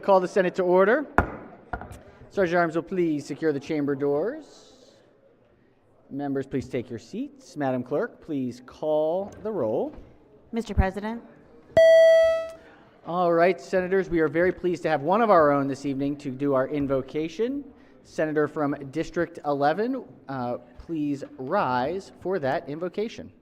Call the Senate to order. Sergeant at Arms will please secure the chamber doors. Members, please take your seats. Madam Clerk, please call the roll. Mr. President. All right, Senators, we are very pleased to have one of our own this evening to do our invocation. Senator from District 11, please rise for that invocation.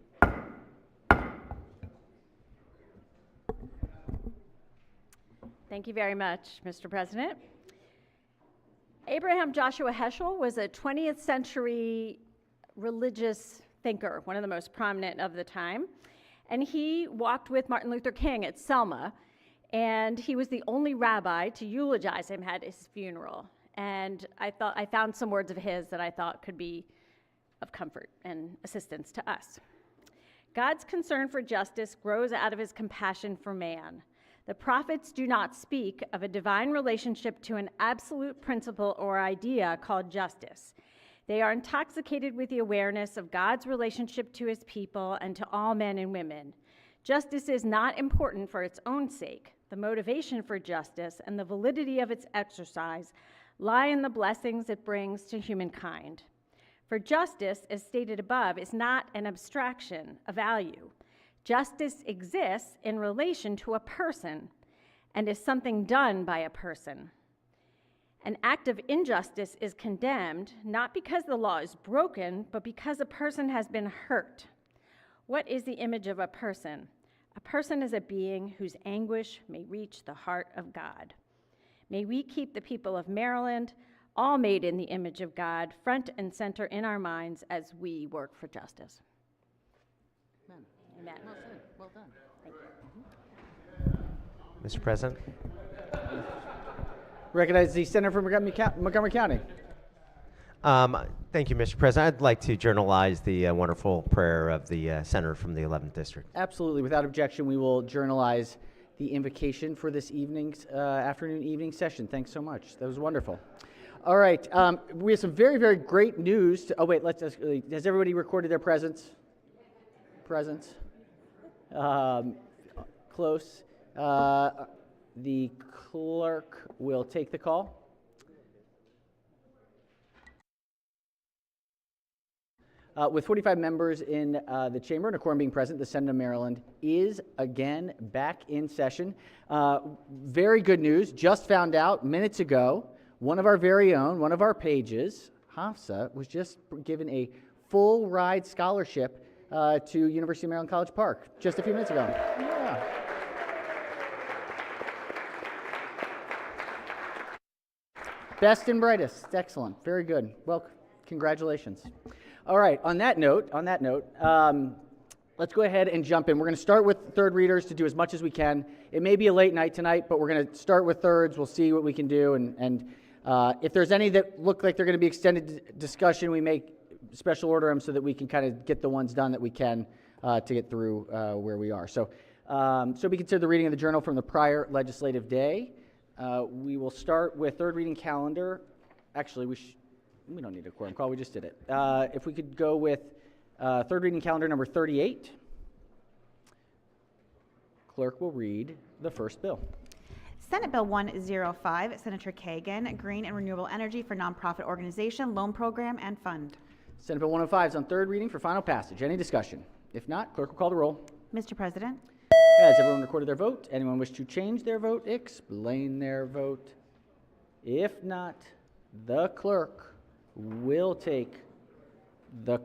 Thank you very much, Mr. President. Abraham Joshua Heschel was a 20th century religious thinker, one of the most prominent of the time. And he walked with Martin Luther King at Selma, and he was the only rabbi to eulogize him at his funeral. And I found some words of his that I thought could be of comfort and assistance to us. God's concern for justice grows out of his compassion for man. The prophets do not speak of a divine relationship to an absolute principle or idea called justice. They are intoxicated with the awareness of God's relationship to his people and to all men and women. Justice is not important for its own sake. The motivation for justice and the validity of its exercise lie in the blessings it brings to humankind. For justice, as stated above, is not an abstraction, a value. Justice exists in relation to a person and is something done by a person. An act of injustice is condemned not because the law is broken, but because a person has been hurt. What is the image of a person? A person is a being whose anguish may reach the heart of God. May we keep the people of Maryland, all made in the image of God, front and center in our minds as we work for justice. Amen. Amen. Well said. Well done. Thank you. Mr. President. Recognize the Senator from Montgomery County. Thank you, Mr. President. I'd like to journalize the wonderful prayer of the Senator from the 11th District. Absolutely. Without objection, we will journalize the invocation for this evening's evening session. Thanks so much. That was wonderful. All right. We have some very, very great news. Oh, wait. Has everybody recorded their presence? Close. The clerk will take the call. With 45 members in the chamber and a quorum being present, the Senate of Maryland is again back in session. Very good news. Just found out minutes ago, one of our very own, one of our pages, Hafsa, was just given a full ride scholarship to University of Maryland College Park just a few minutes ago. Yeah. Best and brightest. Excellent. Very good. Well, congratulations. All right. On that note, let's go ahead and jump in. We're going to start with third readers to do as much as we can. It may be a late night tonight, but we're going to start with thirds. We'll see what we can do. And if there's any that look like they're going to be extended discussion, we may special order them so that we can kind of get the ones done that we can to get through where we are. So we consider the reading of the journal from the prior legislative day. We will start with third reading calendar. Actually, we don't need a quorum call. We just did it. If we could go with third reading calendar number 38. Clerk will read the first bill. Senate Bill 105, Senator Kagan, Green and Renewable Energy for Nonprofit Organization, Loan Program and Fund. Senate Bill 105 is on third reading for final passage. Any discussion? If not, clerk will call the roll. Mr. President. Has everyone recorded their vote? Anyone wish to change their vote? Explain their vote. If not, the clerk will take the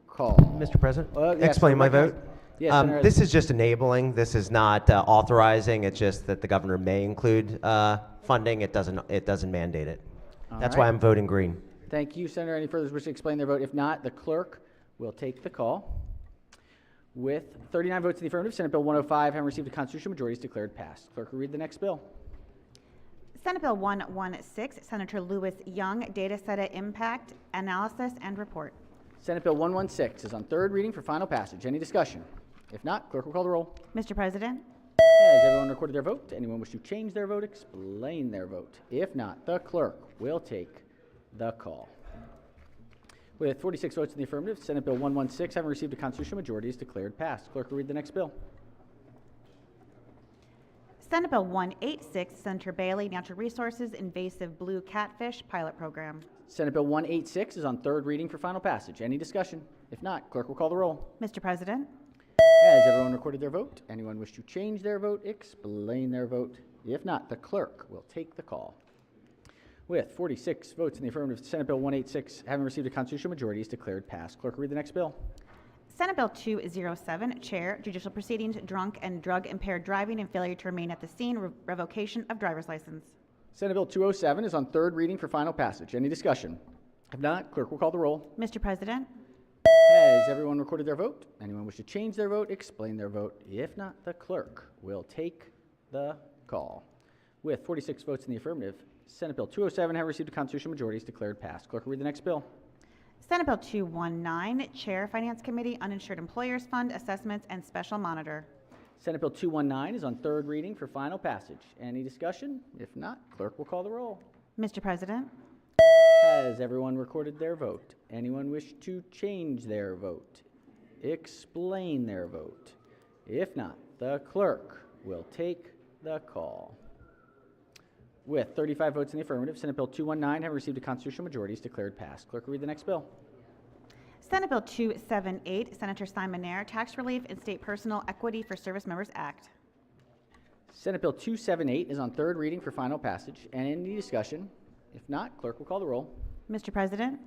call. Mr. President, Yes, explain my vote. Yes, this is just enabling. This is not authorizing. It's just that the governor may include funding. It doesn't mandate it. That's why I'm voting green. Thank you, Senator. Any further wish to explain their vote? If not, the clerk will take the call. With 39 votes in the affirmative, Senate Bill 105, having received a constitutional majority, is declared passed. Clerk will read the next bill. Senate Bill 116, Senator Lewis Young, Data Set Impact, Analysis and Report. Senate Bill 116 is on third reading for final passage. Any discussion? If not, clerk will call the roll. Mr. President. Has everyone recorded their vote? Anyone wish to change their vote? Explain their vote. If not, the clerk will take the call. With 46 votes in the affirmative, Senate Bill 116, having received a constitutional majority, is declared passed. Clerk will read the next bill. Senate Bill 186, Senator Bailey, Natural Resources Invasive Blue Catfish Pilot Program. Senate Bill 186 is on third reading for final passage. Any discussion? If not, clerk will call the roll. Mr. President, Has everyone recorded their vote? Anyone wish to change their vote, explain their vote? If not, the clerk will take the call. With 46 votes in the affirmative, Senate Bill 186, having received a constitutional majority, is declared passed. Clerk will read the next bill. Senate Bill 207, Chair, Judicial Proceedings, Drunk and Drug Impaired Driving and Failure to Remain at the Scene, Revocation of Driver's License. Senate Bill 207 is on third reading for final passage. Any discussion? If not, clerk will call the roll. Mr. President, Has everyone recorded their vote? Anyone wish to change their vote, explain their vote? If not, the clerk will take the call. With 46 votes in the affirmative, Senate Bill 207, having received a constitutional majority, is declared passed. Clerk will read the next bill. Senate Bill 219, Chair, Finance Committee, Uninsured Employers Fund, Assessments and Special Monitor. Senate Bill 219 is on third reading for final passage. Any discussion? If not, clerk will call the roll. Mr. President, Has everyone recorded their vote? Anyone wish to change their vote? Explain their vote? If not, the clerk will take the call. With 35 votes in the affirmative, Senate Bill 219, having received a constitutional majority, is declared passed. Clerk will read the next bill. Senate Bill 278, Senator Simon Nair, Tax Relief and State Personal Equity for Service Members Act. Senate Bill 278 is on third reading for final passage. And any discussion? If not, clerk will call the roll. Mr. President,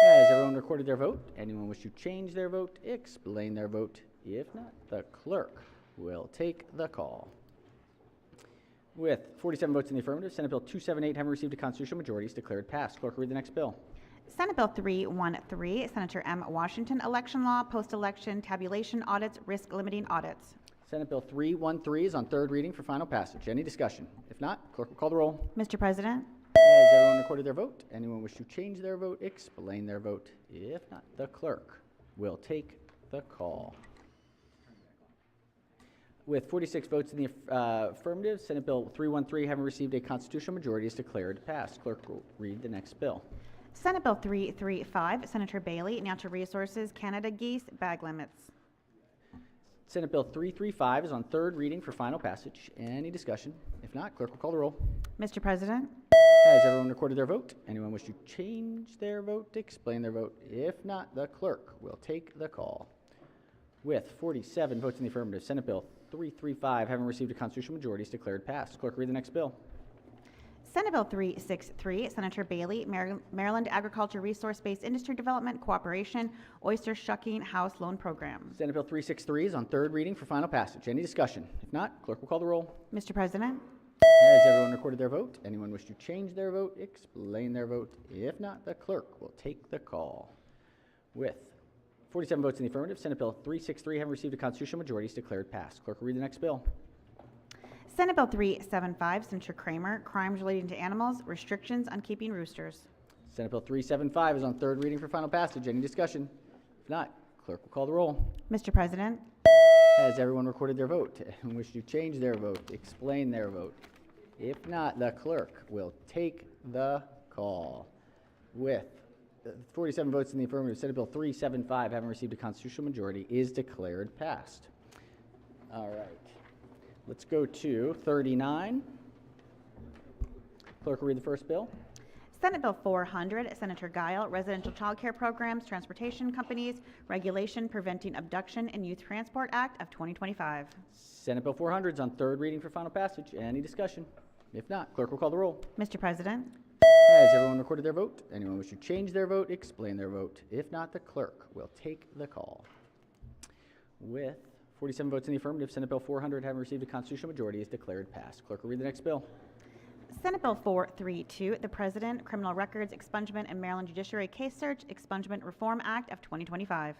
Has everyone recorded their vote? Anyone wish to change their vote? Explain their vote? If not, the clerk will take the call. With 47 votes in the affirmative, Senate Bill 278, having received a constitutional majority, is declared passed. Clerk will read the next bill. Senate Bill 313, Senator M. Washington, Election Law, Post-Election Tabulation Audits, Risk Limiting Audits. Senate Bill 313 is on third reading for final passage. Any discussion? If not, clerk will call the roll. Mr. President, Has everyone recorded their vote? Anyone wish to change their vote? Explain their vote? If not, the clerk will take the call. With 46 votes in the affirmative, Senate Bill 313, having received a constitutional majority, is declared passed. Clerk will read the next bill. Senate Bill 335, Senator Bailey, Natural Resources, Canada Geese, Bag Limits. Senate Bill 335 is on third reading for final passage. Any discussion? If not, clerk will call the roll. Mr. President, Has everyone recorded their vote? Anyone wish to change their vote? Explain their vote? If not, the clerk will take the call. With 47 votes in the affirmative, Senate Bill 335, having received a constitutional majority, is declared passed. Clerk, read the next bill. Senate Bill 363, Senator Bailey, Maryland Agriculture Resource-Based Industry Development Cooperation, Oyster Shucking House Loan Program. Senate Bill 363 is on third reading for final passage. Any discussion? If not, clerk will call the roll. Mr. President, Has everyone recorded their vote? Anyone wish to change their vote? Explain their vote? If not, the clerk will take the call. With 47 votes in the affirmative, Senate Bill 363, having received a constitutional majority, is declared passed. Clerk will read the next bill. Senate Bill 375, Senator Kramer, Crimes Relating to Animals, Restrictions on Keeping Roosters. Senate Bill 375 is on third reading for final passage. Any discussion? If not, clerk will call the roll. Mr. President, Has everyone recorded their vote? And wish to change their vote? Explain their vote? If not, the clerk will take the call. With 47 votes in the affirmative, Senate Bill 375, having received a constitutional majority, is declared passed. All right. Let's go to 39. Clerk will read the first bill. Senate Bill 400, Senator Guile, Residential Child Care Programs, Transportation Companies, Regulation Preventing Abduction and Youth Transport Act of 2025. Senate Bill 400 is on third reading for final passage. Any discussion? If not, clerk will call the roll. Mr. President, Has everyone recorded their vote? Anyone wish to change their vote? Explain their vote? If not, the clerk will take the call. With 47 votes in the affirmative, Senate Bill 400, having received a constitutional majority, is declared passed. Clerk will read the next bill. Senate Bill 432, the President, Criminal Records Expungement and Maryland Judiciary Case Search Expungement Reform Act of 2025.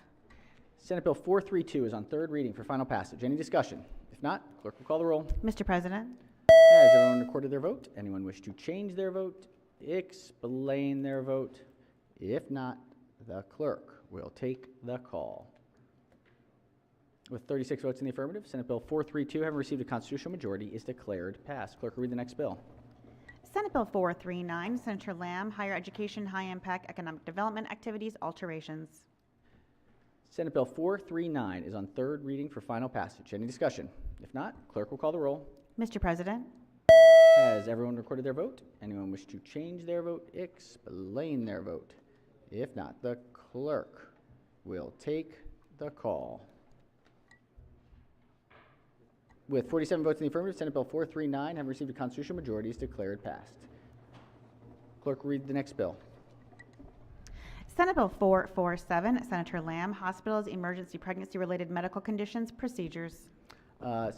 Senate Bill 432 is on third reading for final passage. Any discussion? If not, clerk will call the roll. Mr. President, Has everyone recorded their vote? Anyone wish to change their vote? Explain their vote? If not, the clerk will take the call. With 36 votes in the affirmative, Senate Bill 432, having received a constitutional majority, is declared passed. Clerk will read the next bill. Senate Bill 439, Senator Lamb, Higher Education, High Impact Economic Development Activities, Alterations. Senate Bill 439 is on third reading for final passage. Any discussion? If not, clerk will call the roll. Mr. President, Has everyone recorded their vote? Anyone wish to change their vote? Explain their vote. If not, the clerk will take the call. With 47 votes in the affirmative, Senate Bill 439 having received a constitutional majority is declared passed. Clerk, read the next bill. Senate Bill 447, Senator Lamb, Hospitals, Emergency Pregnancy-Related Medical Conditions, Procedures.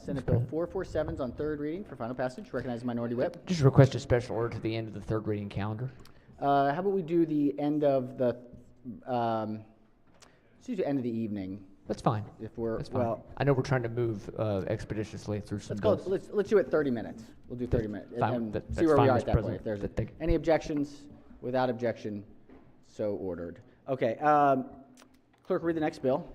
Senate Bill 447 is on third reading for final passage. Recognize the minority whip. Just request a special order to the end of the third reading calendar. How about we do the end of the, let's do the end of the evening. That's fine. If we're, That's fine. well, I know we're trying to move expeditiously through some let's call bills. it, let's do it 30 minutes. We'll do 30 minutes. Fine. And That's see where fine, we are Mr. at that point. President. If there's Thank you. any objections, without objection, so ordered. Okay, clerk, read the next bill.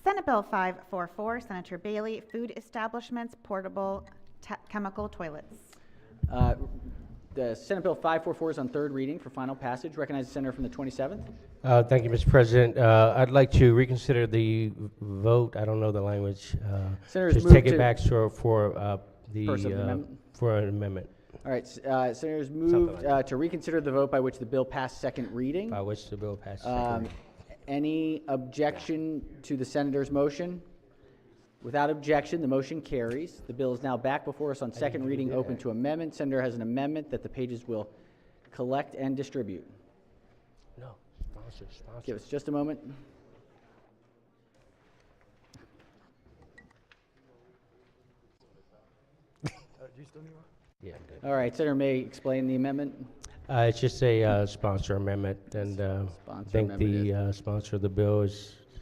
Senate Bill 544, Senator Bailey, Food Establishments, Portable Chemical Toilets. The Senate Bill 544 is on third reading for final passage. Recognize the senator from the 27th. Thank you, Mr. President. I'd like to reconsider the vote. I don't know the language. Senators Just move take to- it back for First of the amendment? for an amendment All right, senators moved like to reconsider the vote by which the bill passed second reading. by which the bill passes. Any objection to the senator's motion? Without objection, the motion carries. The bill is now back before us on second reading, open to amendment. Senator has an amendment that the pages will collect and distribute. No, sponsor. Give us just a moment. Yeah, I'm good. All right, Senator May explain the amendment. It's just a sponsor amendment, and I Sponsor think amendment the sponsor of the bill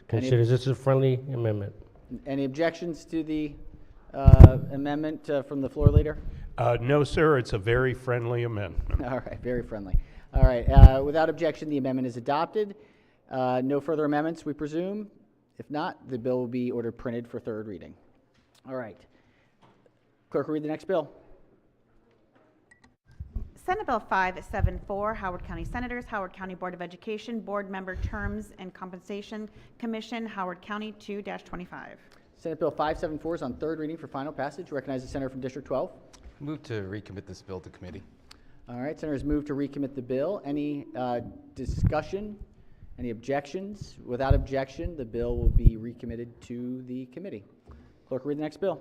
considers this a friendly amendment. Any objections to the amendment from the floor leader? No, sir, it's a very friendly amendment. All right, very friendly. All right, without objection, the amendment is adopted. No further amendments, we presume. If not, the bill will be ordered printed for third reading. All right. Clerk will read the next bill. Senate Bill 574, Howard County Senators, Howard County Board of Education, Board Member Terms and Compensation Commission, Howard County 2-25. Senate Bill 574 is on third reading for final passage. Recognize the senator from District 12. Move to recommit this bill to committee. All right, senators move to recommit the bill. Any discussion? Any objections? Without objection, the bill will be recommitted to the committee. Clerk will read the next bill.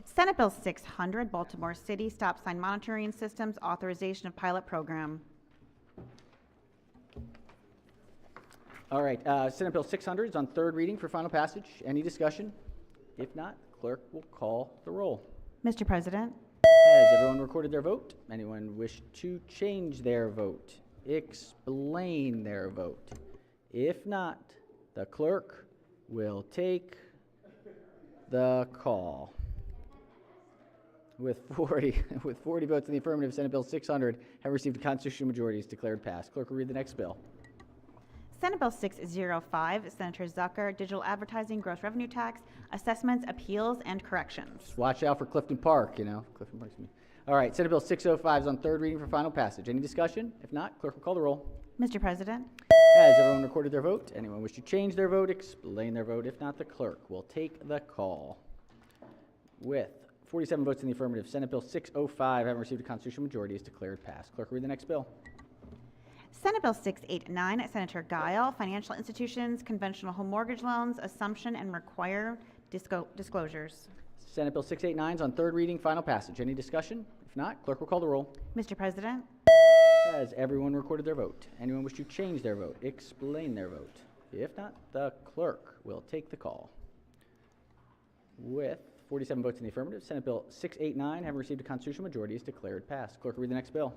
Senate Bill 600, Baltimore City Stop Sign Monitoring Systems, Authorization of Pilot Program. All right, Senate Bill 600 is on third reading for final passage. Any discussion? If not, clerk will call the roll. Mr. President, Has everyone recorded their vote? Anyone wish to change their vote? Explain their vote? If not, the clerk will take the call. With 40 votes in the affirmative, Senate Bill 600 have received a constitutional majority. Is declared passed. Clerk will read the next bill. Senate Bill 605, Senator Zucker, Digital Advertising, Gross Revenue Tax, Assessments, Appeals, and Corrections. Watch out for Clifton Park, you know. Clifton Park's me. All right, Senate Bill 605 is on third reading for final passage. Any discussion? If not, clerk will call the roll. Mr. President, Has everyone recorded their vote? Anyone wish to change their vote? Explain their vote. If not, the clerk will take the call. With 47 votes in the affirmative, Senate Bill 605 having received a constitutional majority is declared passed. Clerk will read the next bill. Senate Bill 689, Senator Guile, Financial Institutions, Conventional Home Mortgage Loans, Assumption and Require Disclosures. Senate Bill 689 is on third reading, final passage. Any discussion? If not, clerk will call the roll. Mr. President, Has everyone recorded their vote? Anyone wish to change their vote? Explain their vote. If not, the clerk will take the call. With 47 votes in the affirmative, Senate Bill 689 having received a constitutional majority is declared passed. Clerk will read the next bill.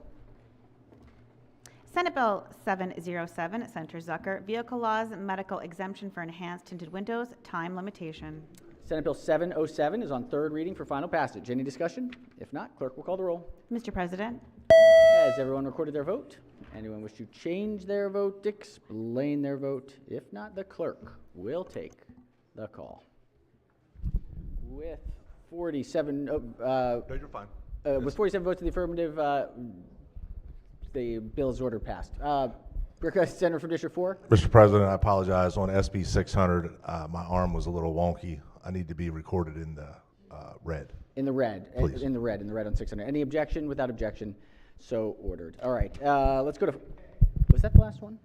Senate Bill 707, Senator Zucker, Vehicle Laws, Medical Exemption for Enhanced Tinted Windows, Time Limitation. Senate Bill 707 is on third reading for final passage. Any discussion? If not, clerk will call the roll. Mr. President, Has everyone recorded their vote? Anyone wish to change their vote? Explain their vote. If not, the clerk will take the call. With 47, No, you're fine. with 47 votes in the affirmative, the bill is ordered passed. Senator from District 4. Mr. President, I apologize. On SB 600, my arm was a little wonky. I need to be recorded in the red. In the red. Please. In the red on 600. Any objection? Without objection, so ordered. All right, let's go to, was that the last one?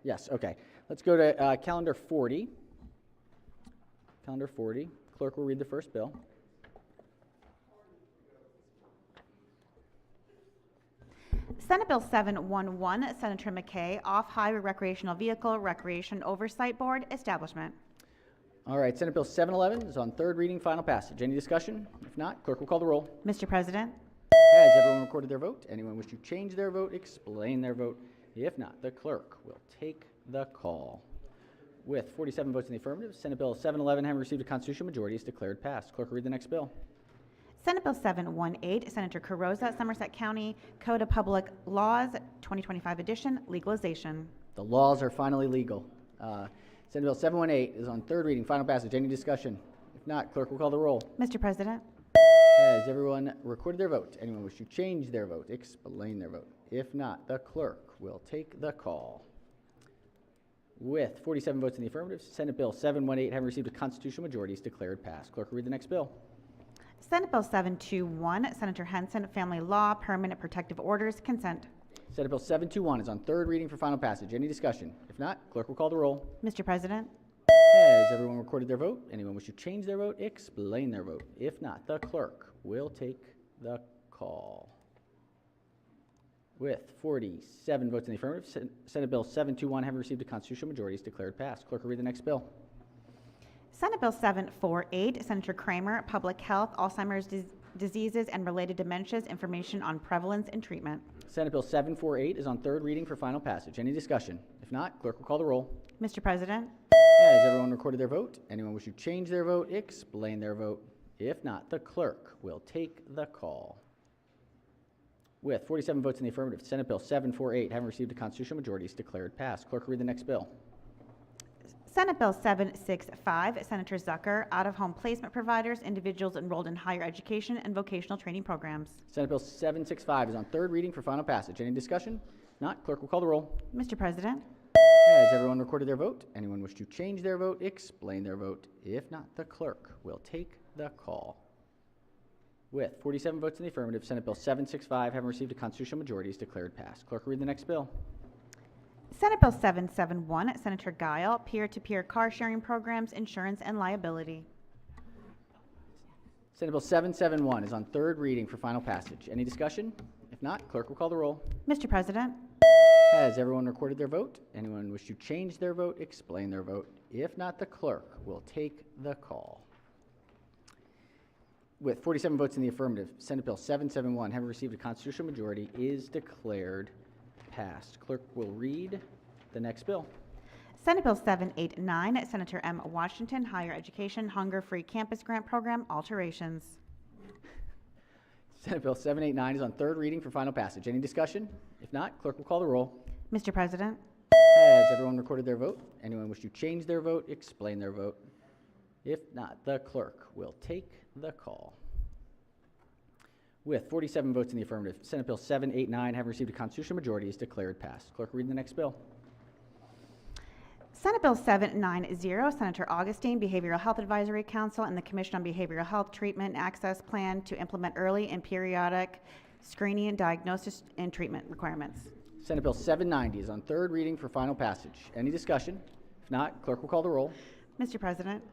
Yes, okay. Let's go to calendar 40. Calendar 40. Clerk will read the first bill. Senate Bill 711, Senator McKay, Off-Highway Recreational Vehicle Recreation Oversight Board Establishment. All right, Senate Bill 711 is on third reading, final passage. Any discussion? If not, clerk will call the roll. Mr. President, Has everyone recorded their vote? Anyone wish to change their vote, explain their vote? If not, the clerk will take the call. With 47 votes in the affirmative, Senate Bill 711, having received a constitutional majority, is declared passed. Clerk will read the next bill. Senate Bill 718, Senator Carrozza, Somerset County Code of Public Laws, 2025 edition, legalization. The laws are finally legal. Senate Bill 718 is on third reading, final passage. Any discussion? If not, clerk will call the roll. Mr. President, Has everyone recorded their vote? Anyone wish to change their vote, explain their vote? If not, the clerk will take the call. With 47 votes in the affirmative, Senate Bill 718, having received a constitutional majority, is declared passed. Clerk will read the next bill. Senate Bill 721, Senator Henson, Family Law, Permanent Protective Orders, consent. Senate Bill 721 is on third reading for final passage. Any discussion? If not, clerk will call the roll. Mr. President, Has everyone recorded their vote? Anyone wish to change their vote, explain their vote? If not, the clerk will take the call. With 47 votes in the affirmative, Senate Bill 721, having received a constitutional majority, is declared passed. Clerk will read the next bill. Senate Bill 748, Senator Kramer, Public Health, Alzheimer's Diseases and Related Dementias, Information on Prevalence and Treatment. Senate Bill 748 is on third reading for final passage. Any discussion? If not, clerk will call the roll. Mr. President, Has everyone recorded their vote? Anyone wish to change their vote, explain their vote? If not, the clerk will take the call. With 47 votes in the affirmative, Senate Bill 748, having received a constitutional majority, is declared passed. Clerk will read the next bill. Senate Bill 765, Senator Zucker, Out-of-Home Placement Providers, Individuals Enrolled in Higher Education and Vocational Training Programs. Senate Bill 765 is on third reading for final passage. Any discussion? If not, clerk will call the roll. Mr. President, Has everyone recorded their vote? Anyone wish to change their vote, explain their vote? If not, the clerk will take the call. With 47 votes in the affirmative, Senate Bill 765, having received a constitutional majority, is declared passed. Clerk will read the next bill. Senate Bill 771, Senator Guile, Peer-to-Peer Car Sharing Programs, Insurance and Liability. Senate Bill 771 is on third reading for final passage. Any discussion? If not, clerk will call the roll. Mr. President, Has everyone recorded their vote? Anyone wish to change their vote, explain their vote? If not, the clerk will take the call. With 47 votes in the affirmative, Senate Bill 771, having received a constitutional majority, is declared passed. Clerk will read the next bill. Senate Bill 789, Senator M. Washington, Higher Education Hunger-Free Campus Grant Program, alterations. Senate Bill 789 is on third reading for final passage. Any discussion? If not, clerk will call the roll. Mr. President, Has everyone recorded their vote? Anyone wish to change their vote, explain their vote? If not, the clerk will take the call. With 47 votes in the affirmative, Senate Bill 789, having received a constitutional majority, is declared passed. Clerk will read the next bill. Senate Bill 790, Senator Augustine, Behavioral Health Advisory Council and the Commission on Behavioral Health Treatment and Access Plan to implement early and periodic screening and diagnosis and treatment requirements. Senate Bill 790 is on third reading for final passage. Any discussion? If not, clerk will call the roll. Mr. President,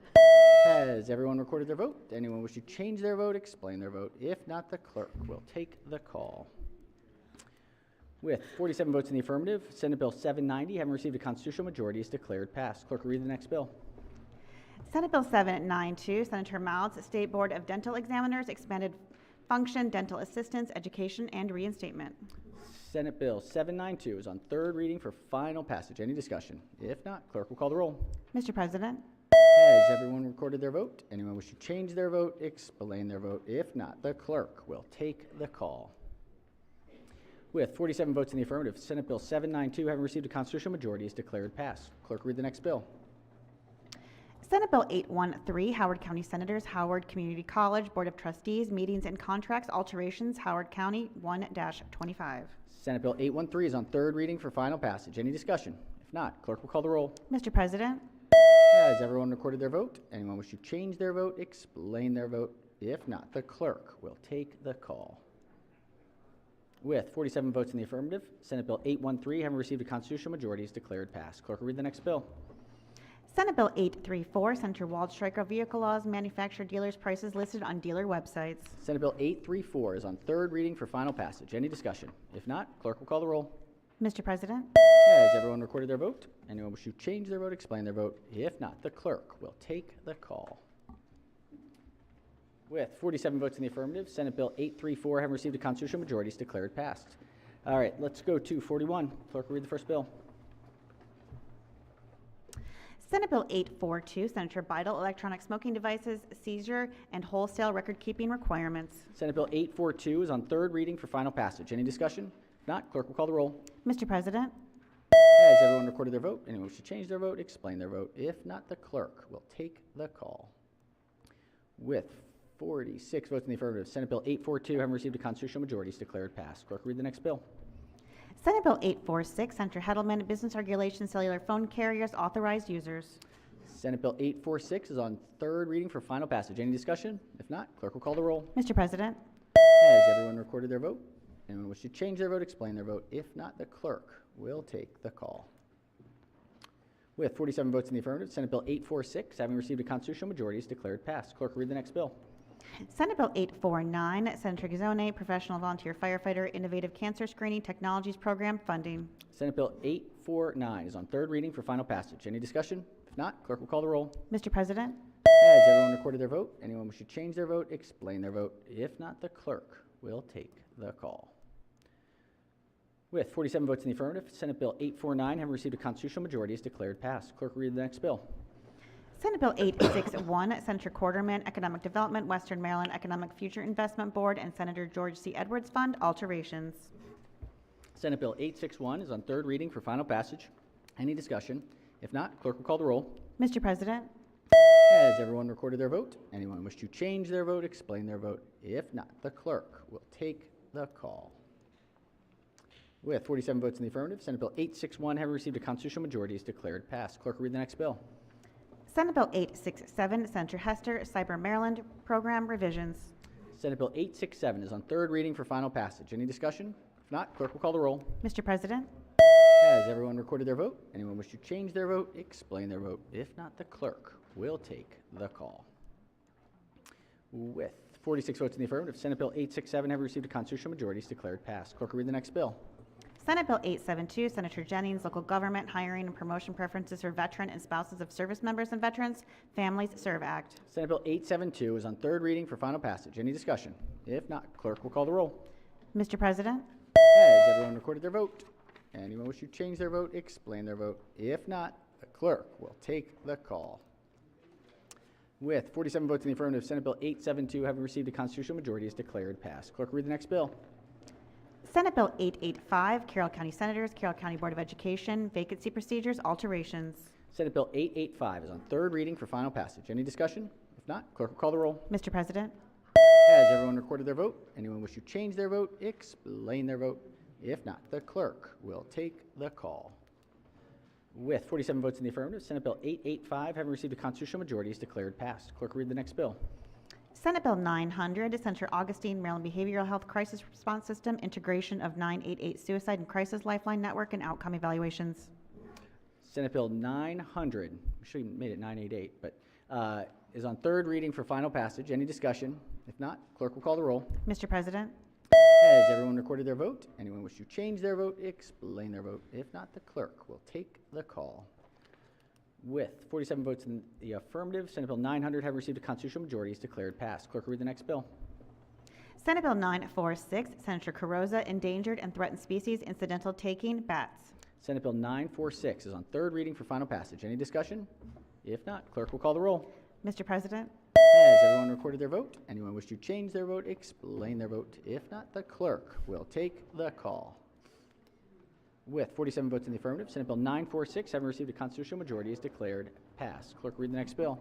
Has everyone recorded their vote? Anyone wish to change their vote, explain their vote? If not, the clerk will take the call. With 47 votes in the affirmative, Senate Bill 790, having received a constitutional majority, is declared passed. Clerk will read the next bill. Senate Bill 792, Senator Mouth's State Board of Dental Examiners, expanded function, dental assistance, education, and reinstatement. Senate Bill 792 is on third reading for final passage. Any discussion? If not, clerk will call the roll. Mr. President, Has everyone recorded their vote? Anyone wish to change their vote, explain their vote? If not, the clerk will take the call. With 47 votes in the affirmative, Senate Bill 792, having received a constitutional majority, is declared passed. Clerk will read the next bill. Senate Bill 813, Howard County Senators, Howard Community College Board of Trustees, Meetings and Contracts, Alterations, Howard County 1-25. Senate Bill 813 is on third reading for final passage. Any discussion? If not, clerk will call the roll. Mr. President, Has everyone recorded their vote? Anyone wish to change their vote, explain their vote? If not, the clerk will take the call. With 47 votes in the affirmative, Senate Bill 813, having received a constitutional majority, is declared passed. Clerk will read the next bill. Senate Bill 834, Senator Waldstreicher, Vehicle Laws, Manufacturer Dealers Prices listed on dealer websites. Senate Bill 834 is on third reading for final passage. Any discussion? If not, clerk will call the roll. Mr. President, Has everyone recorded their vote? Anyone wish to change their vote, explain their vote? If not, the clerk will take the call. With 47 votes in the affirmative, Senate Bill 834, having received a constitutional majority, is declared passed. All right, let's go to 41. Clerk will read the first bill. Senate Bill 842, Senator Beidle, Electronic Smoking Devices, Seizure and Wholesale Record-Keeping Requirements. Senate Bill 842 is on third reading for final passage. Any discussion? If not, clerk will call the roll. Mr. President, Has everyone recorded their vote? Anyone wish to change their vote, explain their vote? If not, the clerk will take the call. With 46 votes in the affirmative, Senate Bill 842, having received a constitutional majority, is declared passed. Clerk will read the next bill. Senate Bill 846, Senator Heddleman, Business Regulation Cellular Phone Carriers Authorized Users. Senate Bill 846 is on third reading for final passage. Any discussion? If not, clerk will call the roll. Mr. President, Has everyone recorded their vote? Anyone wish to change their vote, explain their vote? If not, the clerk will take the call. With 47 votes in the affirmative, Senate Bill 846, having received a constitutional majority, is declared passed. Clerk will read the next bill. Senate Bill 849, Senator Gazzone, Professional Volunteer Firefighter Innovative Cancer Screening Technologies Program Funding. Senate Bill 849 is on third reading for final passage. Any discussion? If not, clerk will call the roll. Mr. President, Has everyone recorded their vote? Anyone wish to change their vote, explain their vote? If not, the clerk will take the call. With 47 votes in the affirmative, Senate Bill 849, having received a constitutional majority, is declared passed. Clerk will read the next bill. Senate Bill 861, Senator Quarterman, Economic Development, Western Maryland Economic Future Investment Board, and Senator George C. Edwards Fund, alterations. Senate Bill 861 is on third reading for final passage. Any discussion? If not, clerk will call the roll. Mr. President, Has everyone recorded their vote? Anyone wish to change their vote, explain their vote? If not, the clerk will take the call. With 47 votes in the affirmative, Senate Bill 861, having received a constitutional majority, is declared passed. Clerk will read the next bill. Senate Bill 867, Senator Hester, Cyber Maryland Program revisions. Senate Bill 867 is on third reading for final passage. Any discussion? If not, clerk will call the roll. Mr. President, Has everyone recorded their vote? Anyone wish to change their vote, explain their vote? If not, the clerk will take the call. With 46 votes in the affirmative, Senate Bill 867, having received a constitutional majority, is declared passed. Clerk will read the next bill. Senate Bill 872, Senator Jennings, Local Government Hiring and Promotion Preferences for Veteran and Spouses of Service Members and Veterans, Families Serve Act. Senate Bill 872 is on third reading for final passage. Any discussion? If not, clerk will call the roll. Mr. President, Has everyone recorded their vote? Anyone wish to change their vote, explain their vote? If not, the clerk will take the call. With 47 votes in the affirmative, Senate Bill 872, having received a constitutional majority, is declared passed. Clerk will read the next bill. Senate Bill 885, Carroll County Senators, Carroll County Board of Education, Vacancy Procedures, alterations. Senate Bill 885 is on third reading for final passage. Any discussion? If not, clerk will call the roll. Mr. President, Has everyone recorded their vote? Anyone wish to change their vote, explain their vote? If not, the clerk will take the call. With 47 votes in the affirmative, Senate Bill 885, having received a constitutional majority, is declared passed. Clerk will read the next bill. Senate Bill 900, Senator Augustine, Maryland Behavioral Health Crisis Response System, integration of 988 Suicide and Crisis Lifeline Network and outcome evaluations. Senate Bill 900, we should have made it 988, but is on third reading for final passage. Any discussion? If not, clerk will call the roll. Mr. President, Has everyone recorded their vote? Anyone wish to change their vote, explain their vote? If not, the clerk will take the call. With 47 votes in the affirmative, Senate Bill 900, having received a constitutional majority, is declared passed. Clerk will read the next bill. Senate Bill 946, Senator Carrozza, Endangered and Threatened Species Incidental Taking, bats. Senate Bill 946 is on third reading for final passage. Any discussion? If not, clerk will call the roll. Mr. President, Has everyone recorded their vote? Anyone wish to change their vote, explain their vote? If not, the clerk will take the call. With 47 votes in the affirmative, Senate Bill 946, having received a constitutional majority, is declared Pass. Clerk, read the next bill.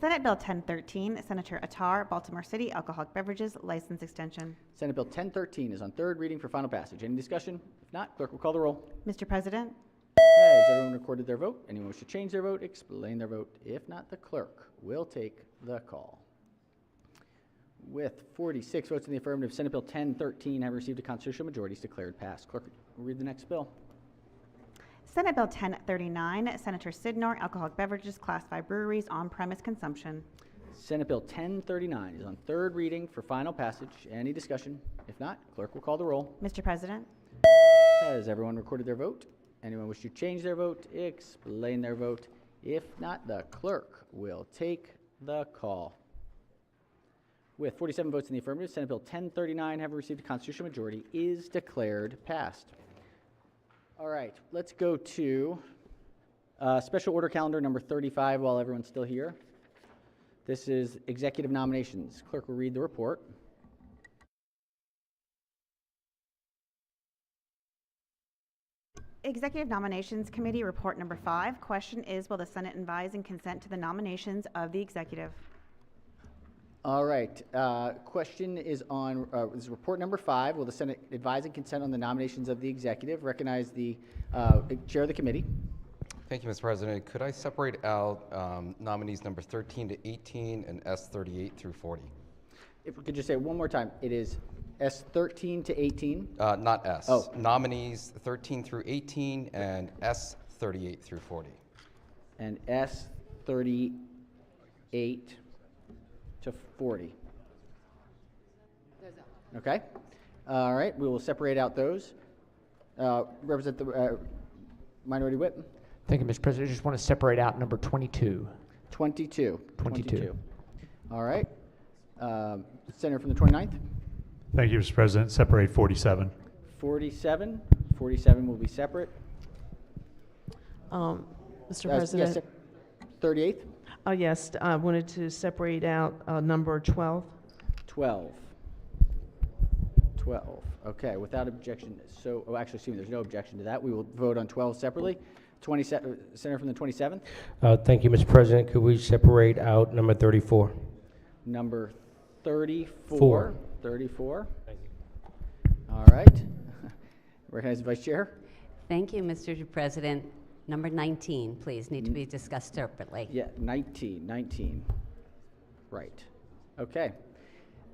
Senate Bill 1013, Senator Attar, Baltimore City, alcoholic beverages license extension. Senate Bill 1013 is on third reading for final passage. Any discussion? If not, clerk will call the roll. Mr. President, Has everyone recorded their vote? Anyone wish to change their vote, explain their vote. If not, the clerk will take the call. With 46 votes in the affirmative, Senate Bill 1013 have received a constitutional majority, is declared passed. Clerk will read the next bill. Senate Bill 1039, Senator Sidnor, alcoholic beverages, Class 5 breweries, on-premise consumption. Senate Bill 1039 is on third reading for final passage. Any discussion? If not, clerk will call the roll. Mr. President, Has everyone recorded their vote? Anyone wish to change their vote, explain their vote? If not, the clerk will take the call. With 47 votes in the affirmative, Senate Bill 1039 have received a constitutional majority, is declared passed. All right, let's go to Special Order Calendar number 35 while everyone's still here. This is executive nominations. Clerk will read the report. Executive Nominations Committee Report Number 5. Question is, will the Senate advise and consent to the nominations of the executive? All right, question is on, this is report number 5. Will the Senate advise and consent on the nominations of the executive? Recognize the chair of the committee. Thank you, Mr. President. Could I separate out nominees number 13 to 18 and S 38 through 40? If we could just say it one more time, it is S 13 to 18. Not S. Oh. Nominees 13 through 18 and S 38 through 40. And S 38 to 40. Okay. All right, we will separate out those. Represent the Minority Whip. Thank you, Mr. President. I just want to separate out number 22. 22. 22. All right. Senator from the 29th. Thank you, Mr. President. Separate 47. 47. 47 will be separate. Mr. Yes, President, 38th. yes, I wanted to separate out number 12. 12. 12. Okay, without objection. So, actually, assuming there's no objection to that, we will vote on 12 separately. 27, Senator from the 27th. Thank you, Mr. President. Could we separate out number 34? Number 34. Four. 34. All right. Recognize the Vice Chair. Thank you, Mr. President. Number 19, please, need to be discussed separately. Yeah, 19. Right. Okay.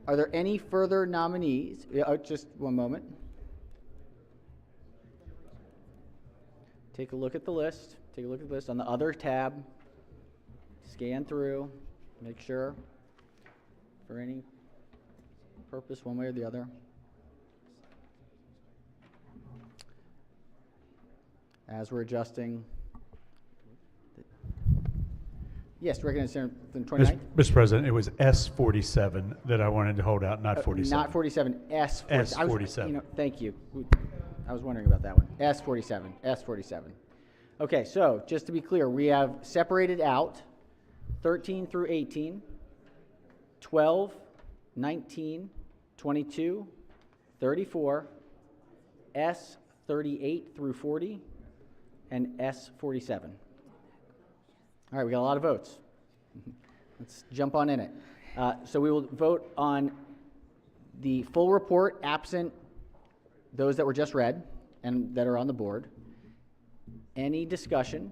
Are there any further nominees? Just one moment. Take a look at the list. Take a look at the list on the other tab. Scan through. Make sure for any purpose, one way or the other. As we're adjusting. Yes, recognize Senator from the 29th. Mr. President, it was S 47 that I wanted to hold out, not 47. Not 47, S 47. S 47. Thank you. I was wondering about that one. S 47, S 47. Okay, so just to be clear, we have separated out 13 through 18, 12, 19, 22, 34, S 38 through 40, and S 47. All right, we got a lot of votes. Let's jump on in it. So we will vote on the full report absent those that were just read and that are on the board. Any discussion?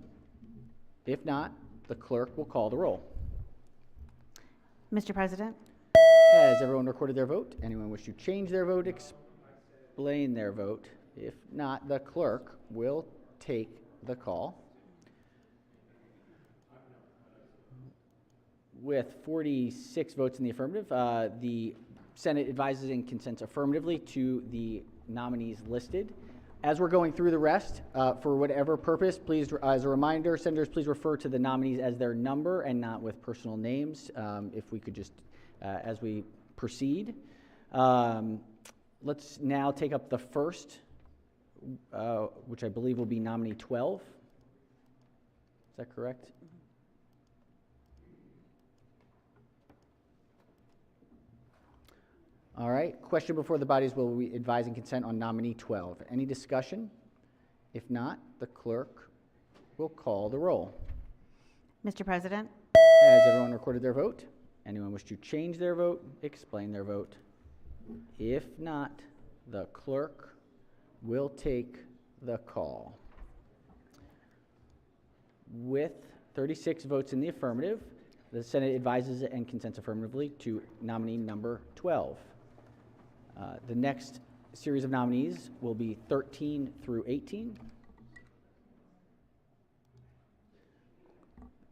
If not, the clerk will call the roll. Mr. President, Has everyone recorded their vote? Anyone wish to change their vote, explain their vote? If not, the clerk will take the call. With 46 votes in the affirmative, the Senate advises and consents affirmatively to the nominees listed. As we're going through the rest, for whatever purpose, please, as a reminder, senators, please refer to the nominees as their number and not with personal names. If we could just, as we proceed. Let's now take up the first, which I believe will be nominee 12. Is that correct? All right, question before the bodies, will we advise and consent on nominee 12? Any discussion? If not, the clerk will call the roll. Mr. President, Has everyone recorded their vote? Anyone wish to change their vote, explain their vote? If not, the clerk will take the call. With 36 votes in the affirmative, the Senate advises and consents affirmatively to nominee number 12. The next series of nominees will be 13 through 18.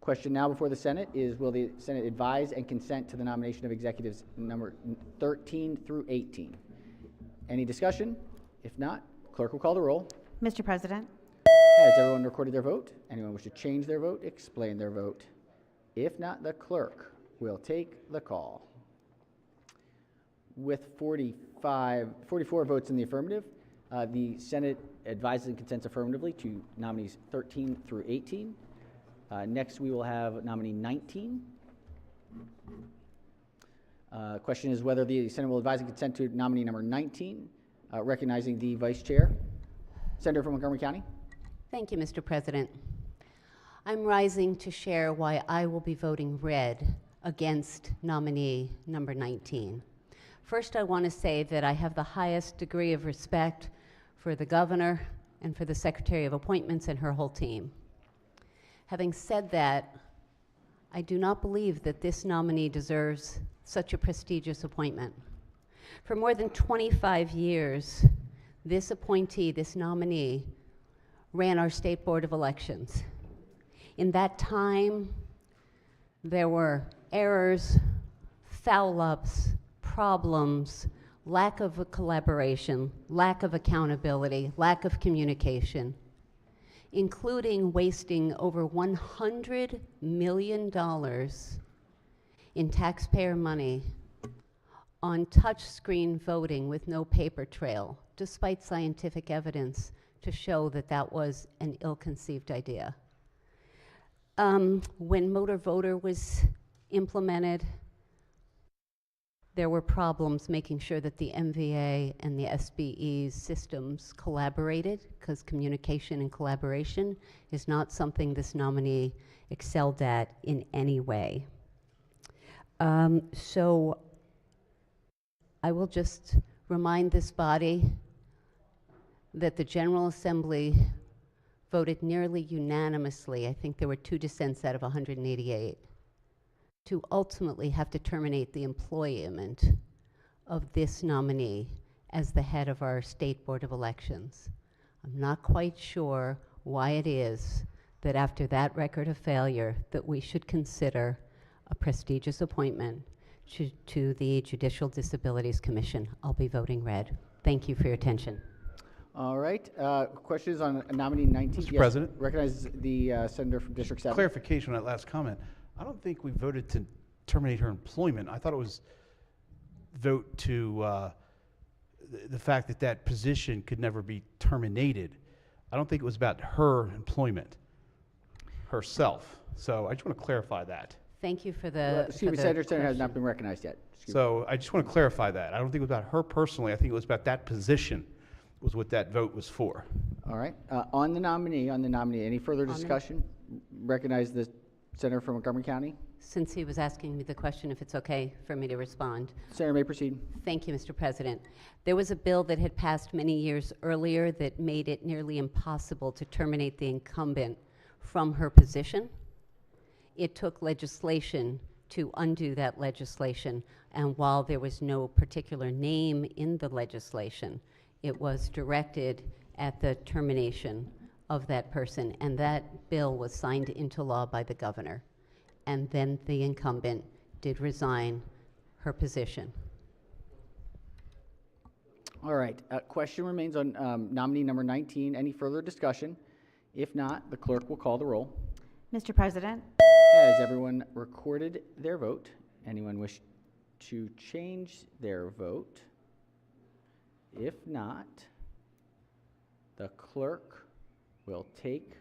Question now before the Senate is, will the Senate advise and consent to the nomination of executives number 13 through 18? Any discussion? If not, clerk will call the roll. Mr. President, Has everyone recorded their vote? Anyone wish to change their vote, explain their vote? If not, the clerk will take the call. With 44 votes in the affirmative, the Senate advises and consents affirmatively to nominees 13 through 18. Next, we will have nominee 19. Question is whether the Senate will advise and consent to nominee number 19, recognizing the Vice Chair. Senator from Montgomery County. Thank you, Mr. President. I'm rising to share why I will be voting red against nominee number 19. First, I want to say that I have the highest degree of respect for the governor and for the Secretary of Appointments and her whole team. Having said that, I do not believe that this nominee deserves such a prestigious appointment. For more than 25 years, this appointee, this nominee, ran our State Board of Elections. In that time, there were errors, foul-ups, problems, lack of a collaboration, lack of accountability, lack of communication, including wasting over $100 million in taxpayer money on touchscreen voting with no paper trail, despite scientific evidence to show that that was an ill-conceived idea. When Motor Voter was implemented, there were problems making sure that the MVA and the SBE's systems collaborated, because communication and collaboration is not something this nominee excelled at in any way. So I will just remind this body that the General Assembly voted nearly unanimously, I think there were 2 dissents out of 188, to ultimately have to terminate the employment of this nominee as the head of our State Board of Elections. I'm not quite sure why it is that after that record of failure that we should consider a prestigious appointment to the Judicial Disabilities Commission. I'll be voting red. Thank you for your attention. All right. Questions on nominee 19? Mr. Yes, President? recognize the Senator from District 7. Clarification on that last comment. I don't think we voted to terminate her employment. I thought it was vote to the fact that that position could never be terminated. I don't think it was about her employment herself. So I just want to clarify that. Thank you for the Excuse me, Senator has not been recognized yet. Excuse me. So I just want to clarify that. I don't think it was about her personally. I think it was about that position was what that vote was for. All right. On the nominee, any further discussion? Recognize the Senator from Montgomery County. Since he was asking me the question, if it's okay for me to respond. Senator may proceed. Thank you, Mr. President. There was a bill that had passed many years earlier that made it nearly impossible to terminate the incumbent from her position. It took legislation to undo that legislation, and while there was no particular name in the legislation, it was directed at the termination of that person, and that bill was signed into law by the governor. And then the incumbent did resign her position. All right. Question remains on nominee number 19. Any further discussion? If not, the clerk will call the roll. Mr. President, Has everyone recorded their vote? Anyone wish to change their vote? If not, the clerk will take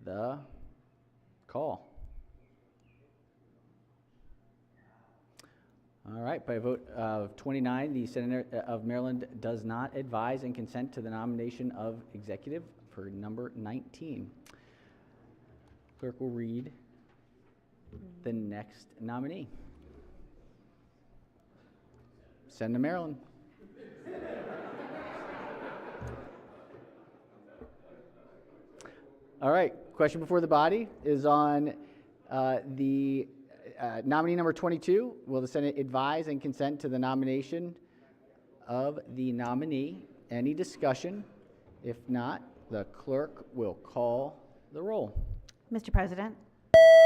the call. All right, by a vote of 29, the Senator of Maryland does not advise and consent to the nomination of executive for number 19. Clerk will read the next nominee. Send to Maryland. All right, question before the body is on the nominee number 22. Will the Senate advise and consent to the nomination of the nominee? Any discussion? If not, the clerk will call the roll. Mr. President,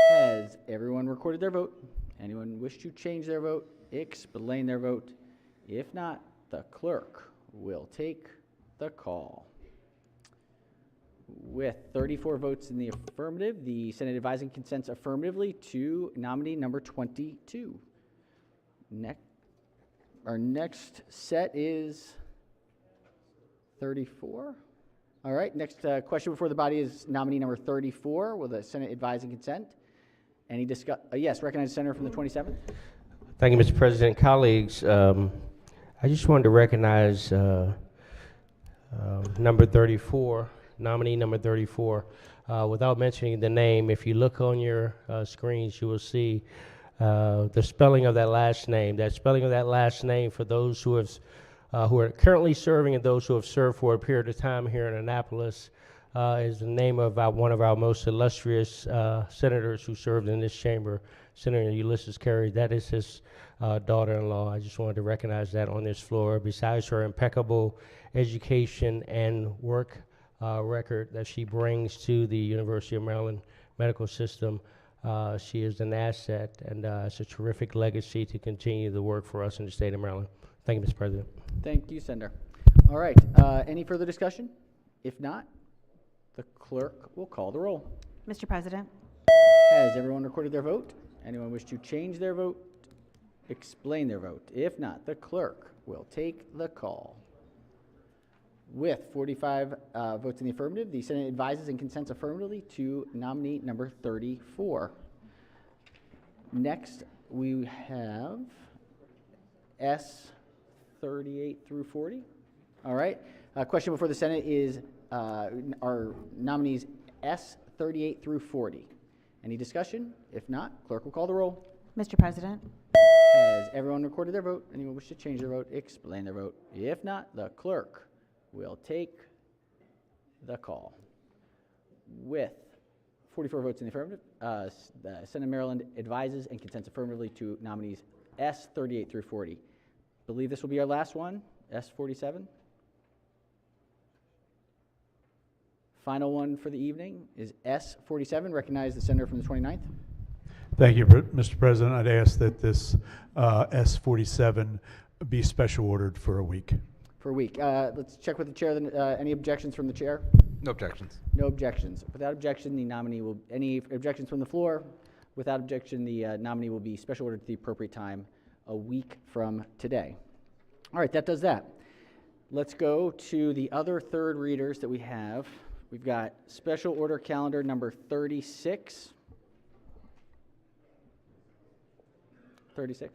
Has everyone recorded their vote? Anyone wish to change their vote? Explain their vote. If not, the clerk will take the call. With 34 votes in the affirmative, the Senate advising consents affirmatively to nominee number 22. Our next set is 34. All right, next question before the body is nominee number 34. Will the Senate advise and consent? Any discuss? Yes, recognize the senator from the 27th. Thank you, Mr. President. Colleagues, I just wanted to recognize number 34, nominee number 34. Without mentioning the name, if you look on your screens, you will see the spelling of that last name. That spelling of that last name for those who are currently serving and those who have served for a period of time here in Annapolis is the name of one of our most illustrious senators who served in this chamber, Senator Ulysses Carey. That is his daughter-in-law. I just wanted to recognize that on this floor. Besides her impeccable education and work record that she brings to the University of Maryland medical system, she is an asset, and it's a terrific legacy to continue the work for us in the state of Maryland. Thank you, Mr. President. Thank you, Senator. All right, any further discussion? If not, the clerk will call the roll. Mr. President, Has everyone recorded their vote? Anyone wish to change their vote? Explain their vote. If not, the clerk will take the call. With 45 votes in the affirmative, the Senate advises and consents affirmatively to nominee number 34. Next, we have S 38 through 40. All right. Question before the Senate is our nominees S 38 through 40. Any discussion? If not, clerk will call the roll. Mr. President, Has everyone recorded their vote? Anyone wish to change their vote? Explain their vote. If not, the clerk will take the call. With 44 votes in the affirmative, the Senate of Maryland advises and consents affirmatively to nominees S 38 through 40. Believe this will be our last one, S 47. Final one for the evening is S 47. Recognize the senator from the 29th. Thank you, Mr. President. I'd ask that this S 47 be special ordered for a week. For a week. Let's check with the chair. Any objections from the chair? No objections. No objections. Without objection, the nominee will, any objections from the floor? Without objection, the nominee will be special ordered at the appropriate time a week from today. All right, that does that. Let's go to the other third readers that we have. We've got special order calendar number 36. 36.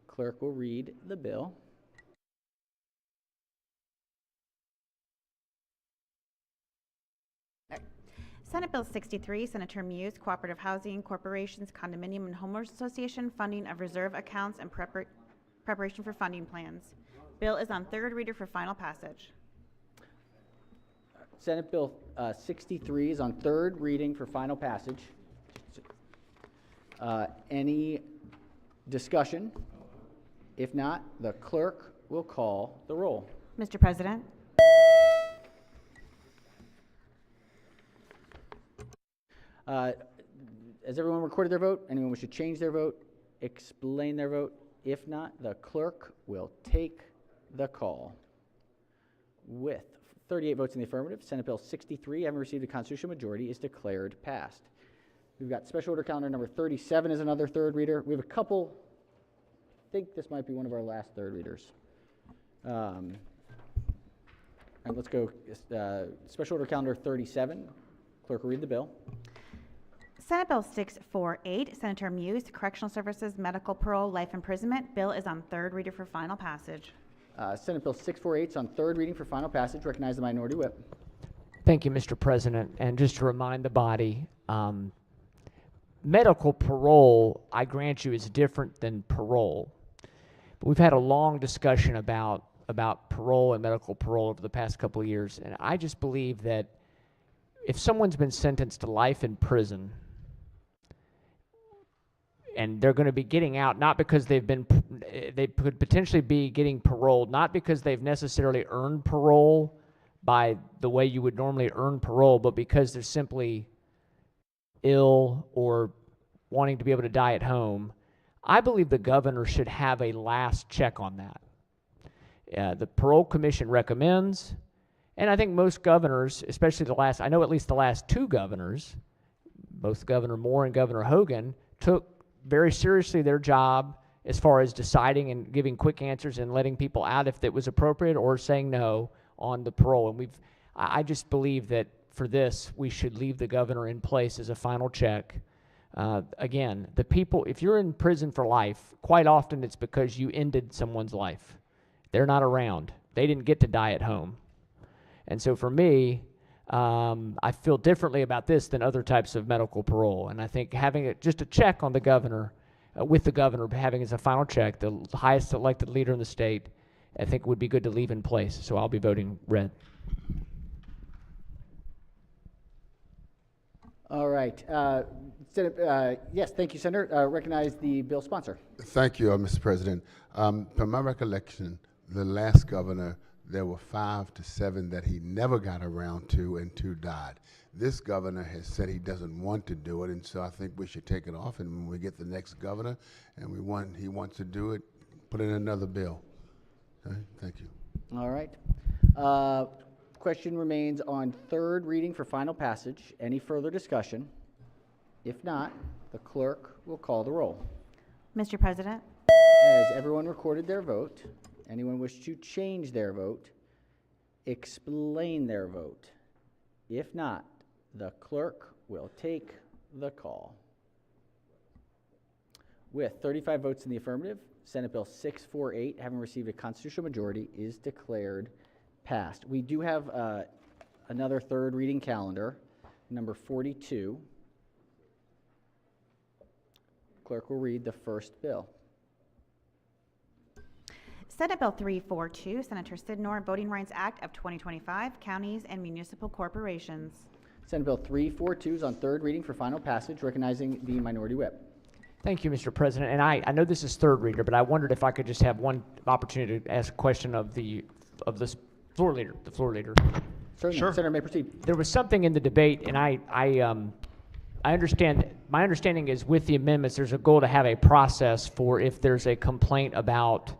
Clerk will read the bill. Senate Bill 63, Senator Muse, Cooperative Housing Corporations, Condominium and Homeowners Association, funding of reserve accounts and preparation for funding plans. Bill is on third reader for final passage. Senate Bill 63 is on third reading for final passage. Any discussion? If not, the clerk will call the roll. Mr. President, has everyone recorded their vote? Anyone wish to change their vote? Explain their vote? If not, the clerk will take the call. With 38 votes in the affirmative, Senate Bill 63, having received a constitutional majority, is declared passed. We've got special order calendar number 37 is another third reader. We have a couple, I think this might be one of our last third readers. And let's go special order calendar 37. Clerk will read the bill. Senate Bill 648, Senator Muse, Correctional Services, Medical Parole, Life Imprisonment. Bill is on third reader for final passage. Senate Bill 648 is on third reading for final passage. Recognize the minority whip. Thank you, Mr. President. And just to remind the body, medical parole, I grant you, is different than parole. But we've had a long discussion about parole and medical parole over the past couple of years, and I just believe that if someone's been sentenced to life in prison and they're going to be getting out not because they could potentially be getting paroled, not because they've necessarily earned parole by the way you would normally earn parole, but because they're simply ill or wanting to be able to die at home, I believe the governor should have a last check on that. The Parole Commission recommends, and I think most governors, especially I know at least the last two governors, both Governor Moore and Governor Hogan, took very seriously their job as far as deciding and giving quick answers and letting people out if it was appropriate or saying no on the parole. And I just believe that for this, we should leave the governor in place as a final check. Again, the people, if you're in prison for life, quite often it's because you ended someone's life. They're not around. They didn't get to die at home. And so for me, I feel differently about this than other types of medical parole. And I think having just a check on the governor, with the governor having as a final check, the highest elected leader in the state, I think would be good to leave in place. So I'll be voting red. All right. Yes, thank you, Senator. Recognize the bill sponsor. Thank you, Mr. President. From my recollection, the last governor, there were 5 to 7 that he never got around to, and 2 died. This governor has said he doesn't want to do it, and so I think we should take it off, and when we get the next governor and he wants to do it, put in another bill. Okay? Thank you. All right. Question remains on third reading for final passage. Any further discussion? If not, the clerk will call the roll. Mr. President, Has everyone recorded their vote? Anyone wish to change their vote? Explain their vote? If not, the clerk will take the call. With 35 votes in the affirmative, Senate Bill 648, having received a constitutional majority, is declared passed. We do have another third reading calendar, number 42. Clerk will read the first bill. Senate Bill 342, Senator Sidnor, Voting Rights Act of 2025, Counties and Municipal Corporations. Senate Bill 342 is on third reading for final passage, recognizing the minority whip. Thank you, Mr. President. And I know this is third reader, but I wondered if I could just have one opportunity to ask a question of the floor leader. Certainly. Sure. Senator may proceed. There was something in the debate, and I understand. My understanding is with the amendments, there's a goal to have a process for if there's a complaint about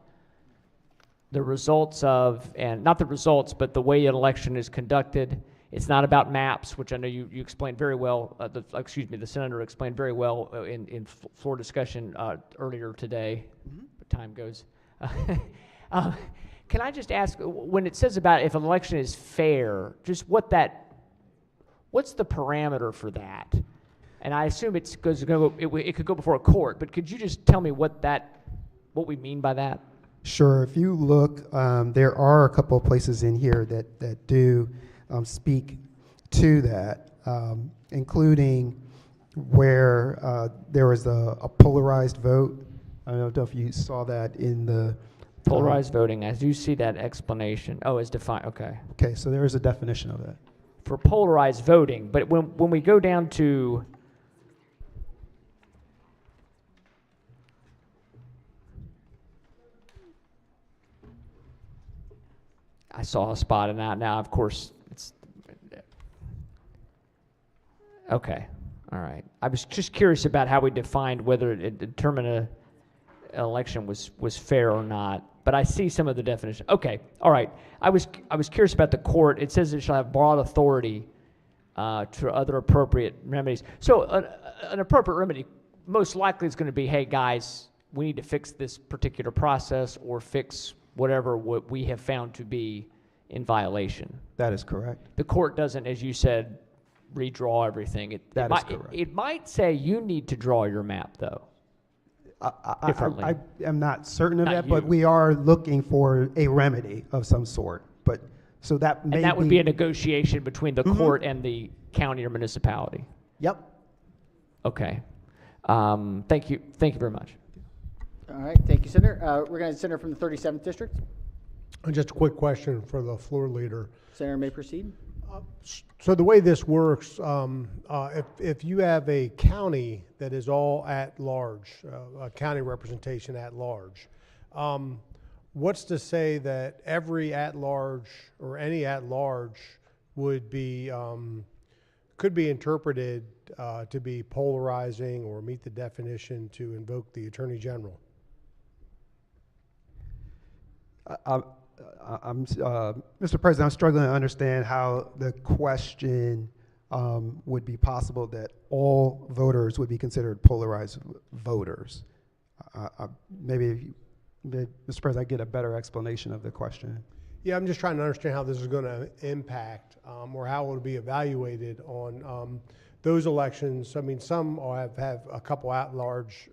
the results of, and not the results, but the way an election is conducted. It's not about maps, which I know you explained very well. The senator explained very well in floor discussion earlier today. But time goes. Can I just ask, when it says about if an election is fair, just what's the parameter for that? And I assume it could go before a court, but could you just tell me what we mean by that? Sure. If you look, there are a couple of places in here that do speak to that, including where there was a polarized vote. I don't know if you saw that in the polarized voting. I do see that explanation. Oh, it's defined. Okay. Okay, so there is a definition of that. For polarized voting, but when we go down to I saw a spot, and now of course it's okay. All right. I was just curious about how we defined whether it determined an election was fair or not. But I see some of the definition. Okay. All right. I was curious about the court. It says it shall have broad authority to other appropriate remedies. So an appropriate remedy most likely is going to be, hey guys, we need to fix this particular process or fix whatever what we have found to be in violation. That is correct. The court doesn't, as you said, redraw everything. That is correct. It might say you need to draw your map, though. Differently. I am not certain of Not that, you. but we are looking for a remedy of some sort. But So that may And that would be a negotiation between the court and the county or municipality. Yep. Okay. Thank you. Thank you very much. All right, thank you, Senator. We're going to Senator from the 37th District. Just a quick question for the floor leader. Senator may proceed. So the way this works, if you have a county that is all at large, a county representation at large, what's to say that every at large or any at large would be could be interpreted to be polarizing or meet the definition to invoke the Attorney General? Mr. President, I'm struggling to understand how the question would be possible that all voters would be considered polarized voters. Maybe, Mr. President, I get a better explanation of the question. Yeah, I'm just trying to understand how this is going to impact or how it will be evaluated on those elections. I mean, some have a couple at-large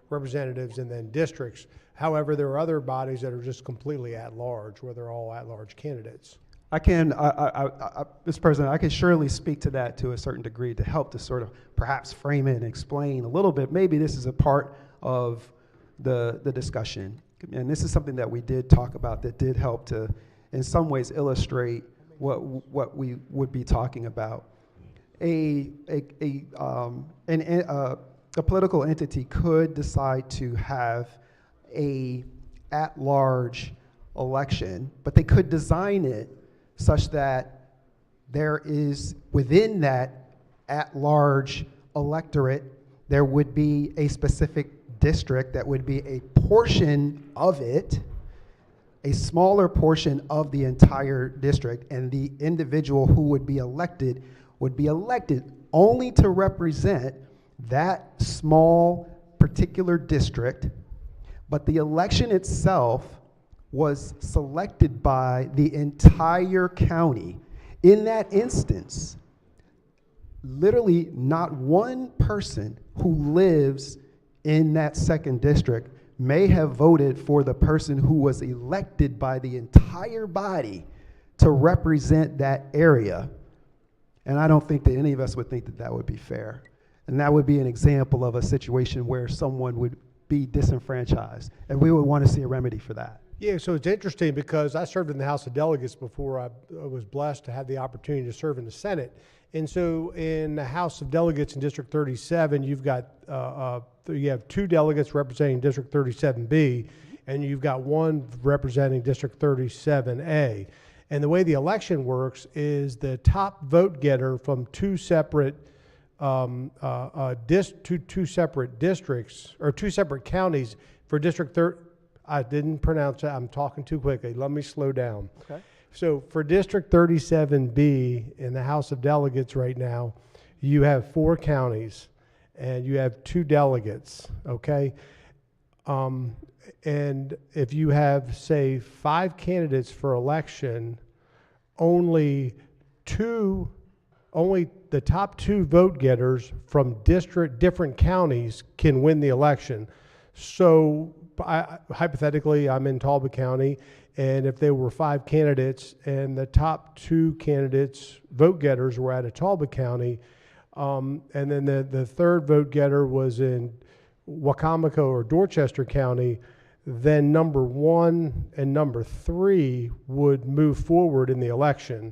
representatives and then districts. However, there are other bodies that are just completely at-large, where they're all at-large candidates. I can, Mr. President, I can surely speak to that to a certain degree to help to sort of perhaps frame it and explain a little bit. Maybe this is a part of the discussion. And this is something that we did talk about that did help to, in some ways, illustrate what we would be talking about. A political entity could decide to have a at-large election, but they could design it such that there is, within that at-large electorate, there would be a specific district that would be a portion of it, a smaller portion of the entire district, and the individual who would be elected only to represent that small particular district, but the election itself was selected by the entire county. In that instance, literally not one person who lives in that second district may have voted for the person who was elected by the entire body to represent that area. And I don't think that any of us would think that that would be fair. And that would be an example of a situation where someone would be disenfranchised. And we would want to see a remedy for that. Yeah, so it's interesting because I served in the House of Delegates before I was blessed to have the opportunity to serve in the Senate. And so in the House of Delegates in District 37, you've got you have 2 delegates representing District 37B, and you've got 1 representing District 37A. And the way the election works is the top vote getter from 2 separate two separate districts or 2 separate counties for District 30. I didn't pronounce that. I'm talking too quickly. Let me slow down. Okay. So for District 37B in the House of Delegates right now, you have 4 counties and you have 2 delegates, okay? And if you have, say, 5 candidates for election, only the top 2 vote getters from different counties can win the election. So hypothetically, I'm in Talbot County, and if there were 5 candidates and the top 2 candidates, vote getters, were out of Talbot County, and then the third vote getter was in Wacomico or Dorchester County, then number 1 and number 3 would move forward in the election.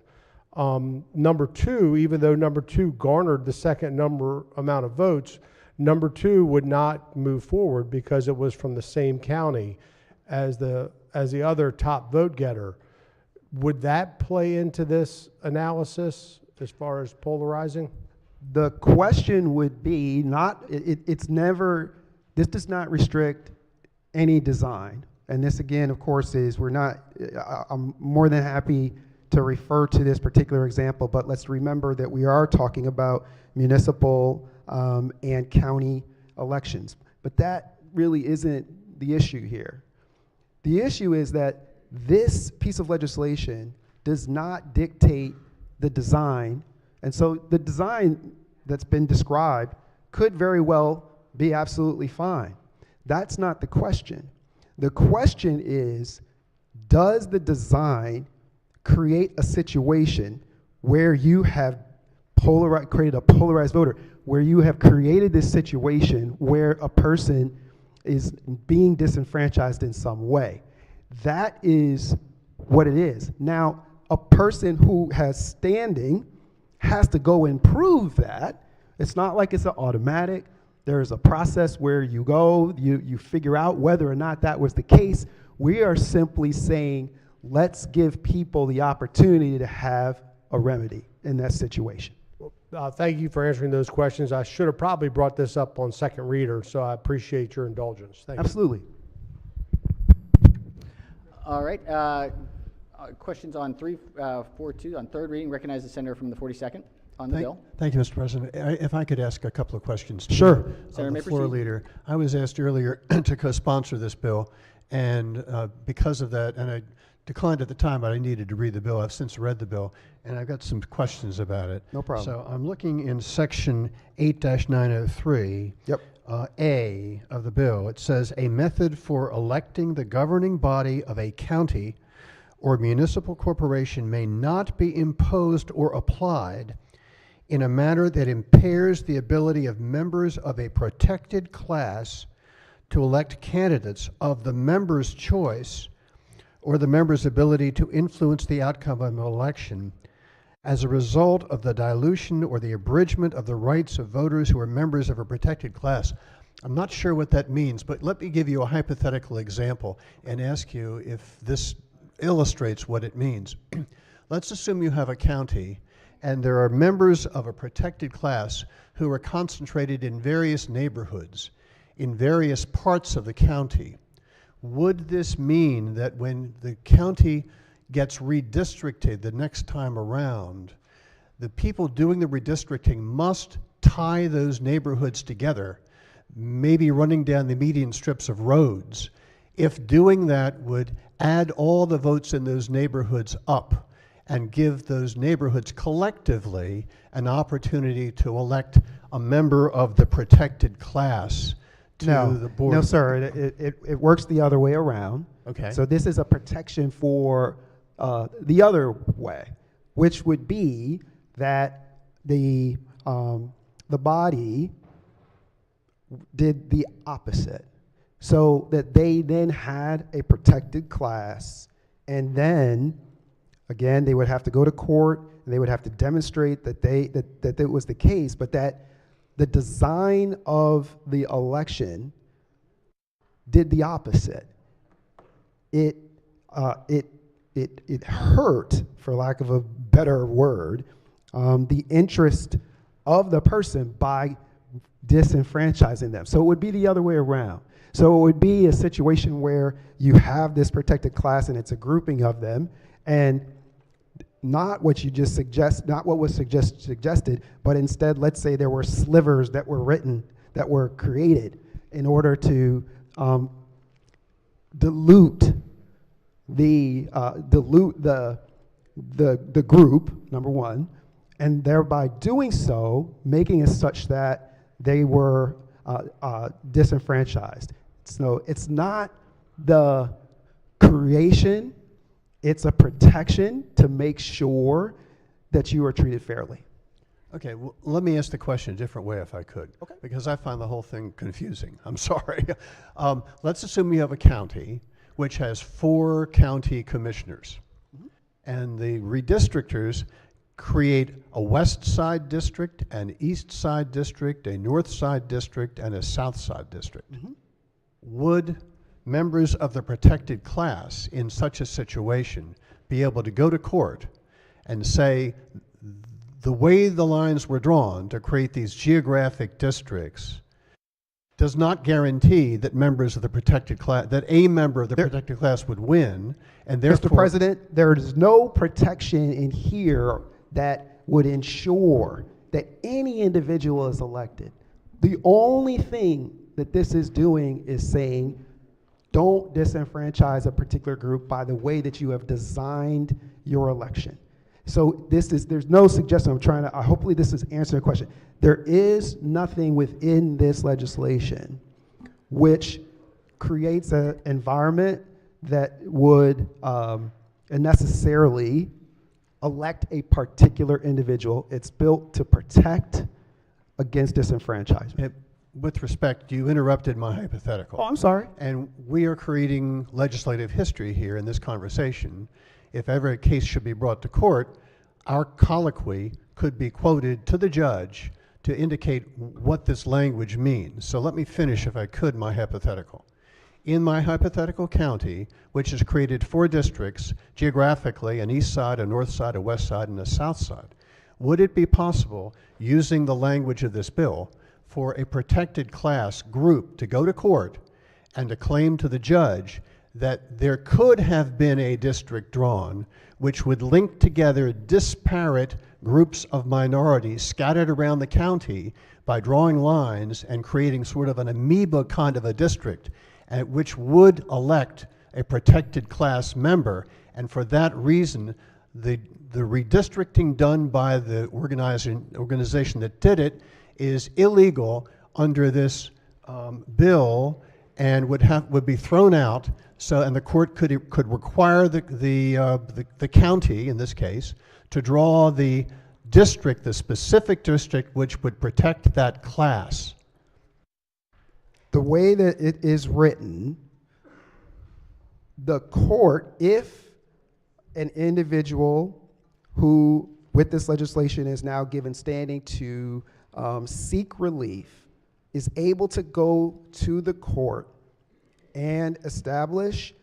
Number 2, even though number 2 garnered the second amount of votes, number 2 would not move forward because it was from the same county as the other top vote getter. Would that play into this analysis as far as polarizing? The question would be this does not restrict any design. And this again, of course, I'm more than happy to refer to this particular example, but let's remember that we are talking about municipal and county elections. But that really isn't the issue here. The issue is that this piece of legislation does not dictate the design, and so the design that's been described could very well be absolutely fine. That's not the question. The question is, does the design create a situation where you have created a polarized voter, where you have created this situation where a person is being disenfranchised in some way. That is what it is. Now, a person who has standing has to go and prove that. It's not like it's an automatic. There's a process where you go, you figure out whether or not that was the case. We are simply saying, let's give people the opportunity to have a remedy in that situation. Thank you for answering those questions. I should have probably brought this up on second reader, so I appreciate your indulgence. Thank you. Absolutely. All right. Questions on 342 on third reading. Recognize the senator from the 42nd on the bill. Thank you, Mr. President. If I could ask a couple of questions. To Sure. Senator, may the floor proceed. leader. I was asked earlier to co-sponsor this bill, and because of that, and I declined at the time, but I needed to read the bill. I've since read the bill, and I've got some questions about it. No problem. So I'm looking in section 8-903. Yep. A of the bill. It says a method for electing the governing body of a county or municipal corporation may not be imposed or applied in a manner that impairs the ability of members of a protected class to elect candidates of the member's choice or the member's ability to influence the outcome of an election as a result of the dilution or the abridgment of the rights of voters who are members of a protected class. I'm not sure what that means, but let me give you a hypothetical example and ask you if this illustrates what it means. Let's assume you have a county and there are members of a protected class who are concentrated in various neighborhoods, in various parts of the county. Would this mean that when the county gets redistricted the next time around, the people doing the redistricting must tie those neighborhoods together, maybe running down the median strips of roads, if doing that would add all the votes in those neighborhoods up and give those neighborhoods collectively an opportunity to elect a member of the protected class to the board? No, sir. It works the other way around. Okay. So this is a protection for the other way, which would be that the body did the opposite, so that they then had a protected class, and then again they would have to go to court and they would have to demonstrate that that was the case, but that the design of the election did the opposite. It hurt, for lack of a better word, the interest of the person by disenfranchising them. So it would be the other way around. So it would be a situation where you have this protected class and it's a grouping of them, and not what you just suggest, not what was suggested, but instead, let's say there were slivers that were created in order to dilute the group, number one, and thereby doing so, making it such that they were disenfranchised. So it's not the creation, it's a protection to make sure that you are treated fairly. Okay, well, let me ask the question a different way if I could. Okay. Because I find the whole thing confusing. I'm sorry. Let's assume you have a county which has 4 county commissioners. Mm-hmm. And the redistrictors create a west side district, an east side district, a north side district, and a south side district. Mm-hmm. Would members of the protected class in such a situation be able to go to court and say, the way the lines were drawn to create these geographic districts does not guarantee that members of the protected class, that a member of the protected class would win, and therefore— Mr. President, there is no protection in here that would ensure that any individual is elected. The only thing that this is doing is saying, don't disenfranchise a particular group by the way that you have designed your election. So there's no suggestion. Hopefully this is answering the question. There is nothing within this legislation which creates an environment that would and necessarily elect a particular individual. It's built to protect against disenfranchisement. With respect, you interrupted my hypothetical. Oh, I'm sorry. And we are creating legislative history here in this conversation. If ever a case should be brought to court, our colloquy could be quoted to the judge to indicate what this language means. So let me finish, if I could, my hypothetical. In my hypothetical county, which has created 4 districts geographically, an east side, a north side, a west side, and a south side, would it be possible, using the language of this bill, for a protected class group to go to court and to claim to the judge that there could have been a district drawn which would link together disparate groups of minorities scattered around the county by drawing lines and creating sort of an amoeba kind of a district, and which would elect a protected class member, and for that reason the redistricting done by the organization that did it is illegal under this bill and would be thrown out. So, and the court could require the county, in this case, to draw the district, the specific district, which would protect that class. The way that it is written, the court, if an individual who, with this legislation, is now given standing to seek relief, is able to go to the court and establish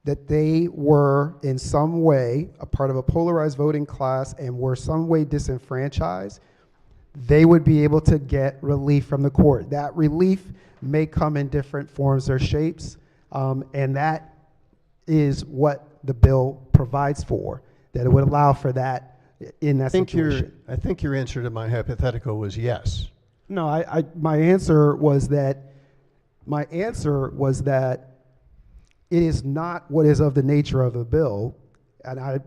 that they were in some way a part of a polarized voting class and were some way disenfranchised, they would be able to get relief from the court. That relief may come in different forms or shapes, and that is what the bill provides for, that it would allow for that in that situation. I think your answer to my hypothetical was yes. No, my answer was that it is not what is of the nature of the bill, and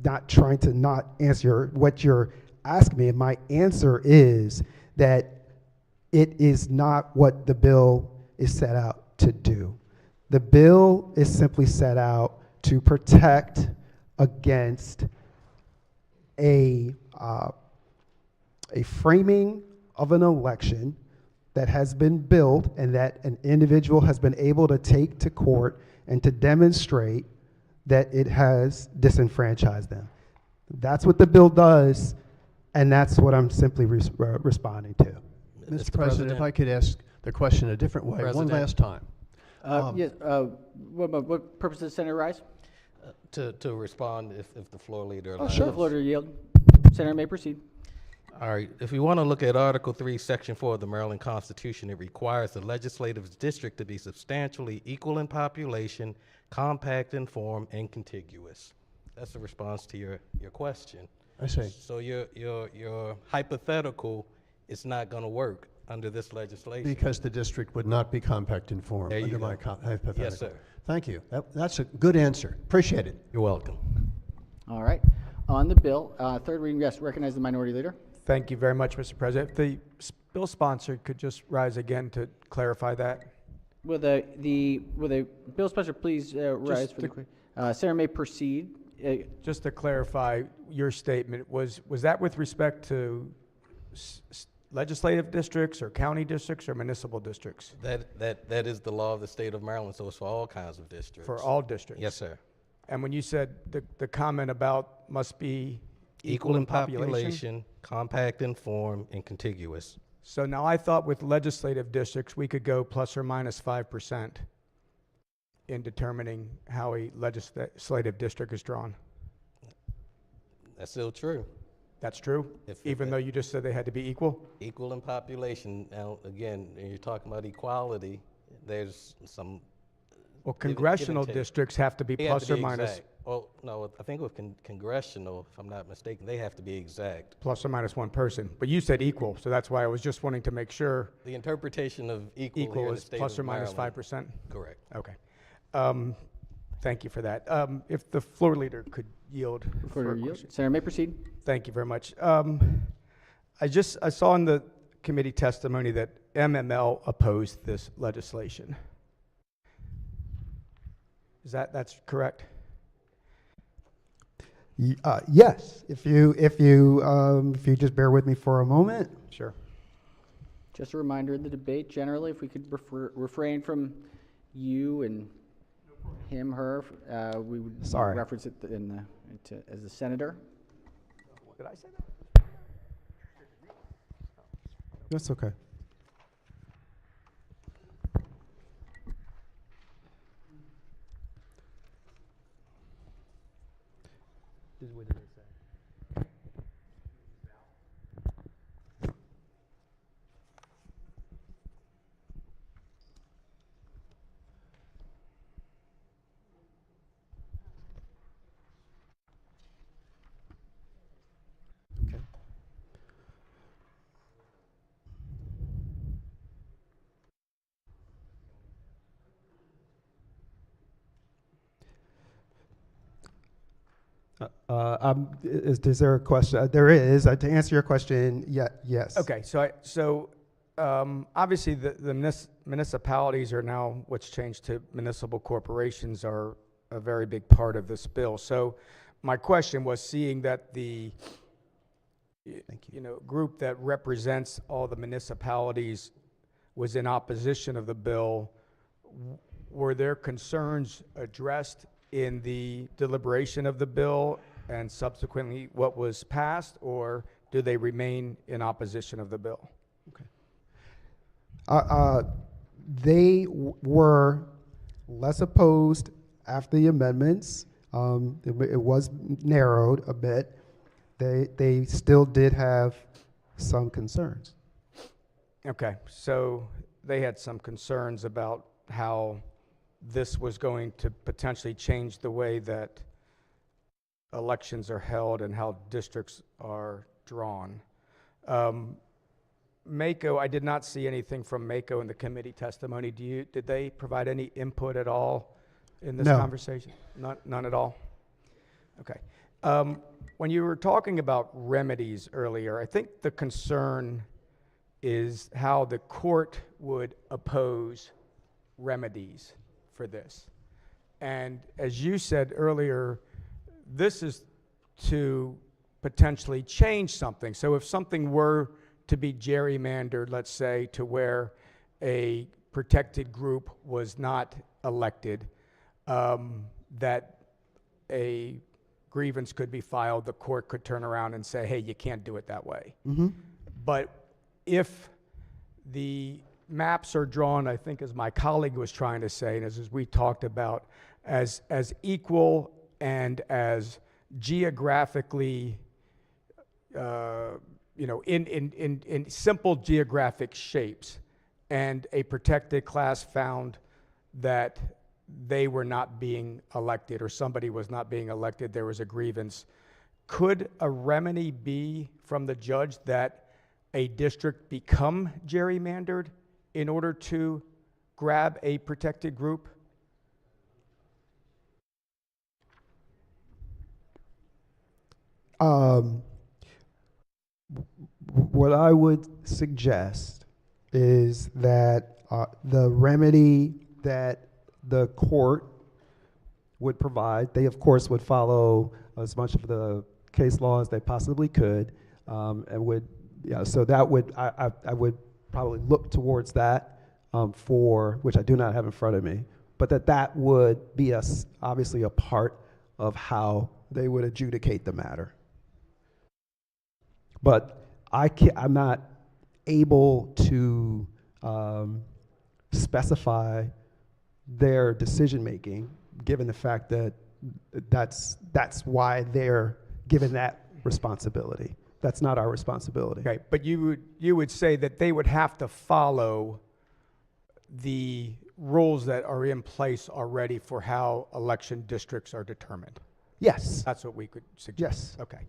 not trying to not answer what you're asking me. My answer is that it is not what the bill is set out to do. The bill is simply set out to protect against a framing of an election that has been built and that an individual has been able to take to court and to demonstrate that it has disenfranchised them. That's what the bill does, and that's what I'm simply responding to. Mr. President, if I could ask the question a different way, one last time. Yes, what purpose does Senator rise? To respond if the floor leader Oh, allows. sure. The floor leader yield. Senator may proceed. All right, if we want to look at Article 3, Section 4 of the Maryland Constitution, it requires the legislative district to be substantially equal in population, compact in form, and contiguous. That's the response to your question. I see. So your hypothetical is not going to work under this legislation. Because the district would not be compact in form There you under my go. hypothetical. Yes, sir. Thank you. That's a good answer. Appreciate it. You're welcome. All right. On the bill, third reading, yes, recognize the minority leader. Thank you very much, Mr. President. If the bill sponsor could just rise again to clarify that. Will the bill sponsor please rise for the quick? Senator may proceed. Just to clarify your statement, was that with respect to legislative districts or county districts or municipal districts? That is the law of the state of Maryland, so it's for all kinds of districts. For all districts? Yes, sir. And when you said the comment about must be Equal in population, compact in form, and contiguous. So now I thought with legislative districts, we could go plus or minus 5% in determining how a legislative district is drawn. That's still true. That's true? Even though you just said they had to be equal? Equal in population. Now, again, when you're talking about equality, there's some... Well, congressional districts have to be plus or minus... Exact. Well, no, I think with congressional, if I'm not mistaken, they have to be exact. Plus or minus one person. But you said equal, so that's why I was just wanting to make sure. The interpretation of equal here in the is state plus or of minus Maryland. 5%? Correct. Okay. Thank you for that. If the floor leader could yield. For yield. Senator may proceed. Thank you very much. I saw in the committee testimony that MML opposed this legislation. That's correct? Yes, if you just bear with me for a moment. Sure. Just a reminder in the debate, generally, if we could refrain from you and him, her, we would Sorry. reference it as a senator. Did I say that? That's okay. What did they say? Is there a question? There is. To answer your question, yes. Okay, so obviously the municipalities are now, what's changed to municipal corporations, are a very big part of this bill. So my question was, seeing that the group that represents all the municipalities was in opposition of the bill, were their concerns addressed in the deliberation of the bill and subsequently what was passed, or do they remain in opposition of the bill? They were less opposed after the amendments. It was narrowed a bit. They still did have some concerns. Okay, so they had some concerns about how this was going to potentially change the way that elections are held and how districts are drawn. MACO, I did not see anything from MACO in the committee testimony. Did they provide any input at all in this conversation? None at all? Okay. When you were talking about remedies earlier, I think the concern is how the court would oppose remedies for this. And as you said earlier, this is to potentially change something. So if something were to be gerrymandered, let's say, to where a protected group was not elected, that a grievance could be filed, the court could turn around and say, hey, you can't do it that way. But if the maps are drawn, I think, as my colleague was trying to say, and as we talked about, as equal and as geographically, in simple geographic shapes, and a protected class found that they were not being elected or somebody was not being elected, there was a grievance, could a remedy be from the judge that a district become gerrymandered in order to grab a protected group? What I would suggest is that the remedy that the court would provide, they of course would follow as much of the case law as they possibly could, and would, so that would, I would probably look towards that for, which I do not have in front of me, but that would be obviously a part of how they would adjudicate the matter. But I'm not able to specify their decision making, given the fact that that's why they're given that responsibility. That's not our responsibility. Okay, but you would say that they would have to follow the rules that are in place already for how election districts are determined? Yes. That's what we could suggest? Yes. Okay.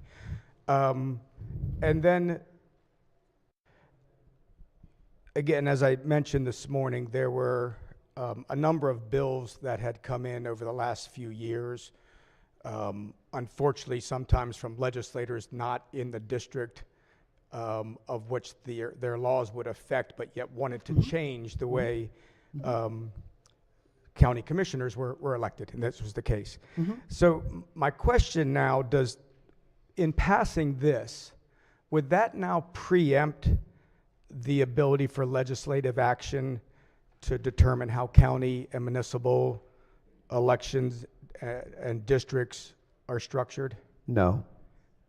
And then, again, as I mentioned this morning, there were a number of bills that had come in over the last few years. Unfortunately, sometimes from legislators not in the district of which their laws would affect, but yet wanted to change the way county commissioners were elected, and this was the case. So my question now, in passing this, would that now preempt the ability for legislative action to determine how county and municipal elections and districts are structured? No.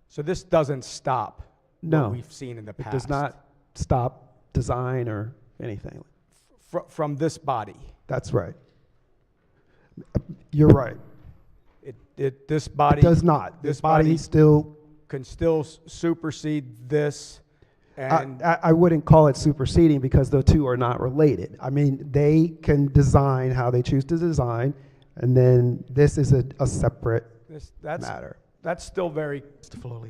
So this doesn't stop No. what we've seen in the past? It does not stop design or anything. From this body? That's right. You're right. This body It does not. This body still can still supersede this, and I wouldn't call it superseding because the two are not related. I mean, they can design how they choose to design, and then this is a separate matter. That's still very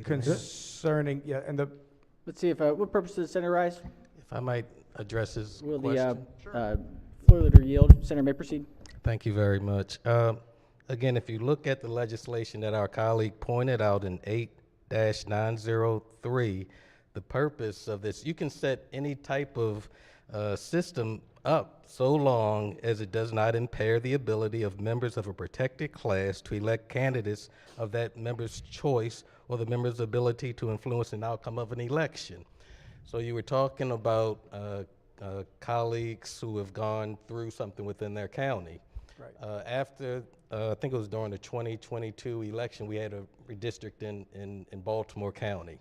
concerning. Yeah, and let's see if what purpose does Senator Rise? If I might address his Will question. the floor leader yield? Senator may proceed. Thank you very much. Again, if you look at the legislation that our colleague pointed out in 8-903, the purpose of this, you can set any type of system up so long as it does not impair the ability of members of a protected class to elect candidates of that member's choice or the member's ability to influence an outcome of an election. So you were talking about colleagues who have gone through something within their county. Right. After, I think it was during the 2022 election, we had a redistricting in Baltimore County.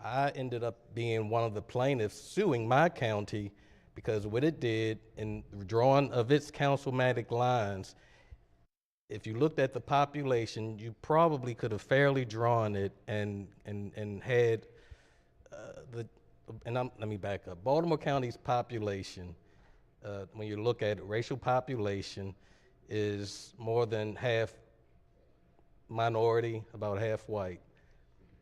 I ended up being one of the plaintiffs suing my county because what it did in drawing of its councilmatic lines, if you looked at the population, you probably could have fairly drawn it and had let me back up. Baltimore County's population, when you look at it, racial population is more than half minority, about half white.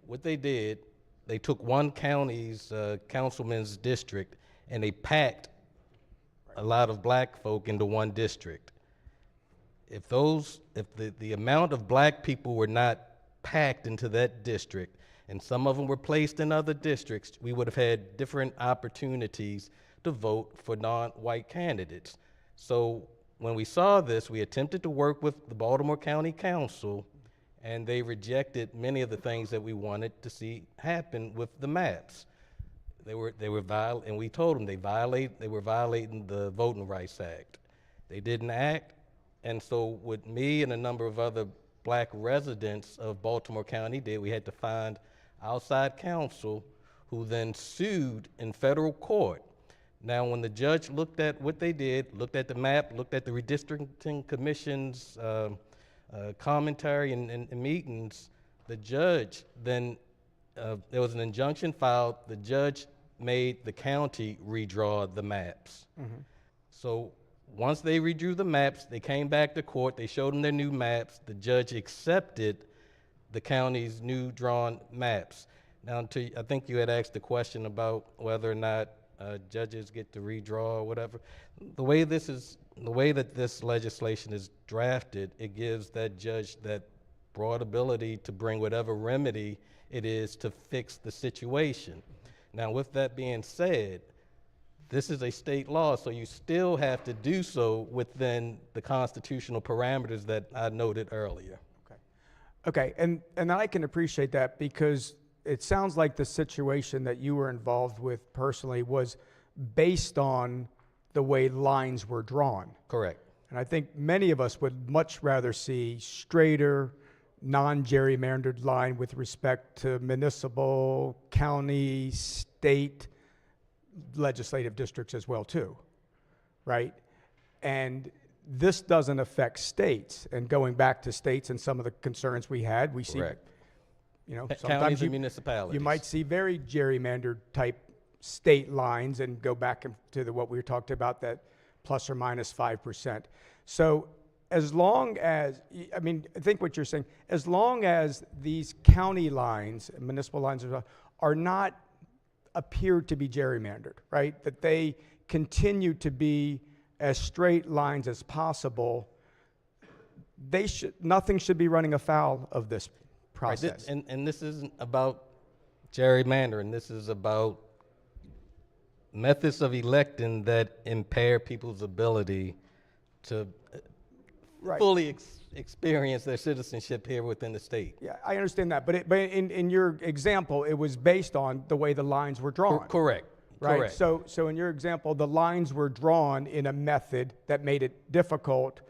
What they did, they took one county's councilman's district and they packed a lot of black folk into one district. If the amount of black people were not packed into that district and some of them were placed in other districts, we would have had different opportunities to vote for non-white candidates. So when we saw this, we attempted to work with the Baltimore County Council, and they rejected many of the things that we wanted to see happen with the maps. And we told them they were violating the Voting Rights Act. They didn't act, and so what me and a number of other black residents of Baltimore County did, we had to find outside counsel who then sued in federal court. Now, when the judge looked at what they did, looked at the map, looked at the redistricting commission's commentary and meetings, the judge then, there was an injunction filed, the judge made the county redraw the maps. So once they redrew the maps, they came back to court, they showed them their new maps, the judge accepted the county's new drawn maps. Now, I think you had asked the question about whether or not judges get to redraw or whatever. The way that this legislation is drafted, it gives that judge that broad ability to bring whatever remedy it is to fix the situation. Now, with that being said, this is a state law, so you still have to do so within the constitutional parameters that I noted earlier. Okay, and I can appreciate that because it sounds like the situation that you were involved with personally was based on the way lines were drawn. Correct. And I think many of us would much rather see straighter, non-gerrymandered line with respect to municipal, county, state, legislative districts as well too, right? And this doesn't affect states. And going back to states and some of the concerns we had, we see, you know, Counties sometimes and municipalities. you might see very gerrymandered type state lines and go back to what we were talking about, that plus or minus 5%. So as long as, I mean, I think what you're saying, as long as these county lines, municipal lines are not appeared to be gerrymandered, right? That they continue to be as straight lines as possible, nothing should be running afoul of this process. Right, and this isn't about gerrymandering, this is about methods of electing that impair people's ability to Right. fully experience their citizenship here within the state. Yeah, I understand that, but in your example, it was based on the way the lines were drawn. Correct. Right. Correct. So in your example, the lines were drawn in a method that made it difficult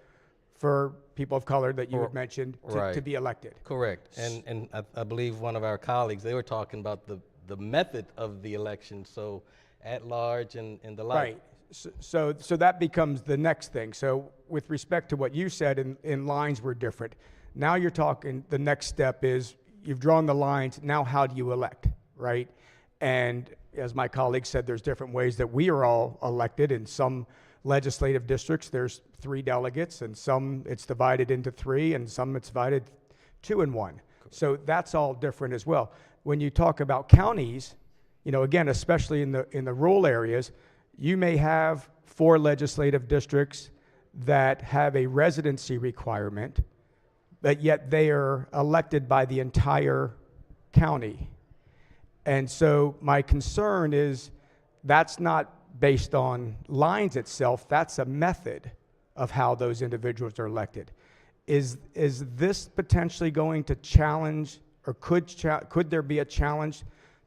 for people of color that you had mentioned to be elected. Correct. And I believe one of our colleagues, they were talking about the method of the election, so at large and the like. Right. So that becomes the next thing. So with respect to what you said, in lines were different. Now you're talking, the next step is you've drawn the lines, now how do you elect, right? And as my colleague said, there's different ways that we are all elected. In some legislative districts, there's 3 delegates, and some it's divided into 3, and some it's divided 2 and 1. So that's all different as well. When you talk about counties, you know, again, especially in the rural areas, you may have 4 legislative districts that have a residency requirement, but yet they are elected by the entire county. And so my concern is that's not based on lines itself, that's a method of how those individuals are elected. Is this potentially going to challenge, or could there be a challenge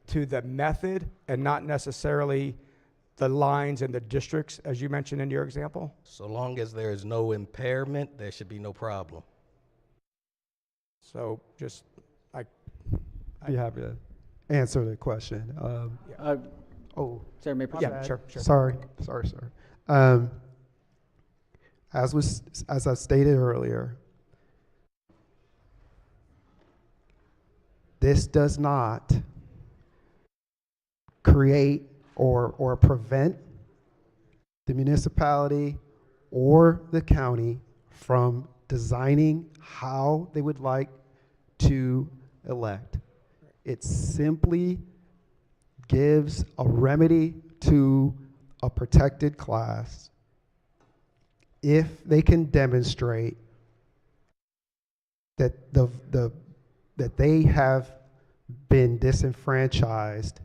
to the method and not necessarily the lines and the districts, as you mentioned in your example? So long as there is no impairment, there should be no problem. So just, Be happy to answer the question. Sarah, may I Yeah, proceed? sure. Sorry. As I stated earlier, this does not create or prevent the municipality or the county from designing how they would like to elect. It simply gives a remedy to a protected class if they can demonstrate that that they have been disenfranchised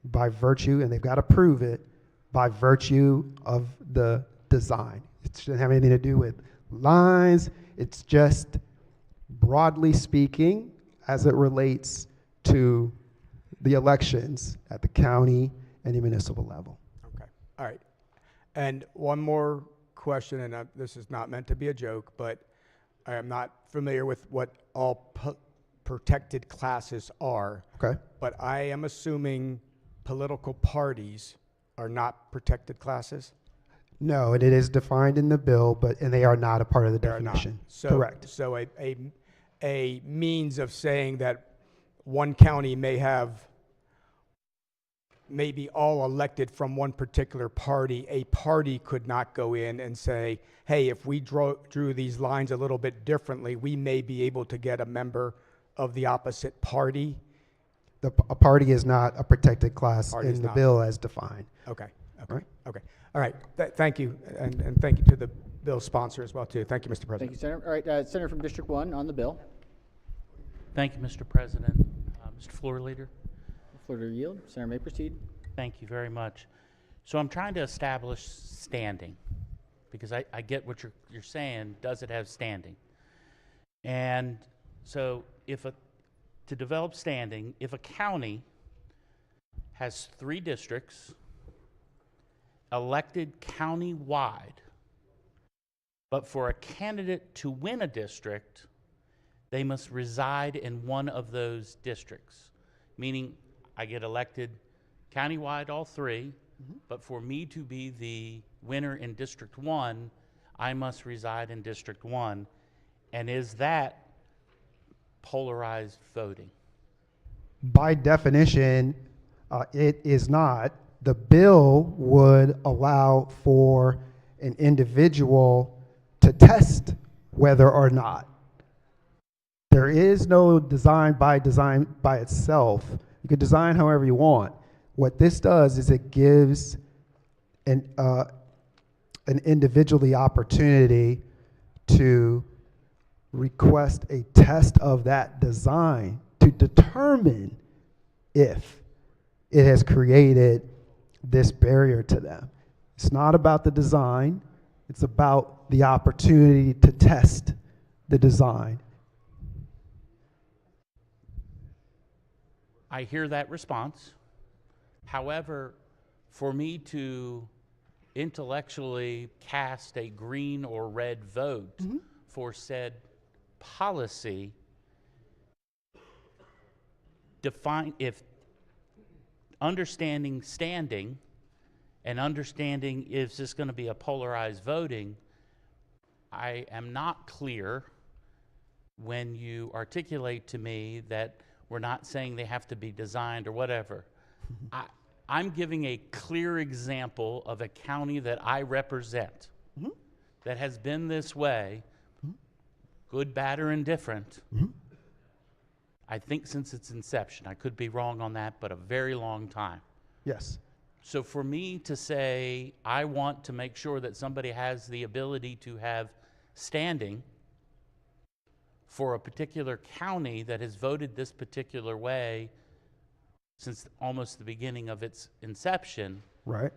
by virtue, and they've got to prove it, by virtue of the design. It shouldn't have anything to do with lines. It's just, broadly speaking, as it relates to the elections at the county and the municipal level. Okay, all right. And one more question, and this is not meant to be a joke, but I am not familiar with what all protected classes are. Okay. But I am assuming political parties are not protected classes? No, and it is defined in the bill, and they are not a part of the They are not. definition. So, Correct. So a means of saying that one county may be all elected from one particular party, a party could not go in and say, hey, if we drew these lines a little bit differently, we may be able to get a member of the opposite party. A party is not a protected class Party in is the not. bill as defined. Okay, okay, Right. okay. All right, thank you, and thank you to the bill sponsor as well, too. Thank you, Mr. President. Thank you, Senator. All right, Senator from District 1 on the bill. Thank you, Mr. President. Mr. Floor Leader. Floor to yield. Senator may proceed. Thank you very much. So I'm trying to establish standing, because I get what you're saying. Does it have standing? And so to develop standing, if a county has 3 districts elected county-wide, but for a candidate to win a district, they must reside in one of those districts, meaning I get elected countywide, all 3, but for me to be the winner in District 1, I must reside in District 1. And is that polarized voting? By definition, it is not. The bill would allow for an individual to test whether or not. There is no design by itself. You can design however you want. What this does is it gives an individual the opportunity to request a test of that design to determine if it has created this barrier to them. It's not about the design. It's about the opportunity to test the design. I hear that response. However, for me to intellectually cast a green or red vote for said policy, if understanding standing and understanding is this going to be a polarized voting, I am not clear when you articulate to me that we're not saying they have to be designed or whatever. I'm giving a clear example of a county that I represent that has been this way, good, bad, or indifferent, I think since its inception. I could be wrong on that, but a very long time. Yes. So for me to say I want to make sure that somebody has the ability to have standing for a particular county that has voted this particular way since almost the beginning of its inception, right,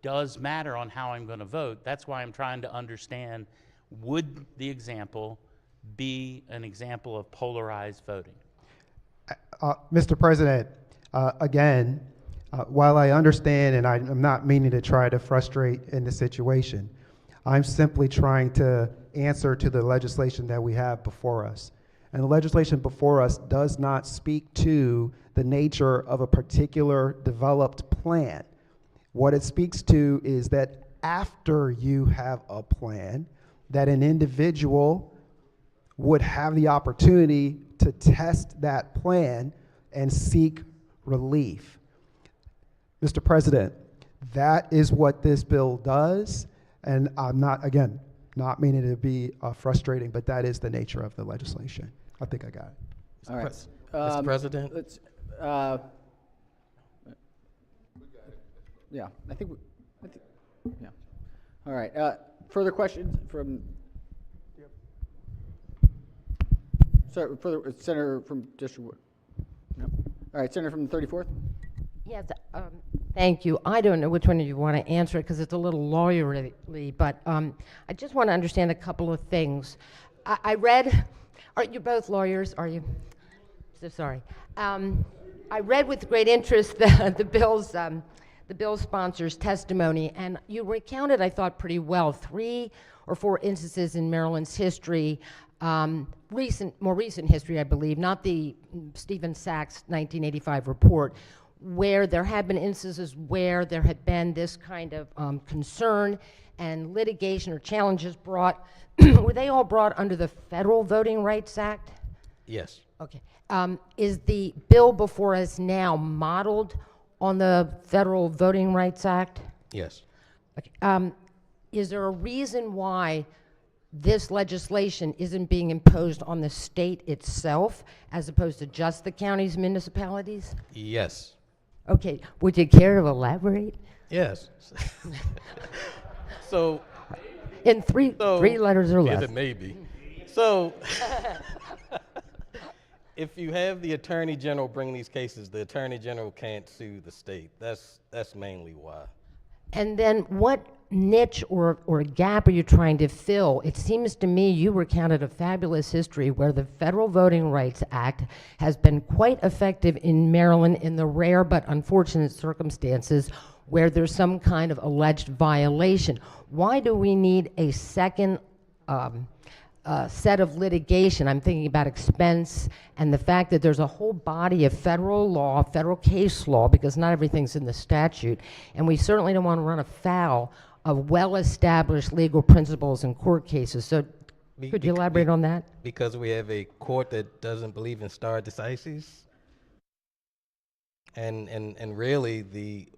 does matter on how I'm going to vote. That's why I'm trying to understand, would the example be an example of polarized voting? Mr. President, again, while I understand and I'm not meaning to try to frustrate in the situation, I'm simply trying to answer to the legislation that we have before us. And the legislation before us does not speak to the nature of a particular developed plan. What it speaks to is that after you have a plan, that an individual would have the opportunity to test that plan and seek relief. Mr. President, that is what this bill does, and I'm not, again, not meaning to be frustrating, but that is the nature of the legislation. I think I got it. All right. Mr. President? Let's, yeah, I think, yeah. All right. Further questions from, sorry, further, Senator from District 1. No. All right, Senator from the 34th. Yes, thank you. I don't know which one of you want to answer it because it's a little lawyerly, but I just want to understand a couple of things. I read, aren't you both lawyers, are you? So sorry. I read with great interest the bill sponsor's testimony, and you recounted, I thought, pretty well, 3 or 4 instances in Maryland's history, more recent history, I believe, not the Stephen Sachs 1985 report, where there have been instances where there had been this kind of concern and litigation or challenges brought. Were they all brought under the Federal Voting Rights Act? Yes. Okay. Is the bill before us now modeled on the Federal Voting Rights Act? Yes. Okay. Is there a reason why this legislation isn't being imposed on the state itself as opposed to just the counties, municipalities? Yes. Okay. Would you care to elaborate? Yes. So, in three letters or less. Yes, it may be. So, if you have the Attorney General bring these cases, the Attorney General can't sue the state. That's mainly why. And then what niche or gap are you trying to fill? It seems to me you recounted a fabulous history where the Federal Voting Rights Act has been quite effective in Maryland in the rare but unfortunate circumstances where there's some kind of alleged violation. Why do we need a second set of litigation? I'm thinking about expense and the fact that there's a whole body of federal law, federal case law, because not everything's in the statute, and we certainly don't want to run afoul of well-established legal principles in court cases. So could you elaborate on that? Because we have a court that doesn't believe in stare decisis. And really the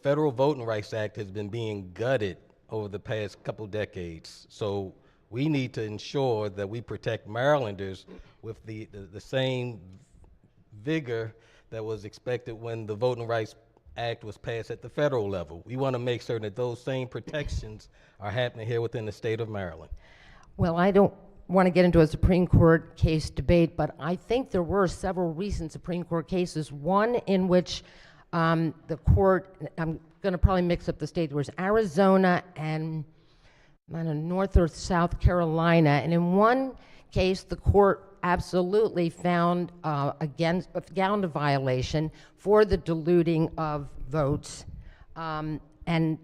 Federal Voting Rights Act has been being gutted over the past couple decades. So we need to ensure that we protect Marylanders with the same vigor that was expected when the Voting Rights Act was passed at the federal level. We want to make certain that those same protections are happening here within the state of Maryland. Well, I don't want to get into a Supreme Court case debate, but I think there were several recent Supreme Court cases, one in which the court, I'm going to probably mix up the state, there was Arizona and I don't know, North or South Carolina, and in one case, the court absolutely found found a violation for the diluting of votes, and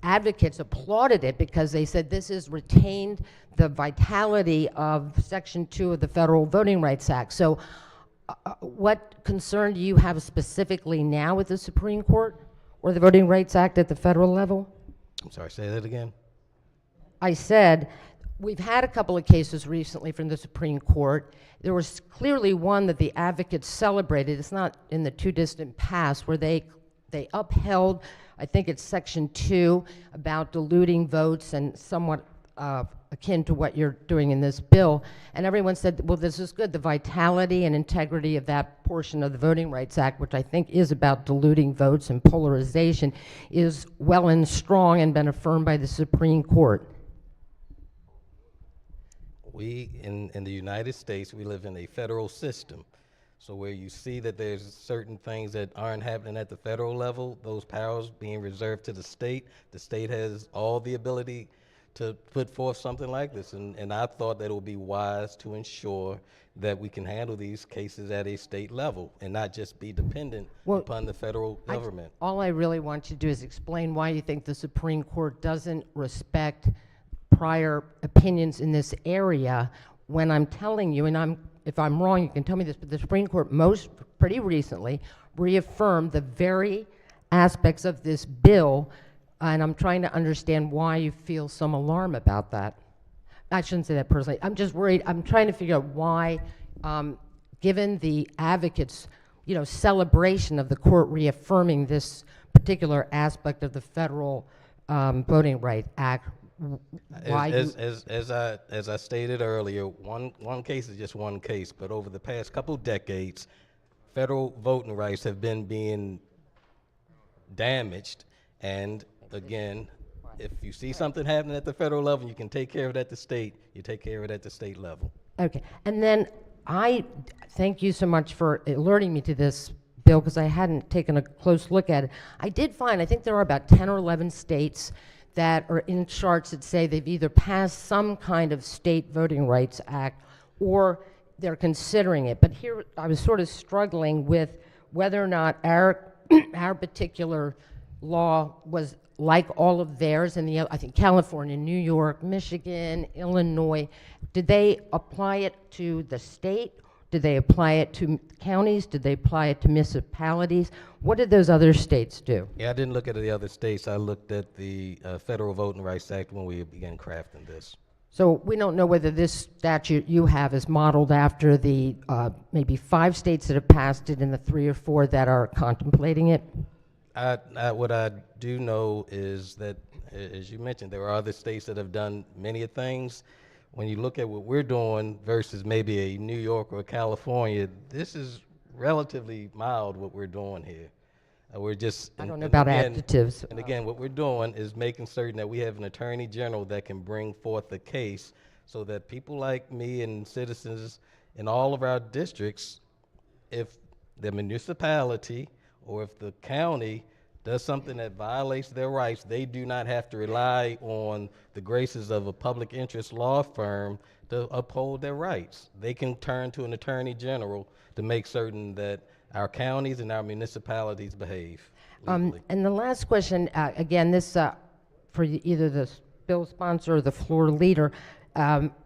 advocates applauded it because they said this has retained the vitality of Section 2 of the Federal Voting Rights Act. So what concern do you have specifically now with the Supreme Court or the Voting Rights Act at the federal level? I'm sorry, say that again. I said, we've had a couple of cases recently from the Supreme Court. There was clearly one that the advocates celebrated. It's not in the too distant past, where they upheld, I think it's Section 2, about diluting votes and somewhat akin to what you're doing in this bill. And everyone said, well, this is good. The vitality and integrity of that portion of the Voting Rights Act, which I think is about diluting votes and polarization, is well and strong and been affirmed by the Supreme Court. We, in the United States, we live in a federal system. So where you see that there's certain things that aren't happening at the federal level, those powers being reserved to the state has all the ability to put forth something like this. And I thought that it would be wise to ensure that we can handle these cases at a state level and not just be dependent upon the federal government. All I really want you to do is explain why you think the Supreme Court doesn't respect prior opinions in this area, when I'm telling you, and if I'm wrong, you can tell me this, but the Supreme Court pretty recently reaffirmed the very aspects of this bill, and I'm trying to understand why you feel some alarm about that. I shouldn't say that personally. I'm just worried. I'm trying to figure out why, given the advocates' celebration of the court reaffirming this particular aspect of the Federal Voting Rights Act, why as I stated earlier, one case is just one case, but over the past couple decades, federal voting rights have been being damaged. And again, if you see something happening at the federal level, you can take care of it at the state. You take care of it at the state level. Okay, and then I thank you so much for alerting me to this bill, because I hadn't taken a close look at it. I did find, I think there are about 10 or 11 states that are in charts that say they've either passed some kind of state voting rights act or they're considering it. But here I was sort of struggling with whether or not our particular law was like all of theirs, and I think California, New York, Michigan, Illinois. Did they apply it to the state? Did they apply it to counties? Did they apply it to municipalities? What did those other states do? Yeah, I didn't look at the other states. I looked at the Federal Voting Rights Act when we began crafting this. So we don't know whether this statute you have is modeled after the maybe 5 states that have passed it and the 3 or 4 that are contemplating it? What I do know is that, as you mentioned, there are other states that have done many things. When you look at what we're doing versus maybe a New York or a California, this is relatively mild what we're doing here. We're just... I don't know about adjectives. And again, what we're doing is making certain that we have an attorney general that can bring forth a case so that people like me and citizens in all of our districts, if the municipality or if the county does something that violates their rights, they do not have to rely on the graces of a public interest law firm to uphold their rights. They can turn to an attorney general to make certain that our counties and our municipalities behave legally. And the last question, again, this for either the bill sponsor or the floor leader,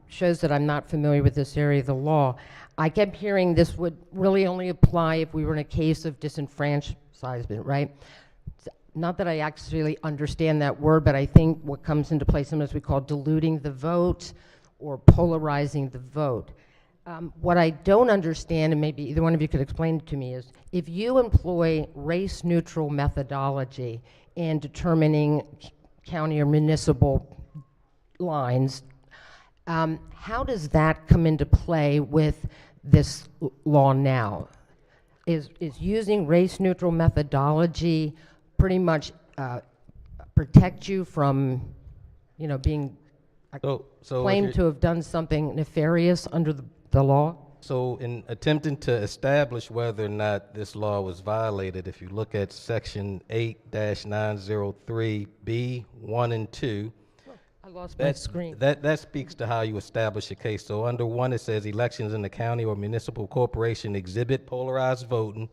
shows that I'm not familiar with this area of the law. I kept hearing this would really only apply if we were in a case of disenfranchisement, right? Not that I actually understand that word, but I think what comes into play sometimes we call diluting the vote or polarizing the vote. What I don't understand, and maybe either one of you could explain it to me, is if you employ race-neutral methodology in determining county or municipal lines, how does that come into play with this law now? Is using race-neutral methodology pretty much protect you from, being claimed to have done something nefarious under the law? So in attempting to establish whether or not this law was violated, if you look at section 8-903B, 1 and 2, lost my screen. That speaks to how you establish a case. So under 1, it says elections in the county or municipal corporation exhibit polarized voting,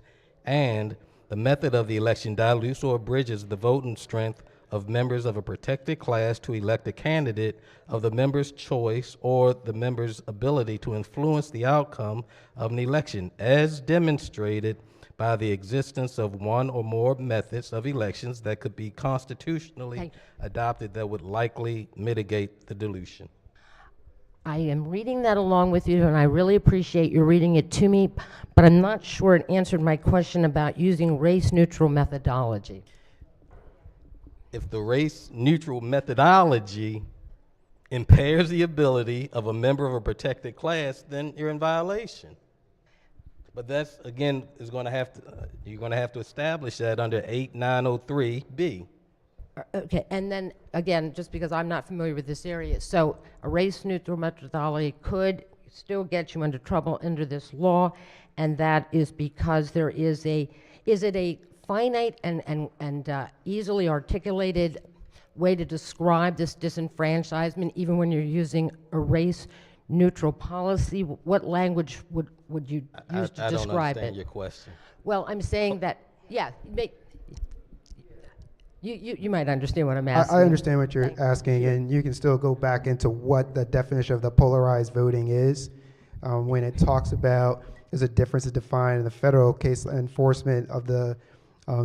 and the method of the election dilutes or abridges the voting strength of members of a protected class to elect a candidate of the member's choice or the member's ability to influence the outcome of an election, as demonstrated by the existence of one or more methods of elections that could be constitutionally adopted that would likely mitigate the dilution. I am reading that along with you, and I really appreciate you reading it to me, but I'm not sure it answered my question about using race-neutral methodology. If the race-neutral methodology impairs the ability of a member of a protected class, then you're in violation. But that's, again, is going to have to, you're going to have to establish that under 8903B. Okay, and then, again, just because I'm not familiar with this area, so a race-neutral methodology could still get you into trouble under this law, and that is because there is is it a finite and easily articulated way to describe this disenfranchisement, even when you're using a race-neutral policy? What language would you use to describe it? I don't understand your question. Well, I'm saying that, yeah, you might understand what I'm asking. I understand what you're asking, and you can still go back into what the definition of the polarized voting is. When it talks about, there's a difference is defined in the federal case enforcement of the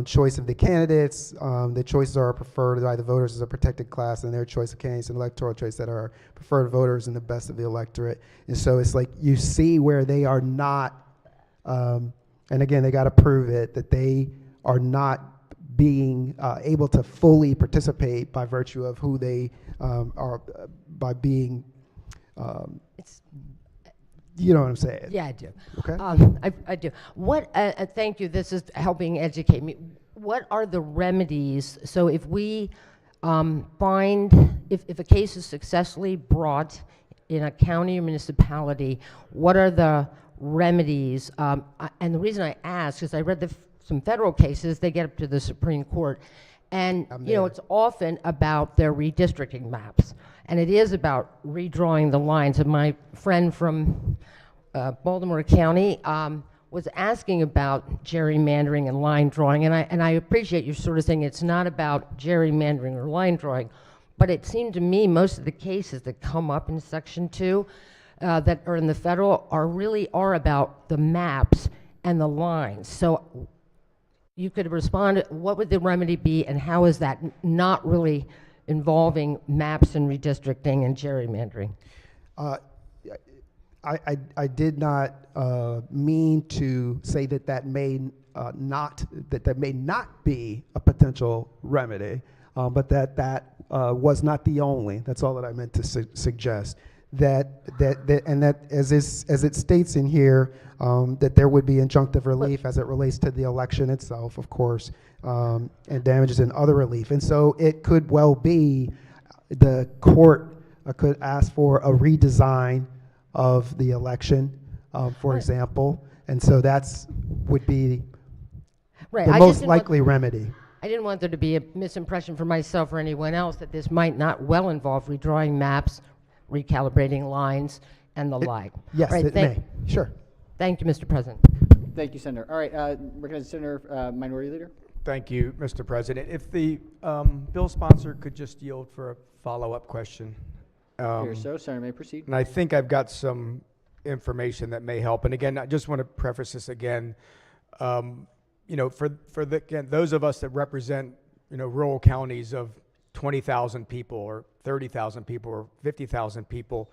choice of the candidates. The choices are preferred by the voters as a protected class, and their choice of candidates and electoral choice that are preferred voters and the best of the electorate. And so it's like you see where they are not, and again, they got to prove it, that they are not being able to fully participate by virtue of who they are, by being, you know what I'm saying? Yeah, I do. Okay. I do. What? Thank you. This is helping educate me. What are the remedies? So if we find, if a case is successfully brought in a county or municipality, what are the remedies? And the reason I ask is I read some federal cases. They get up to the Supreme Court, and you know it's often about their redistricting maps. And it is about redrawing the lines. And my friend from Baltimore County was asking about gerrymandering and line drawing. And I appreciate you sort of saying it's not about gerrymandering or line drawing. But it seemed to me most of the cases that come up in Section 2 that are in the federal really are about the maps and the lines. So you could respond, what would the remedy be, and how is that not really involving maps and redistricting and gerrymandering? I did not mean to say that may not be a potential remedy, but that was not the only. That's all that I meant to suggest. That as it states in here, that there would be injunctive relief as it relates to the election itself, of course, and damages and other relief. And so it could well be the court could ask for a redesign of the election, for example. And so that's would be the most likely remedy. I didn't want there to be a misimpression for myself or anyone else that this might not well involve redrawing maps, recalibrating lines, and the like. Yes, right, it may. Sure. Thank you, Mr. President. Thank you, Senator. All right, recognized Senator Minority Leader. Thank you, Mr. President. If the bill sponsor could just yield for a follow-up question. Here, so Senator may proceed. And I think I've got some information that may help. And again, I just want to preface this again. You know, again, those of us that represent, you know, rural counties of 20,000 people or 30,000 people or 50,000 people,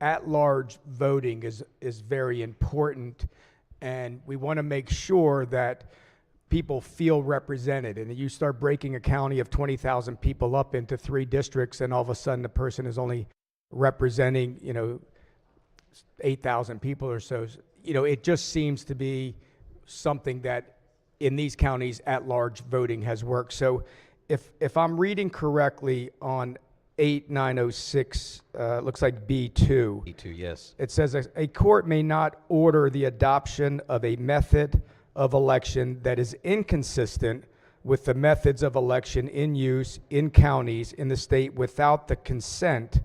at-large voting is very important, and we want to make sure that people feel represented. And you start breaking a county of 20,000 people up into 3 districts, and all of a sudden the person is only representing, you know, 8,000 people or so. You know, it just seems to be something that in these counties at-large voting has worked. So if I'm reading correctly on 8906, looks like B2. B2, yes. It says a court may not order the adoption of a method of election that is inconsistent with the methods of election in use in counties in the state without the consent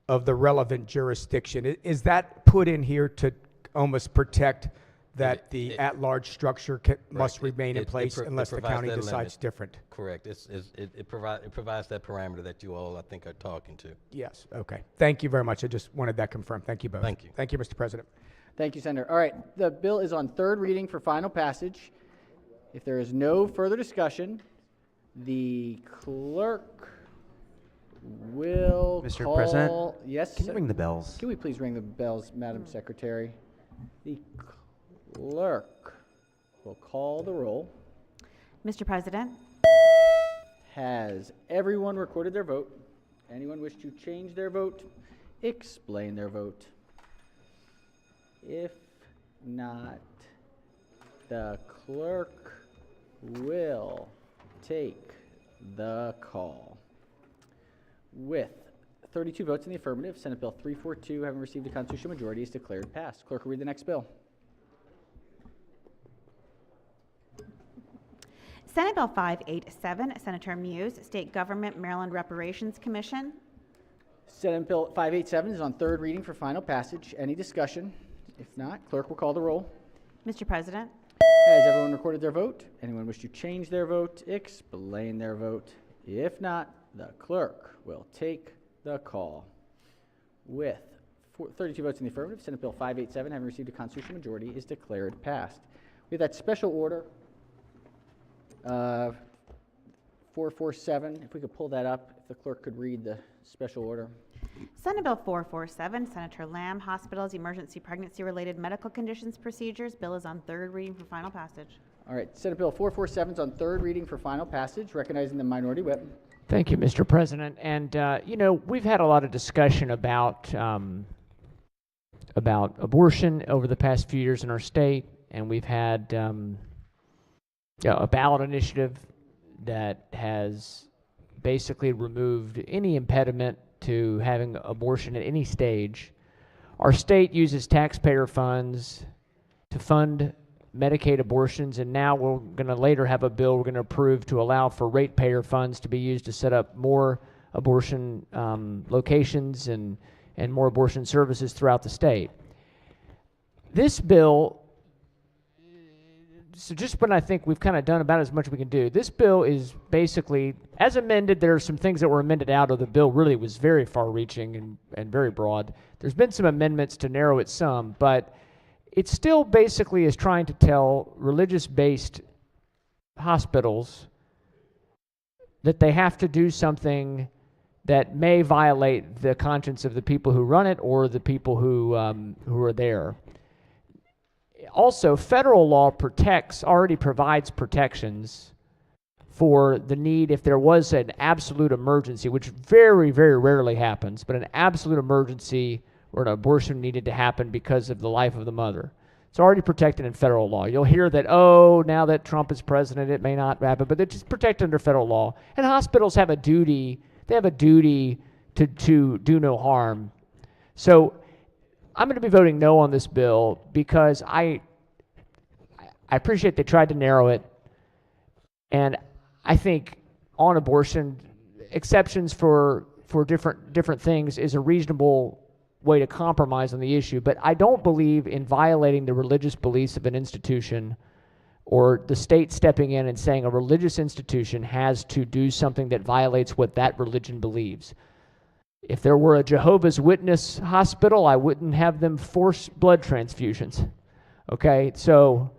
of the relevant jurisdiction. Is that put in here to almost protect that the at-large structure must remain in place unless the county decides different? Correct. It provides that parameter that you all, I think, are talking to. Yes, okay. Thank you very much. I just wanted that confirmed. Thank you both. Thank you. Thank you, Mr. President. Thank you, Senator. All right, the bill is on third reading for final passage. If there is no further discussion, the clerk will Mr. call... President? Yes, Can you ring the bells? Can we please ring the bells, Madam Secretary? The clerk will call the roll. Mr. President? Has everyone recorded their vote? Anyone wish to change their vote? Explain their vote. If not, the clerk will take the call. With 32 votes in the affirmative, Senate Bill 342, having received a constitutional majority, is declared passed. Clerk will read the next bill. Senate Bill 587, Senator Muse, State Government Maryland Reparations Commission. Senate Bill 587 is on third reading for final passage. Any discussion? If not, clerk will call the roll. Mr. President? Has everyone recorded their vote? Anyone wish to change their vote? Explain their vote. If not, the clerk will take the call. With 32 votes in the affirmative, Senate Bill 587, having received a constitutional majority, is declared passed. We have that special order 447. If we could pull that up, if the clerk could read the special order. Senate Bill 447, Senator Lamb, Hospitals, Emergency Pregnancy-Related Medical Conditions Procedures. Bill is on third reading for final passage. All right, Senate Bill 447 is on third reading for final passage, recognizing the minority whip. Thank you, Mr. President. And, you know, we've had a lot of discussion about abortion over the past few years in our state, and we've had a ballot initiative that has basically removed any impediment to having abortion at any stage. Our state uses taxpayer funds to fund Medicaid abortions, and now we're going to later have a bill we're going to approve to allow for ratepayer funds to be used to set up more abortion locations and more abortion services throughout the state. This bill, so just when I think we've kind of done about as much as we can do, this bill is basically, as amended, there are some things that were amended out of the bill, really was very far-reaching and very broad. There's been some amendments to narrow it some, but it still basically is trying to tell religious-based hospitals that they have to do something that may violate the conscience of the people who run it or the people who are there. Also, federal law already provides protections for the need if there was an absolute emergency, which very, very rarely happens, but an absolute emergency or an abortion needed to happen because of the life of the mother. It's already protected in federal law. You'll hear that, oh, now that Trump is president, it may not happen, but it's protected under federal law. And hospitals have a duty, to do no harm. So I'm going to be voting no on this bill because I appreciate they tried to narrow it, and I think on abortion, exceptions for different things is a reasonable way to compromise on the issue, but I don't believe in violating the religious beliefs of an institution or the state stepping in and saying a religious institution has to do something that violates what that religion believes. If there were a Jehovah's Witness hospital, I wouldn't have them force blood transfusions. Okay, so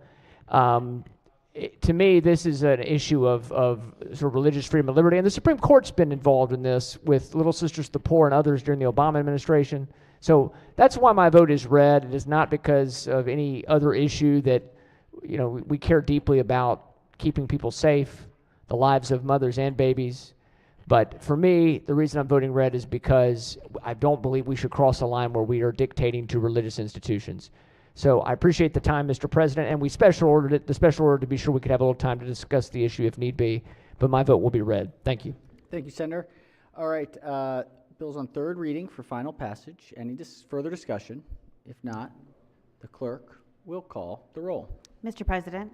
to me, this is an issue of sort of religious freedom and liberty, and the Supreme Court's been involved in this with Little Sisters of the Poor and others during the Obama administration. So that's why my vote is red. It is not because of any other issue that, you know, we care deeply about keeping people safe, the lives of mothers and babies. But for me, the reason I'm voting red is because I don't believe we should cross a line where we are dictating to religious institutions. So I appreciate the time, Mr. President, and we special ordered it, the special order, to be sure we could have a little time to discuss the issue if need be, but my vote will be red. Thank you. Thank you, Senator. All right, bill's on third reading for final passage. Any further discussion? If not, the clerk will call the roll. Mr. President?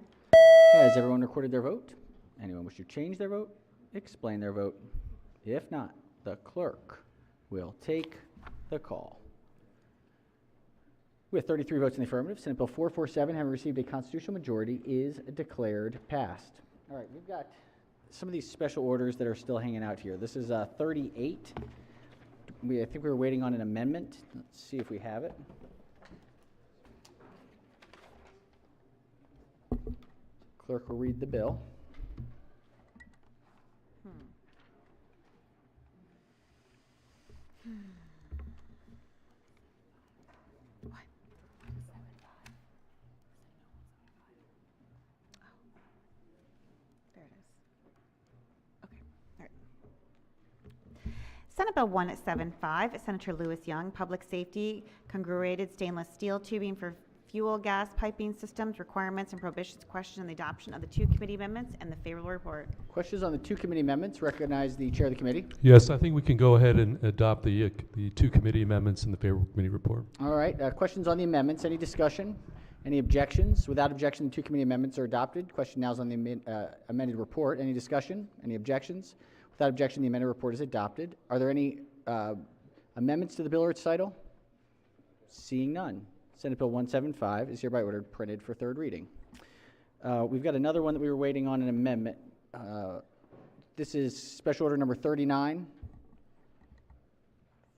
Has everyone recorded their vote? Anyone wish to change their vote? Explain their vote? If not, the clerk will take the call. With 33 votes in the affirmative, Senate Bill 447, having received a constitutional majority, is declared passed. All right, we've got some of these special orders that are still hanging out here. This is 38. I think we were waiting on an amendment. Let's see if we have it. Clerk will read the bill. Senate Bill 175, Senator Lewis Young, Public Safety, Congruated Stainless Steel Tubing for Fuel Gas Piping Systems, Requirements and Prohibitions. Question on the adoption of the two committee amendments and the favorable report. Questions on the two committee amendments? Recognize the chair of the committee. Yes, I think we can go ahead and adopt the two committee amendments and the favorable committee report. All right, questions on the amendments? Any discussion? Any objections? Without objection, the two committee amendments are adopted. Question now is on the amended report. Any discussion? Any objections? Without objection, the amended report is adopted. Are there any amendments to the bill or its title? Seeing none. Senate Bill 175 is hereby ordered printed for third reading. We've got another one that we were waiting on an amendment. This is special order number 39.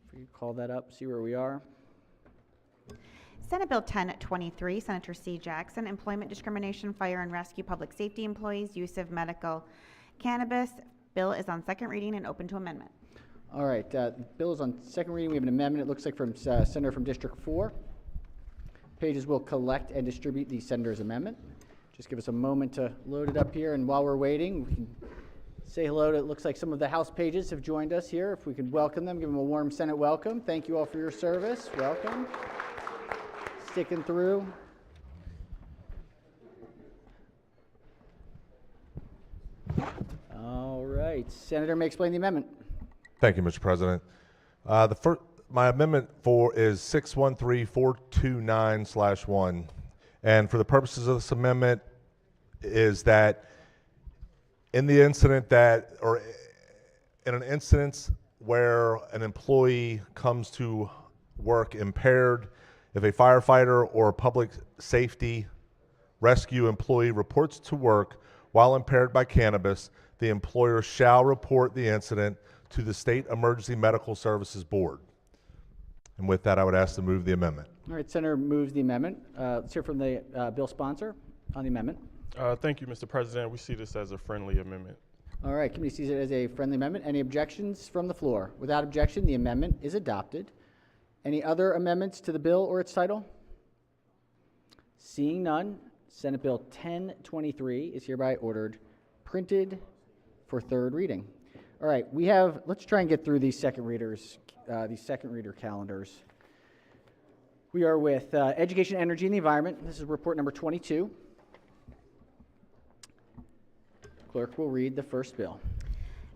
If you call that up, see where we are. Senate Bill 1023, Senator C. Jackson, Employment Discrimination, Fire and Rescue, Public Safety Employees, Use of Medical Cannabis. Bill is on second reading and open to amendment. All right, bill is on second reading. We have an amendment, it looks like from Senator from District 4. Pages will collect and distribute the senator's amendment. Just give us a moment to load it up here, and while we're waiting, we can say hello to, it looks like some of the House pages have joined us here. If we could welcome them, give them a warm Senate welcome. Thank you all for your service. Welcome. Sticking through. All right, Senator may explain the amendment. Thank you, Mr. President. My amendment is 613429/1, and for the purposes of this amendment is that in the incident that, or in an instance where an employee comes to work impaired, if a firefighter or a public safety rescue employee reports to work while impaired by cannabis, the employer shall report the incident to the State Emergency Medical Services Board. And with that, I would ask to move the amendment. All right, Senator moves the amendment. Let's hear from the bill sponsor on the amendment. Thank you, Mr. President. We see this as a friendly amendment. All right, committee sees it as a friendly amendment. Any objections from the floor? Without objection, the amendment is adopted. Any other amendments to the bill or its title? Seeing none, Senate Bill 1023 is hereby ordered printed for third reading. All right, let's try and get through these second reader calendars. We are with Education, Energy, and the Environment. This is report number 22. Clerk will read the first bill.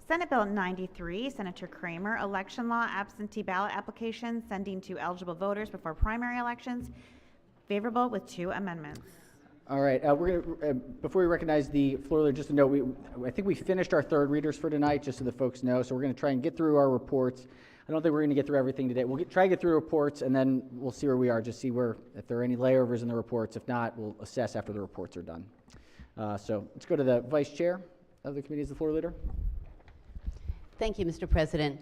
Senate Bill 93, Senator Kramer, Election Law, Absentee Ballot Applications, Sending to Eligible Voters Before Primary Elections, favorable with two amendments. All right, we're gonna, before we recognize the floor leader, just a note, I think we finished our third readers for tonight, just so the folks know, so we're gonna try and get through our reports. I don't think we're gonna get through everything today. We'll try to get through reports, and then we'll see where we are, just see if there are any layovers in the reports. If not, we'll assess after the reports are done. So let's go to the Vice Chair of the committee as the floor leader. Thank you, Mr. President.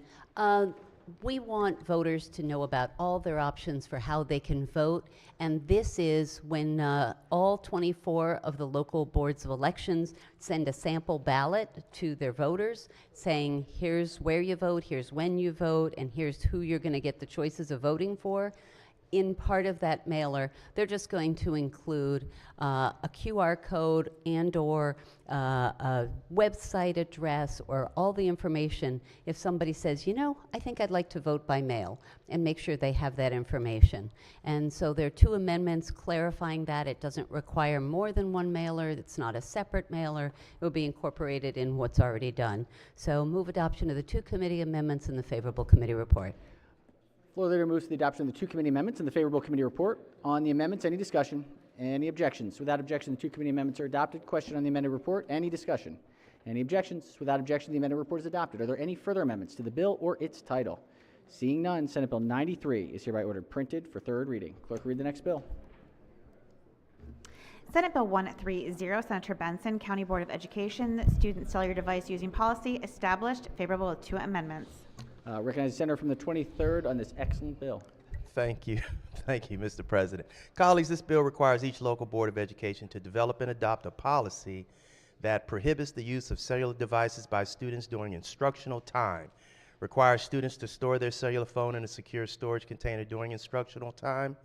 We want voters to know about all their options for how they can vote, and this is when all 24 of the local boards of elections send a sample ballot to their voters saying, here's where you vote, here's when you vote, and here's who you're going to get the choices of voting for. In part of that mailer, they're just going to include a QR code and or a website address or all the information if somebody says, you know, I think I'd like to vote by mail, and make sure they have that information. And so there are two amendments clarifying that. It doesn't require more than one mailer. It's not a separate mailer. It will be incorporated in what's already done. So move adoption of the two committee amendments and the favorable committee report. Floor leader moves to the adoption of the two committee amendments and the favorable committee report. On the amendments, any discussion? Any objections? Without objection, the two committee amendments are adopted. Question on the amended report? Any discussion? Any objections? Without objection, the amended report is adopted. Are there any further amendments to the bill or its title? Seeing none, Senate Bill 93 is hereby ordered printed for third reading. Clerk, read the next bill. Senate Bill 130, Senator Benson, County Board of Education, Student Cellular Device Using Policy, established, favorable with 2 amendments. Recognize the senator from the 23rd on this excellent bill. Thank you. Thank you, Mr. President. Colleagues, this bill requires each local board of education to develop and adopt a policy that prohibits the use of cellular devices by students during instructional time, requires students to store their cellular phone in a secure storage container during instructional time,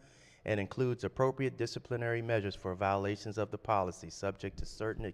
and includes appropriate disciplinary measures for violations of the policy, subject to certain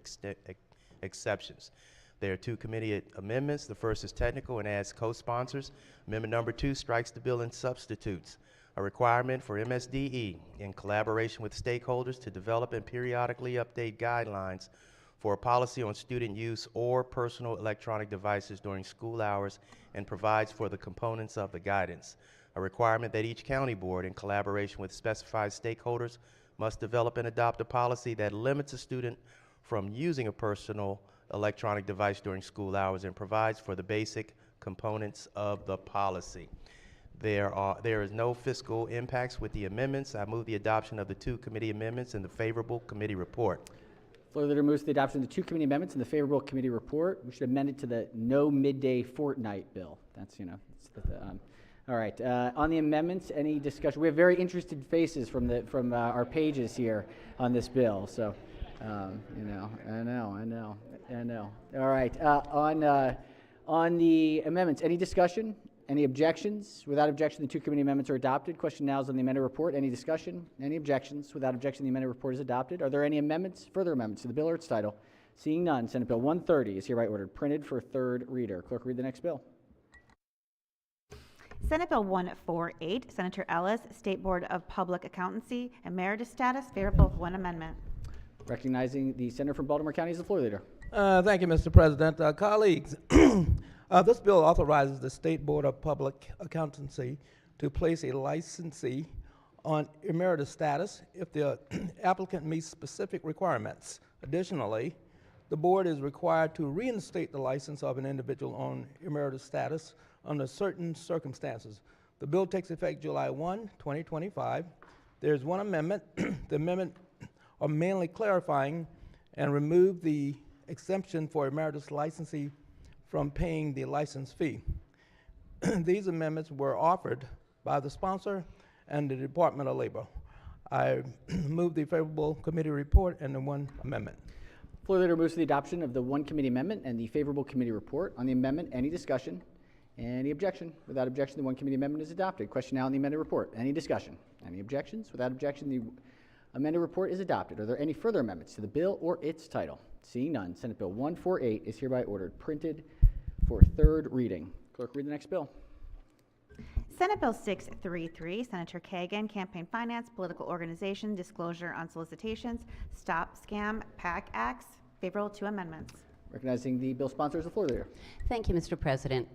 exceptions. There are 2 committee amendments. The first is technical and adds co-sponsors. Amendment number 2 strikes the bill and substitutes a requirement for MSDE in collaboration with stakeholders to develop and periodically update guidelines for a policy on student use or personal electronic devices during school hours, and provides for the components of the guidance. A requirement that each county board, in collaboration with specified stakeholders, must develop and adopt a policy that limits a student from using a personal electronic device during school hours, and provides for the basic components of the policy. There is no fiscal impacts with the amendments. I move the adoption of the 2 committee amendments and the favorable committee report. Floor leader moves the adoption of the 2 committee amendments and the favorable committee report. We should amend it to the no midday fortnight bill. That's, all right. On the amendments, any discussion? We have very interested faces from our pages here on this bill. So, I know. All right. On the amendments, any discussion? Any objections? Without objection, the 2 committee amendments are adopted. Question now is on the amended report. Any discussion? Any objections? Without objection, the amended report is adopted. Are there any amendments, further amendments to the bill or its title? Seeing none, Senate Bill 130 is hereby ordered printed for third reader. Clerk, read the next bill. Senate Bill 148, Senator Ellis, State Board of Public Accountancy, emeritus status, favorable with 1 amendment. Recognizing the senator from Baltimore County as the floor leader. Thank you, Mr. President. Colleagues, this bill authorizes the State Board of Public Accountancy to place a licensee on emeritus status if the applicant meets specific requirements. Additionally, the board is required to reinstate the license of an individual on emeritus status under certain circumstances. The bill takes effect July 1, 2025. There's 1 amendment. The amendment are mainly clarifying and remove the exemption for emeritus licensee from paying the license fee. These amendments were offered by the sponsor and the Department of Labor. I move the favorable committee report and the 1 amendment. Floor leader moves to the adoption of the 1 committee amendment and the favorable committee report. On the amendment, any discussion? Any objection? Without objection, the 1 committee amendment is adopted. Question now on the amended report. Any discussion? Any objections? Without objection, the amended report is adopted. Are there any further amendments to the bill or its title? Seeing none, Senate Bill 148 is hereby ordered printed for third reading. Clerk, read the next bill. Senate Bill 633, Senator Kagan, Campaign Finance, Political Organization, Disclosure on Solicitations, Stop Scam PAC Acts, favorable 2 amendments. Recognizing the bill sponsor is the floor leader. Thank you, Mr. President.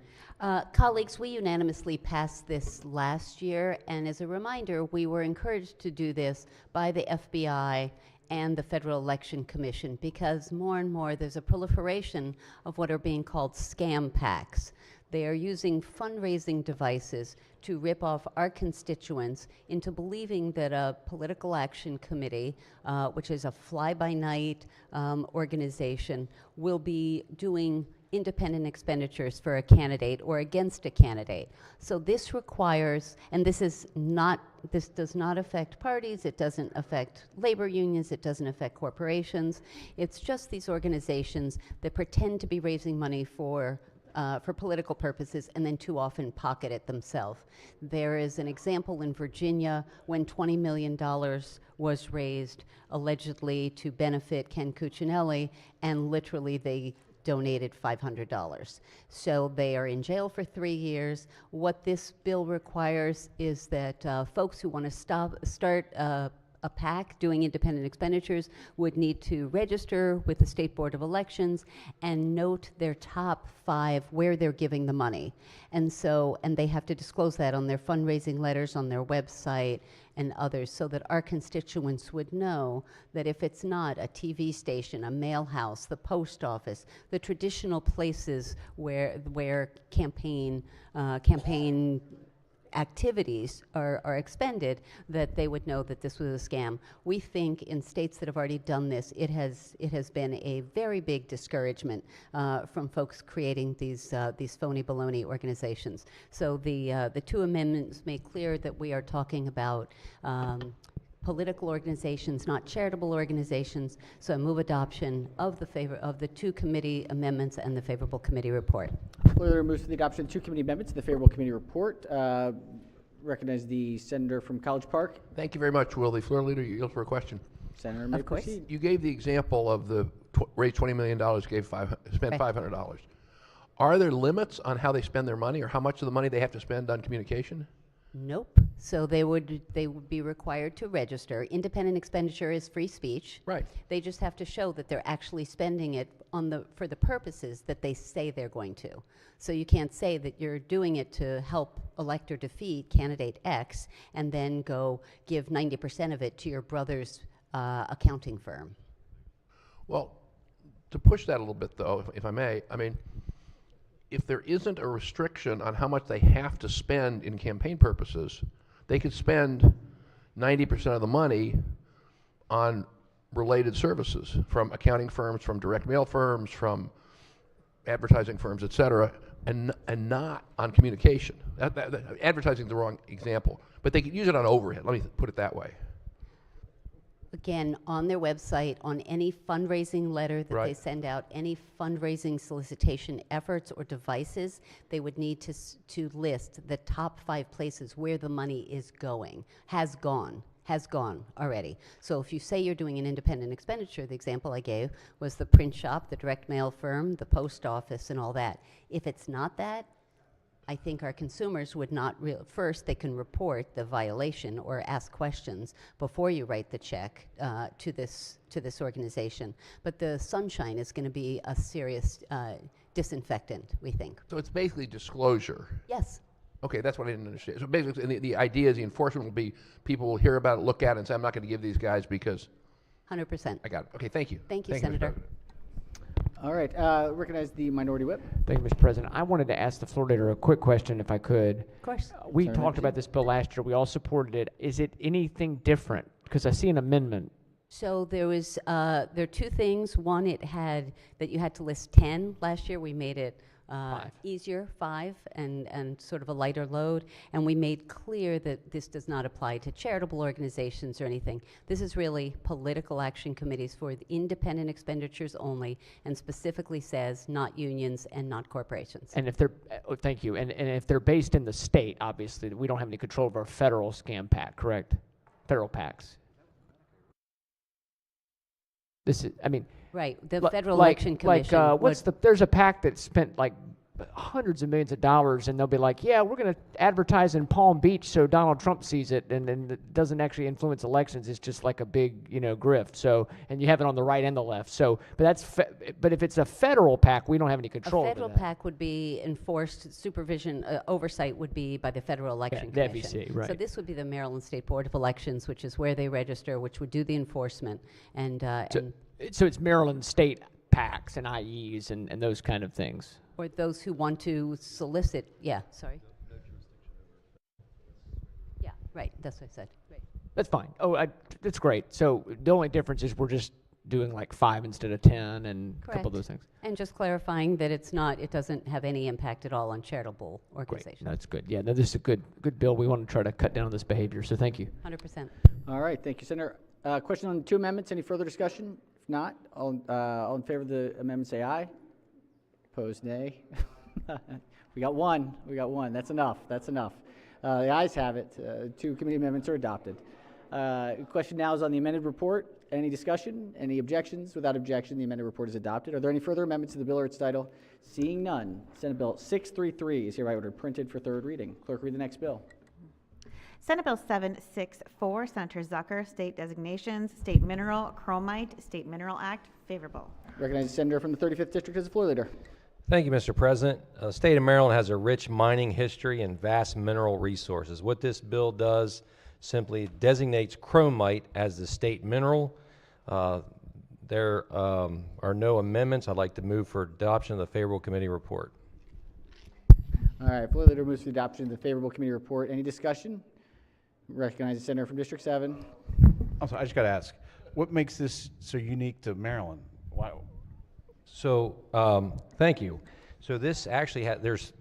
Colleagues, we unanimously passed this last year, and as a reminder, we were encouraged to do this by the FBI and the Federal Election Commission because more and more there's a proliferation of what are being called scam PACs. They are using fundraising devices to rip off our constituents into believing that a political action committee, which is a fly-by-night organization, will be doing independent expenditures for a candidate or against a candidate. So this requires, and this does not affect parties, it doesn't affect labor unions, it doesn't affect corporations. It's just these organizations that pretend to be raising money for political purposes and then too often pocket it themselves. There is an example in Virginia when $20 million was raised allegedly to benefit Ken Cuccinelli, and literally they donated $500. So they are in jail for 3 years. What this bill requires is that folks who want to start a a PAC doing independent expenditures would need to register with the State Board of Elections and note their top 5 where they're giving the money. And they have to disclose that on their fundraising letters, on their website, and others, so that our constituents would know that if it's not a TV station, a mail house, the post office, the traditional places where campaign activities are expended, that they would know that this was a scam. We think in states that have already done this, it has been a very big discouragement from folks creating these phony baloney organizations. So the 2 amendments make clear that we are talking about political organizations, not charitable organizations. So I move adoption of the 2 committee amendments and the favorable committee report. Floor leader moves to the adoption of 2 committee amendments to the favorable committee report. Recognize the senator from College Park. Thank you very much, Will. The floor leader yields for a question. Senator may proceed. You gave the example of the raise $20 million, spent $500. Are there limits on how they spend their money, or how much of the money they have to spend on communication? Nope. So they would be required to register. Independent expenditure is free speech. Right. They just have to show that they're actually spending it for the purposes that they say they're going to. So you can't say that you're doing it to help elect or defeat candidate X and then go give 90% of it to your brother's accounting firm. Well, to push that a little bit, though, if I may, I mean, if there isn't a restriction on how much they have to spend in campaign purposes, they could spend 90% of the money on related services from accounting firms, from direct mail firms, from advertising firms, et cetera, and not on communication. Advertising is the wrong example, but they could use it on overhead. Let me put it that way. Again, on their website, on any fundraising letter that they send out, any fundraising solicitation efforts or devices, they would need to list the top 5 places where the money is going, has gone already. So if you say you're doing an independent expenditure, the example I gave was the print shop, the direct mail firm, the post office, and all that. If it's not that, I think our consumers would not first, they can report the violation or ask questions before you write the check to this organization. But the sunshine is going to be a serious disinfectant, we think. So it's basically disclosure. Yes. Okay, that's what I didn't understand. So basically, the idea is the enforcement will be people will hear about it, look at it, and say, I'm not going to give these guys because. 100%. I got it. Okay, thank you. Thank you, Mr. Senator. President. All right, recognize the minority whip. Thank you, Mr. President. I wanted to ask the floor leader a quick question, if I could. Of course. We Senator talked Ramsey. about this bill last year. We all supported it. Is it anything different? Because I see an amendment. So there are 2 things. One, it had that you had to list 10 last year. We made it easier, 5, and sort of a lighter load. And we made clear that this does not apply to charitable organizations or anything. This is really political action committees for the independent expenditures only, and specifically says not unions and not corporations. And if they're, thank you, and if they're based in the state, obviously, we don't have any control of our federal scam PAC, correct? Federal PACs. This is, I mean. Right, the Federal Election Commission. There's a PAC that spent like hundreds of millions of dollars, and they'll be like, yeah, we're going to advertise in Palm Beach so Donald Trump sees it, and it doesn't actually influence elections. It's just like a big, grift. So, and you have it on the right and the left. So, but if it's a federal PAC, we don't have any control A over federal that. PAC would be enforced, supervision, oversight would be by the Federal Election the Commission. FEC, right. So this would be the Maryland State Board of Elections, which is where they register, which would do the enforcement, So it's Maryland state PACs and IEs and those kind of things. or those who want to solicit, sorry. Yeah, right, that's what I said. Right. That's fine. That's great. So the only difference is we're just doing like 5 instead of 10 and a couple of those things. And just clarifying that it doesn't have any impact at all on charitable Great. organizations. That's good. Yeah, no, this is a good bill. We want to try to cut down on this behavior. So thank you. 100%. All right, thank you, Senator. Question on the 2 amendments. Any further discussion? If not, all in favor of the amendment say aye. Opposed, nay. We got one. That's enough. The ayes have it. 2 committee amendments are adopted. Question now is on the amended report. Any discussion? Any objections? Without objection, the amended report is adopted. Are there any further amendments to the bill or its title? Seeing none, Senate Bill 633 is hereby ordered printed for 3rd reading. Clerk, read the next bill. Senate Bill 764, Senator Zucker, State Designations, State Mineral, Chromite, State Mineral Act, favorable. Recognize the senator from the 35th District as the floor leader. Thank you, Mr. President. The state of Maryland has a rich mining history and vast mineral resources. What this bill does simply designates chromite as the state mineral. There are no amendments. I'd like to move for adoption of the favorable committee report. All right, floor leader moves to the adoption of the favorable committee report. Any discussion? Recognize the senator from District 7. I'm sorry, I just got to ask, what makes this so unique to Maryland? Why? So, thank you. So this actually there's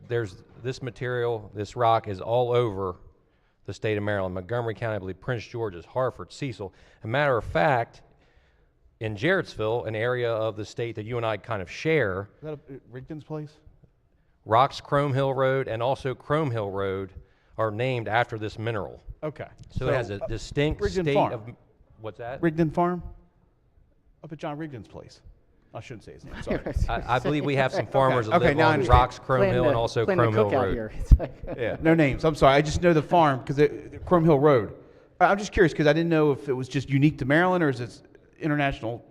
this material, this rock is all over the state of Maryland, Montgomery County, I believe Prince George's, Hartford, Cecil. As a matter of fact, in Jarrettsville, an area of the state that you and I kind of share, Is that Rigdon's place? Rocks Chrome Hill Road and also Chrome Hill Road are named after this mineral. Okay. So it has a distinct Rigdon state Farm. of, what's that? Rigdon Farm? Up at John Rigdon's place. I shouldn't say his name, sorry. I believe we have some farmers that Okay, live now I on understand. Rocks Chrome Hill and also Chrome Hill Road. Yeah, no names. I'm sorry. I just know the farm because Chrome Hill Road. I'm just curious because I didn't know if it was just unique to Maryland or is it international?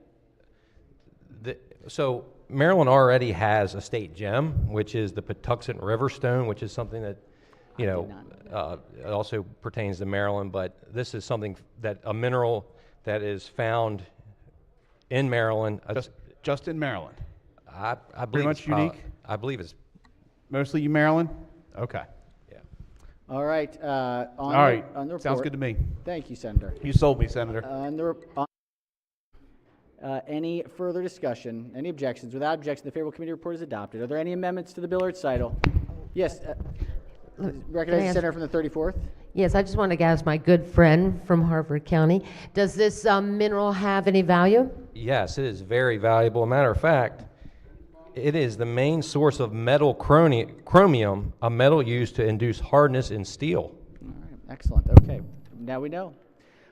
So Maryland already has a state gem, which is the Patuxent River Stone, which is something that, you know, it also pertains to Maryland. But this is something that a mineral that is found in Maryland. Just in Maryland. I believe Pretty much it's unique. I believe it's Mostly Maryland. Okay. All right. All right. On the report. Sounds good to me. Thank you, Senator. You sold me, Senator. Any further discussion? Any objections? Without objection, the favorable committee report is adopted. Are there any amendments to the bill or its title? Yes. Recognize the senator from the 34th. Yes, I just want to ask my good friend from Harford County, does this mineral have any value? Yes, it is very valuable. A matter of fact, it is the main source of metal chromium, a metal used to induce hardness in steel. All right, excellent. Okay, now we know.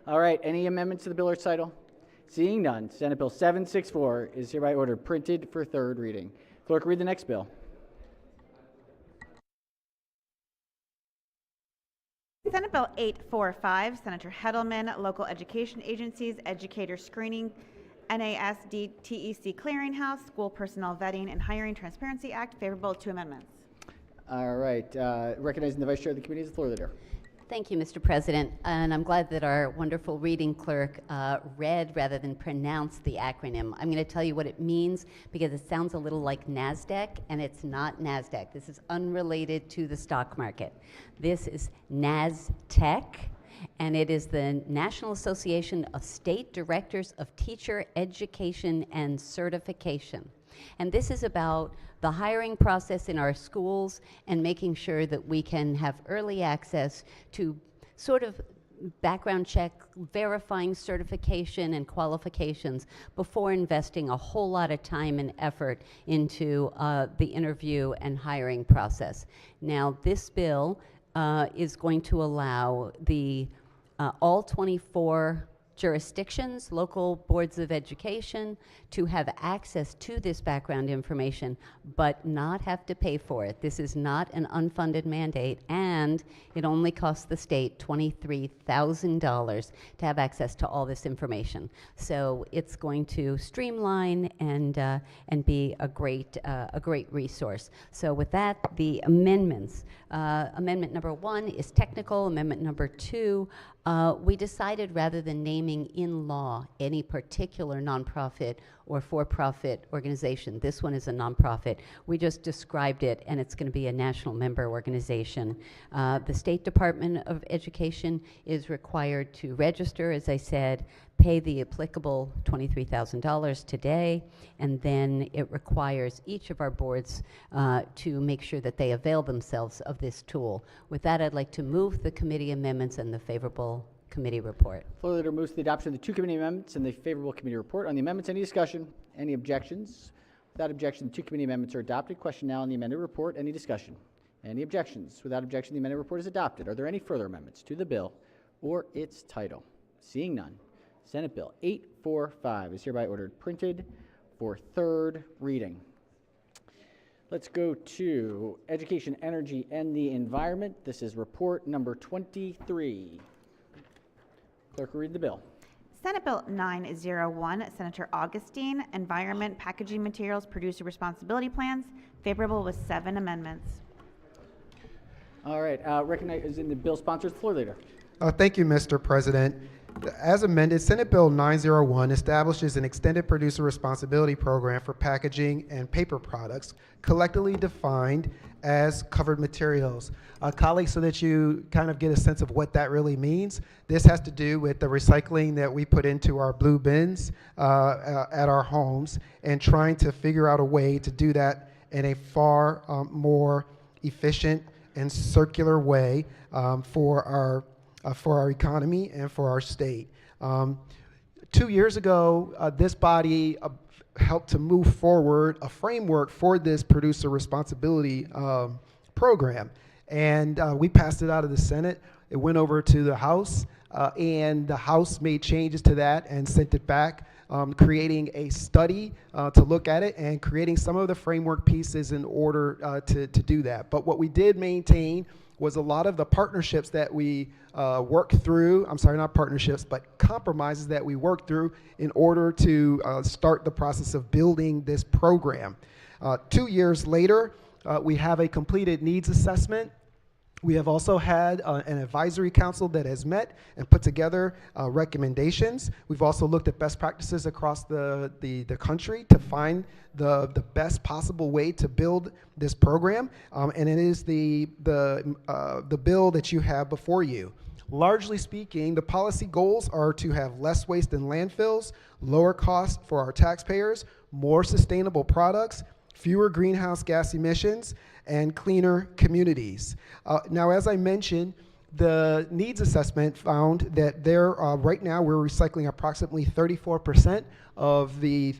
All right, any amendments to the bill or its title? Seeing none, Senate Bill 764 is hereby ordered printed for third reading. Clerk, read the next bill. Senate Bill 845, Senator Heddleman, Local Education Agencies, Educator Screening, NASD TEC Clearinghouse, School Personnel Vetting and Hiring Transparency Act, favorable, 2 amendments. All right, recognizing the Vice Chair of the committee is the floor leader. Thank you, Mr. President, and I'm glad that our wonderful reading clerk read rather than pronounced the acronym. I'm going to tell you what it means because it sounds a little like NASDAQ, and it's not NASDAQ. This is unrelated to the stock market. This is NASTEC, and it is the National Association of State Directors of Teacher Education and Certification. And this is about the hiring process in our schools and making sure that we can have early access to sort of background check, verifying certification and qualifications before investing a whole lot of time and effort into the interview and hiring process. Now, this bill is going to allow the all 24 jurisdictions, local boards of education, to have access to this background information, but not have to pay for it. This is not an unfunded mandate, and it only costs the state $23,000 to have access to all this information. So it's going to streamline and be a great resource. So with that, the amendments. Amendment number 1 is technical. Amendment number 2, we decided rather than naming in law any particular nonprofit or for-profit organization, this one is a nonprofit, we just described it, and it's going to be a national member organization. The State Department of Education is required to register, as I said, pay the applicable $23,000 today, and then it requires each of our boards to make sure that they avail themselves of this tool. With that, I'd like to move the committee amendments and the favorable committee report. Floor leader moves to the adoption of the 2 committee amendments and the favorable committee report. On the amendments, any discussion? Any objections? Without objection, the 2 committee amendments are adopted. Question now on the amended report. Any discussion? Any objections? Without objection, the amended report is adopted. Are there any further amendments to the bill or its title? Seeing none, Senate Bill 845 is hereby ordered printed for third reading. Let's go to Education, Energy, and the Environment. This is report number 23. Clerk will read the bill. Senate Bill 901, Senator Augustine, Environment, Packaging Materials, Producer Responsibility Plans, favorable with 7 amendments. All right, recognizing the bill sponsors, floor leader. Thank you, Mr. President. As amended, Senate Bill 901 establishes an extended producer responsibility program for packaging and paper products, collectively defined as covered materials. Colleagues, so that you kind of get a sense of what that really means, this has to do with the recycling that we put into our blue bins at our homes, and trying to figure out a way to do that in a far more efficient and circular way for our economy and for our state. 2 years ago, this body helped to move forward a framework for this producer responsibility program. And we passed it out of the Senate. It went over to the House, and the House made changes to that and sent it back, creating a study to look at it and creating some of the framework pieces in order to do that. But what we did maintain was a lot of the partnerships that we worked through, I'm sorry, not partnerships, but compromises that we worked through in order to start the process of building this program. 2 years later, we have a completed needs assessment. We have also had an advisory council that has met and put together recommendations. We've also looked at best practices across the country to find the best possible way to build this program, and it is the bill that you have before you. Largely speaking, the policy goals are to have less waste in landfills, lower costs for our taxpayers, more sustainable products, fewer greenhouse gas emissions, and cleaner communities. Now, as I mentioned, the needs assessment found that right now we're recycling approximately 34% of the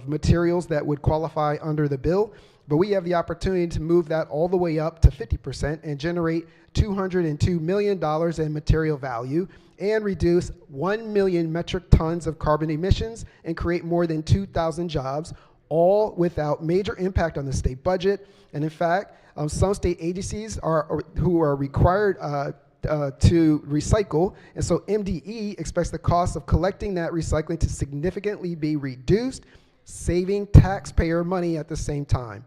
materials that would qualify under the bill, but we have the opportunity to move that all the way up to 50% and generate $202 million in material value and reduce 1 million metric tons of carbon emissions and create more than 2,000 jobs, all without major impact on the state budget. And in fact, some state agencies who are required to recycle, and so MDE expects the cost of collecting that recycling to significantly be reduced, saving taxpayer money at the same time.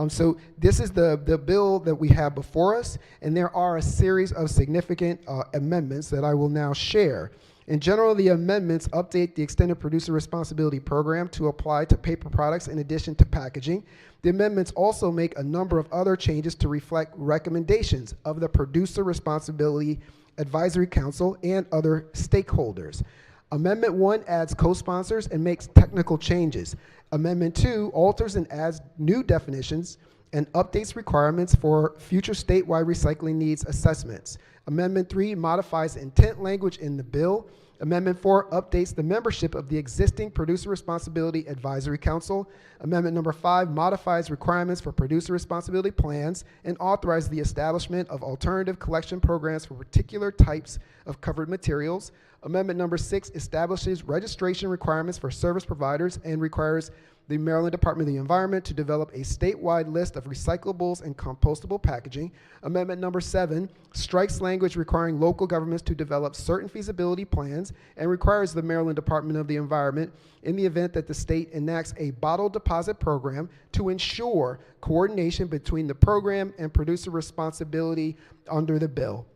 So this is the bill that we have before us, and there are a series of significant amendments that I will now share. In general, the amendments update the extended producer responsibility program to apply to paper products in addition to packaging. The amendments also make a number of other changes to reflect recommendations of the Producer Responsibility Advisory Council and other stakeholders. Amendment 1 adds co-sponsors and makes technical changes. Amendment 2 alters and adds new definitions and updates requirements for future statewide recycling needs assessments. Amendment 3 modifies intent language in the bill. Amendment 4 updates the membership of the existing Producer Responsibility Advisory Council. Amendment number 5 modifies requirements for producer responsibility plans and authorizes the establishment of alternative collection programs for particular types of covered materials. Amendment number 6 establishes registration requirements for service providers and requires the Maryland Department of the Environment to develop a statewide list of recyclables and compostable packaging. Amendment number 7 strikes language requiring local governments to develop certain feasibility plans and requires the Maryland Department of the Environment, in the event that the state enacts a bottle deposit program, to ensure coordination between the program and producer responsibility under the bill.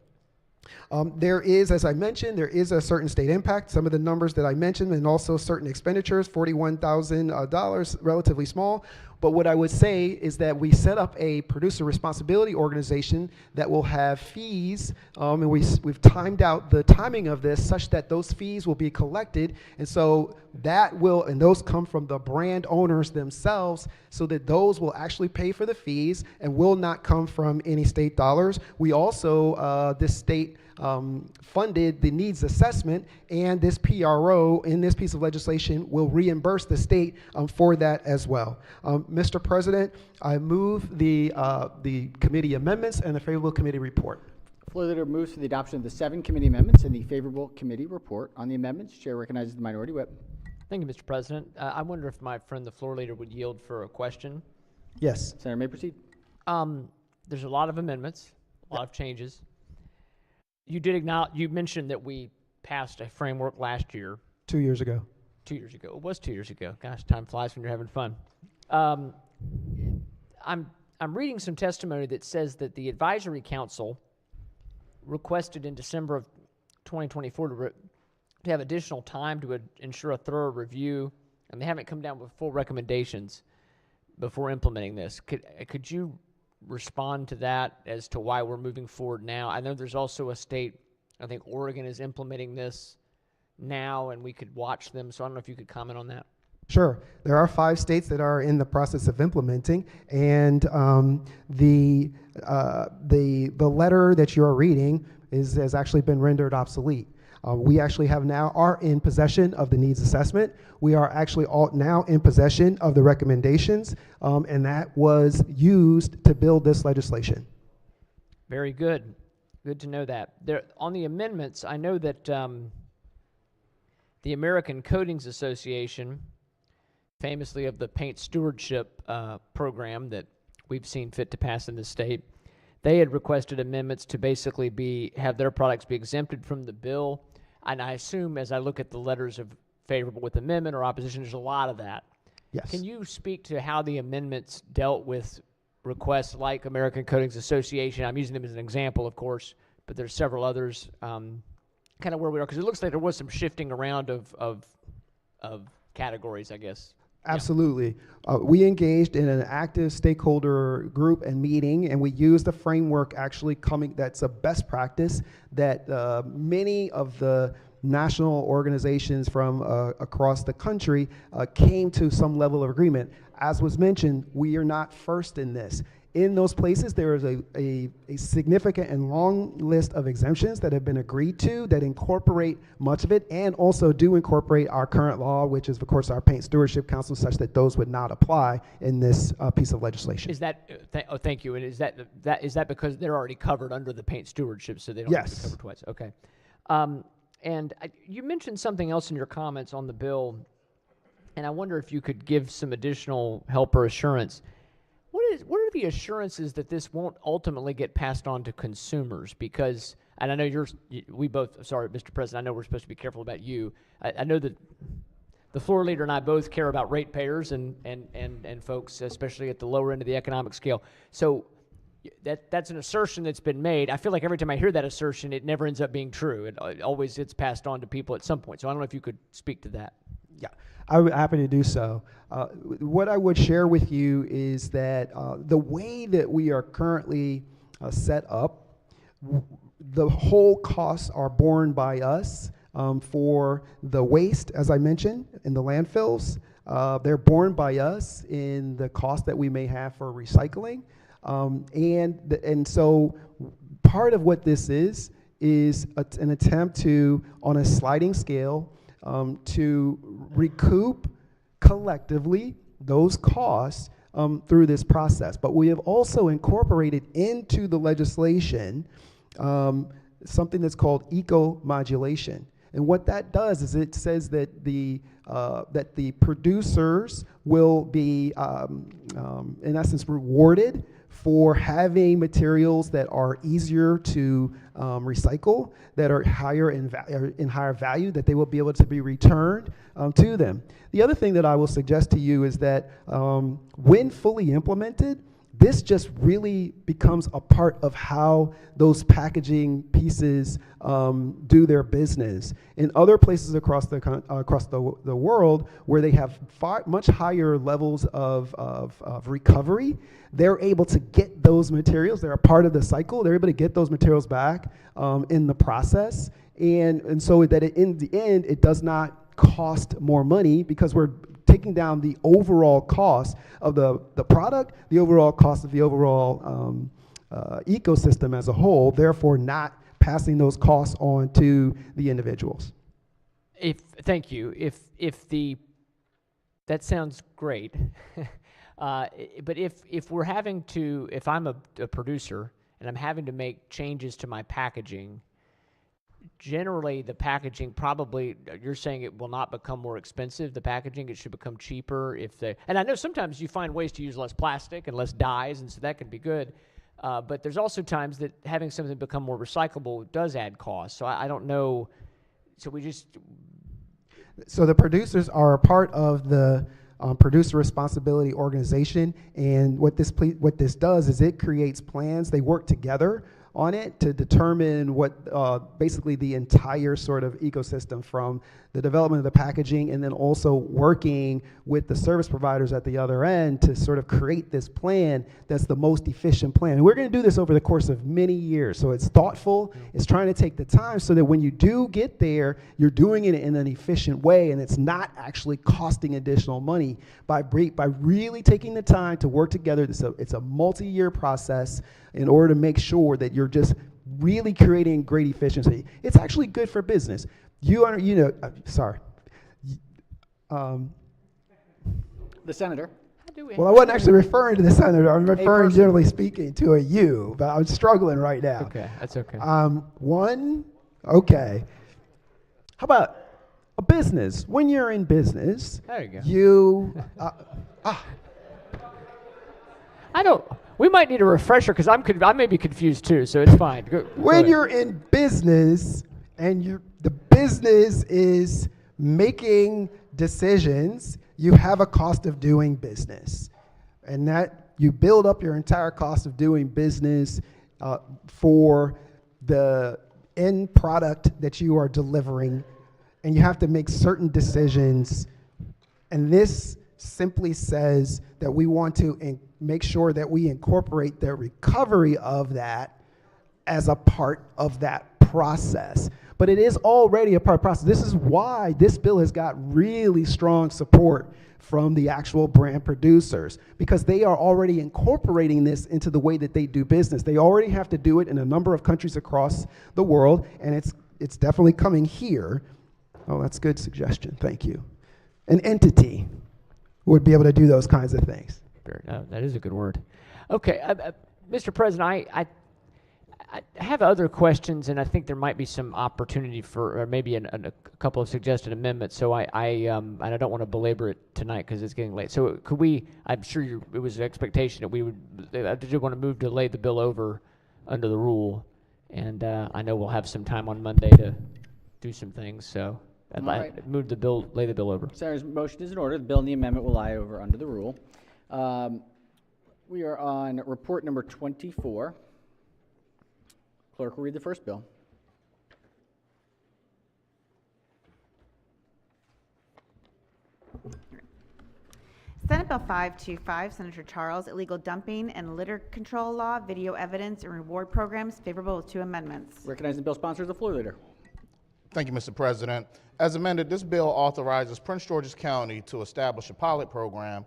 There is, as I mentioned, there is a certain state impact. Some of the numbers that I mentioned, and also certain expenditures, $41,000, relatively small. But what I would say is that we set up a producer responsibility organization that will have fees, and we've timed out the timing of this such that those fees will be collected, and so that will, and those come from the brand owners themselves, so that those will actually pay for the fees and will not come from any state dollars. We also, this state funded the needs assessment, and this PRO in this piece of legislation will reimburse the state for that as well. Mr. President, I move the committee amendments and the favorable committee report. Floor leader moves for the adoption of the 7 committee amendments and the favorable committee report. On the amendments, chair recognizes the minority whip. Thank you, Mr. President. I wonder if my friend, the floor leader, would yield for a question. Yes. Senator may proceed. There's a lot of amendments, a lot of changes. You did acknowledge, you mentioned that we passed a framework last year. 2 years ago. 2 years ago. It was 2 years ago. Gosh, time flies when you're having fun. I'm reading some testimony that says that the advisory council requested in December of 2024 to have additional time to ensure a thorough review, and they haven't come down with full recommendations before implementing this. Could you respond to that as to why we're moving forward now? I know there's also a state, I think Oregon is implementing this now, and we could watch them, so I don't know if you could comment on that. Sure. There are 5 states that are in the process of implementing, and the letter that you're reading has actually been rendered obsolete. We actually are in possession of the needs assessment. We are actually now in possession of the recommendations, and that was used to build this legislation. Very good. Good to know that. On the amendments, I know that the American Coatings Association, famously of the paint stewardship program that we've seen fit to pass in the state, they had requested amendments to basically have their products be exempted from the bill. And I assume, as I look at the letters of favorable with amendment or opposition, there's a lot of that. Yes. Can you speak to how the amendments dealt with requests like American Coatings Association? I'm using them as an example, of course, but there's several others, kind of where we are, because it looks like there was some shifting around of categories, I guess. Absolutely. We engaged in an active stakeholder group and meeting, and we used a framework actually that's a best practice that many of the national organizations from across the country came to some level of agreement. As was mentioned, we are not first in this. In those places, there is a significant and long list of exemptions that have been agreed to that incorporate much of it, and also do incorporate our current law, which is, of course, our Paint Stewardship Council, such that those would not apply in this piece of legislation. Is that, thank you, and is that because they're already covered under the paint stewardship, so they don't have to be covered twice? Okay. And you mentioned something else in your comments on the bill, and I wonder if you could give some additional help or assurance. What are the assurances that this won't ultimately get passed on to consumers? Because, and I know sorry, Mr. President, I know we're supposed to be careful about you. I know that the floor leader and I both care about ratepayers and folks, especially at the lower end of the economic scale. So that's an assertion that's been made. I feel like every time I hear that assertion, it never ends up being true. It always gets passed on to people at some point. So I don't know if you could speak to that. Yeah, I would be happy to do so. What I would share with you is that the way that we are currently set up, the whole costs are borne by us for the waste, as I mentioned, in the landfills. They're borne by us in the cost that we may have for recycling. And so part of what this is an attempt to, on a sliding scale, to recoup collectively those costs through this process. But we have also incorporated into the legislation something that's called eco-modulation. And what that does is it says that the producers will be, in essence, rewarded for having materials that are easier to recycle, that are higher in higher value, that they will be able to be returned to them. The other thing that I will suggest to you is that when fully implemented, this just really becomes a part of how those packaging pieces do their business. In other places across the world where they have much higher levels of recovery, they're able to get those materials. They're a part of the cycle. They're able to get those materials back in the process. And so that in the end, it does not cost more money because we're taking down the overall cost of the product, the overall cost of the overall ecosystem as a whole, therefore not passing those costs on to the individuals. Thank you. That sounds great. But if I'm a producer and I'm having to make changes to my packaging, generally the packaging probably, you're saying it will not become more expensive, the packaging, it should become cheaper if they, and I know sometimes you find ways to use less plastic and less dyes, and so that can be good. But there's also times that having something become more recyclable does add cost. So I don't know, so we just. So the producers are a part of the producer responsibility organization, and what this does is it creates plans. They work together on it to determine what basically the entire sort of ecosystem, from the development of the packaging and then also working with the service providers at the other end to sort of create this plan that's the most efficient plan. And we're going to do this over the course of many years. So it's thoughtful, it's trying to take the time so that when you do get there, you're doing it in an efficient way and it's not actually costing additional money by really taking the time to work together. It's a multi-year process in order to make sure that you're just really creating great efficiency. It's actually good for business. The senator. Well, I wasn't actually referring to the senator. I'm referring, generally speaking, to a you, but I'm struggling right now. Okay, that's okay. Okay. How about a business? When you're in business, there you go. We might need a refresher because I may be confused too, so it's fine. When you're in business and the business is making decisions, you have a cost of doing business. And that you build up your entire cost of doing business for the end product that you are delivering, and you have to make certain decisions. And this simply says that we want to make sure that we incorporate the recovery of that as a part of that process. But it is already a part of the process. This is why this bill has got really strong support from the actual brand producers, because they are already incorporating this into the way that they do business. They already have to do it in a number of countries across the world, and it's definitely coming here. Oh, that's a good suggestion. Thank you. An entity would be able to do those kinds of things. That is a good word. Okay, Mr. President, I have other questions, and I think there might be some opportunity for, or maybe a couple of suggested amendments. So and I don't want to belabor it tonight because it's getting late. So could we? I'm sure it was an expectation that we would. I did want to move to lay the bill over under the rule, and I know we'll have some time on Monday to do some things. So I'd move the bill, lay the bill over. Senator's motion is in order. The bill and the amendment will lie over under the rule. We are on report number 24. Clerk will read the first bill. Senate Bill 525, Senator Charles, illegal dumping and litter control law, video evidence and reward programs, favorable with 2 amendments. Recognizing the bill sponsor is the floor leader. Thank you, Mr. President. As amended, this bill authorizes Prince George's County to establish a pilot program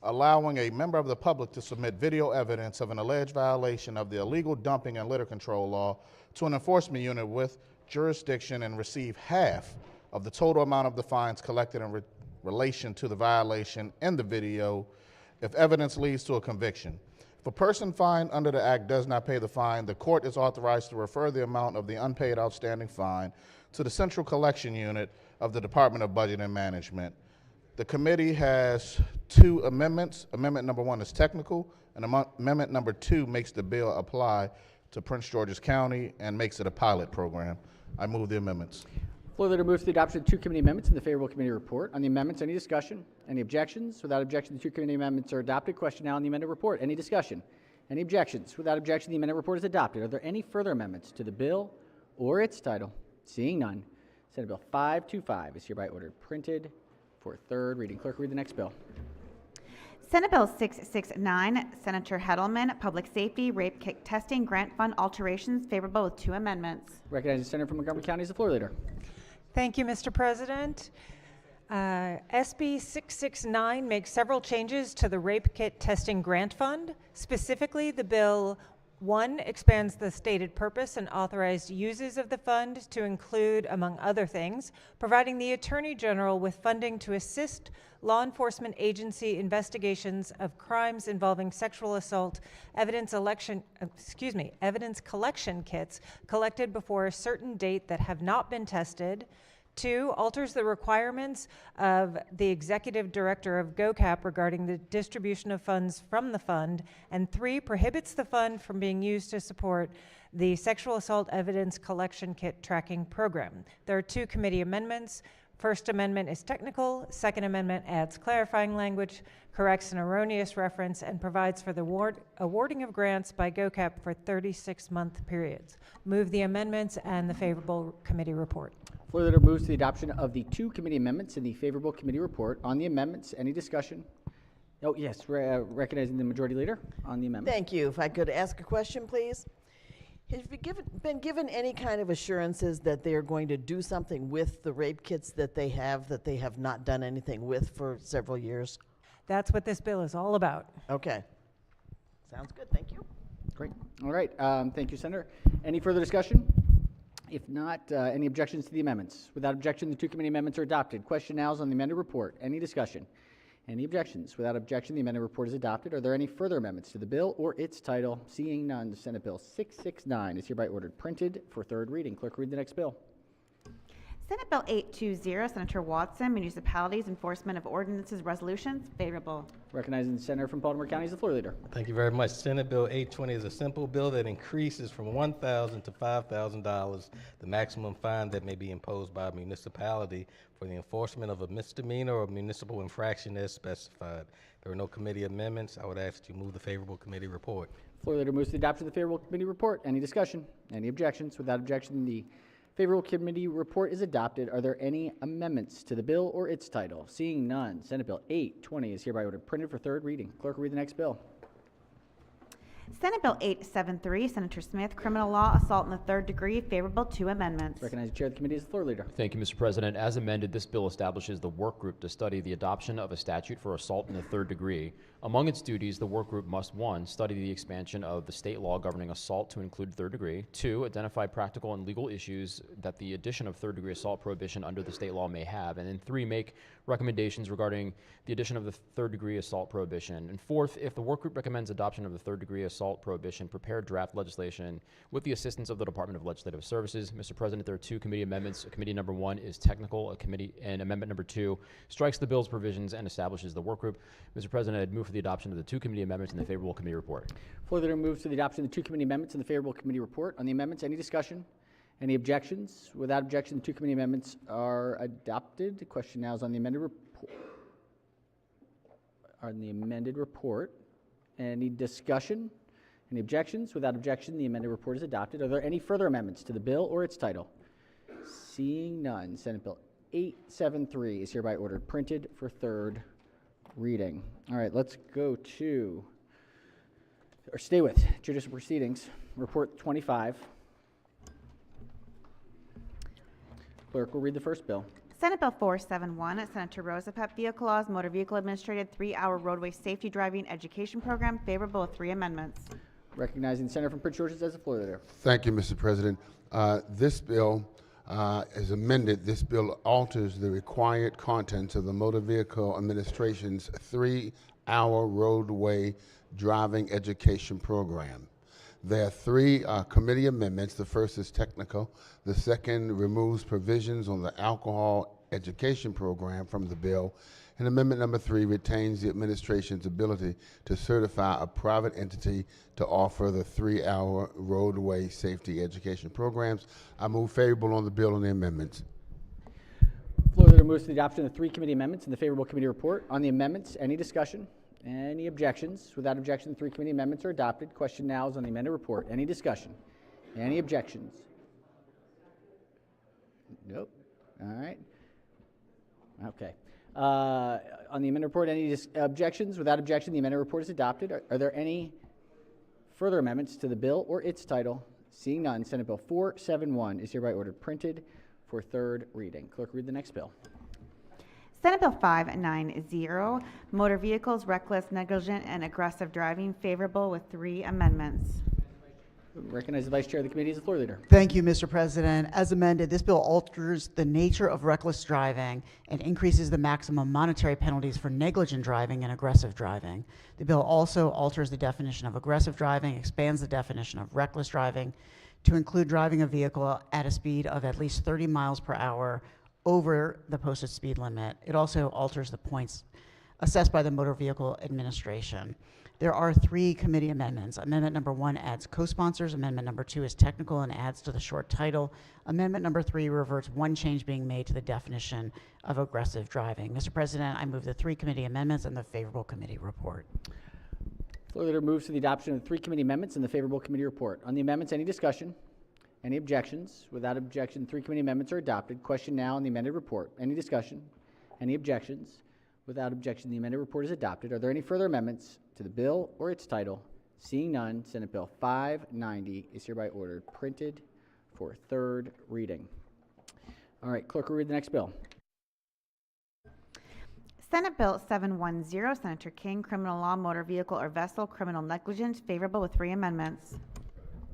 allowing a member of the public to submit video evidence of an alleged violation of the illegal dumping and litter control law to an enforcement unit with jurisdiction and receive half of the total amount of the fines collected in relation to the violation in the video if evidence leads to a conviction. If a person fined under the Act does not pay the fine, the court is authorized to refer the amount of the unpaid outstanding fine to the Central Collection Unit of the Department of Budget and Management. The committee has 2 amendments. Amendment number 1 is technical, and amendment number 2 makes the bill apply to Prince George's County and makes it a pilot program. I move the amendments. Floor leader moves to the adoption of 2 committee amendments in the favorable committee report. On the amendments, any discussion? Any objections? Without objection, the 2 committee amendments are adopted. Question now on the amended report. Any discussion? Any objections? Without objection, the amended report is adopted. Are there any further amendments to the bill or its title? Seeing none, Senate Bill 525 is hereby ordered printed for 3rd reading. Clerk, read the next bill. Senate Bill 669, Senator Heddleman, Public Safety, Rape Kit Testing Grant Fund Alterations, favorable with 2 amendments. Recognizing the Senator from Montgomery County is the floor leader. Thank you, Mr. President. SB 669 makes several changes to the Rape Kit Testing Grant Fund. Specifically, the bill One expands the stated purpose and authorized uses of the fund to include, among other things, providing the Attorney General with funding to assist law enforcement agency investigations of crimes involving sexual assault, evidence collection kits collected before a certain date that have not been tested. 2, alters the requirements of the executive director of GOCAP regarding the distribution of funds from the fund. And 3, prohibits the fund from being used to support the sexual assault evidence collection kit tracking program. There are 2 committee amendments. First amendment is technical. Second amendment adds clarifying language, corrects an erroneous reference, and provides for the awarding of grants by GOCAP for 36-month periods. Move the amendments and the favorable committee report. Floor leader moves to the adoption of the 2 committee amendments and the favorable committee report. On the amendments, any discussion? Oh, yes, recognizing the majority leader on the amendment. Thank you. If I could ask a question, please. Have you been given any kind of assurances that they are going to do something with the rape kits that they have not done anything with for several years? That's what this bill is all about. Okay. Sounds good. Thank you. Great. All right. Thank you, Senator. Any further discussion? If not, any objections to the amendments? Without objection, the 2 committee amendments are adopted. Question now is on the amended report. Any discussion? Any objections? Without objection, the amended report is adopted. Are there any further amendments to the bill or its title? Seeing none, Senate Bill 669 is hereby ordered printed for 3rd reading. Clerk, read the next bill. Senate Bill 820, Senator Watson, Municipalities Enforcement of Ordinances Resolutions, favorable. Recognizing the senator from Baltimore County is the floor leader. Thank you very much. Senate Bill 820 is a simple bill that increases from $1,000 to $5,000 the maximum fine that may be imposed by a municipality for the enforcement of a misdemeanor or municipal infraction as specified. There are no committee amendments. I would ask that you move the favorable committee report. Floor leader moves to the adoption of the favorable committee report. Any discussion? Any objections? Without objection, the favorable committee report is adopted. Are there any amendments to the bill or its title? Seeing none, Senate Bill 820 is hereby ordered printed for 3rd reading. Clerk will read the next bill. Senate Bill 873, Senator Smith, Criminal Law, Assault in the 3rd Degree, favorable. 2 amendments. Recognize the chair of the committee is the floor leader. Thank you, Mr. President. As amended, this bill establishes the work group to study the adoption of a statute for assault in the 3rd degree. Among its duties, the work group must 1, study the expansion of the state law governing assault to include 3rd degree, 2, identify practical and legal issues that the addition of 3rd degree assault prohibition under the state law may have, and then 3, make recommendations regarding the addition of the 3rd degree assault prohibition. And 4th, if the work group recommends adoption of the 3rd degree assault prohibition, prepare draft legislation with the assistance of the Department of Legislative Services. Mr. President, there are 2 committee amendments. Committee number 1 is technical, and amendment number 2 strikes the bill's provisions and establishes the work group. Mr. President, I'd move for the adoption of the 2 committee amendments and the favorable committee report. Floor leader moves to the adoption of the 2 committee amendments and the favorable committee report. On the amendments, any discussion? Any objections? Without objection, the 2 committee amendments are adopted. The question now is on the amended report. Any discussion? Any objections? Without objection, the amended report is adopted. Are there any further amendments to the bill or its title? Seeing none, Senate Bill 873 is hereby ordered printed for 3rd reading. All right, let's go to, or stay with judicial proceedings, report 25. Clerk will read the first bill. Senate Bill 471, Senator Rosapep, Vehicle Laws, Motor Vehicle Administrative 3-hour Roadway Safety Driving Education Program, favorable with 3 amendments. Recognizing the senator from Prince George's as the floor leader. Thank you, Mr. President. This bill is amended. This bill alters the required contents of the Motor Vehicle Administration's 3-hour roadway driving education program. There are 3 committee amendments. The first is technical. The second removes provisions on the alcohol education program from the bill. And amendment number 3 retains the administration's ability to certify a private entity to offer the 3-hour roadway safety education programs. I move favorable on the bill and the amendments. Floor leader moves to the adoption of the 3 committee amendments and the favorable committee report. On the amendments, any discussion? Any objections? Without objection, the 3 committee amendments are adopted. Question now is on the amended report. Any discussion? Any objections? Nope. All right. Okay. On the amended report, any objections? Without objection, the amended report is adopted. Are there any further amendments to the bill or its title? Seeing none, Senate Bill 471 is hereby ordered printed for 3rd reading. Clerk, read the next bill. Senate Bill 590, Motor Vehicles, Reckless, Negligent, and Aggressive Driving, favorable with 3 amendments. Recognize the Vice Chair of the Committee as the floor leader. Thank you, Mr. President. As amended, this bill alters the nature of reckless driving and increases the maximum monetary penalties for negligent driving and aggressive driving. The bill also alters the definition of aggressive driving, expands the definition of reckless driving to include driving a vehicle at a speed of at least 30 miles per hour over the posted speed limit. It also alters the points assessed by the Motor Vehicle Administration. There are 3 committee amendments. Amendment number 1 adds co-sponsors. Amendment number 2 is technical and adds to the short title. Amendment number 3 reverts one change being made to the definition of aggressive driving. Mr. President, I move the 3 committee amendments and the favorable committee report. Floor leader moves to the adoption of the 3 committee amendments and the favorable committee report. On the amendments, any discussion? Any objections? Without objection, 3 committee amendments are adopted. Question now on the amended report. Any discussion? Any objections? Without objection, the amended report is adopted. Are there any further amendments to the bill or its title? Seeing none, Senate Bill 590 is hereby ordered printed for 3rd reading. All right, clerk will read the next bill. Senate Bill 710, Senator King, criminal law, motor vehicle or vessel, criminal negligence, favorable with 3 amendments.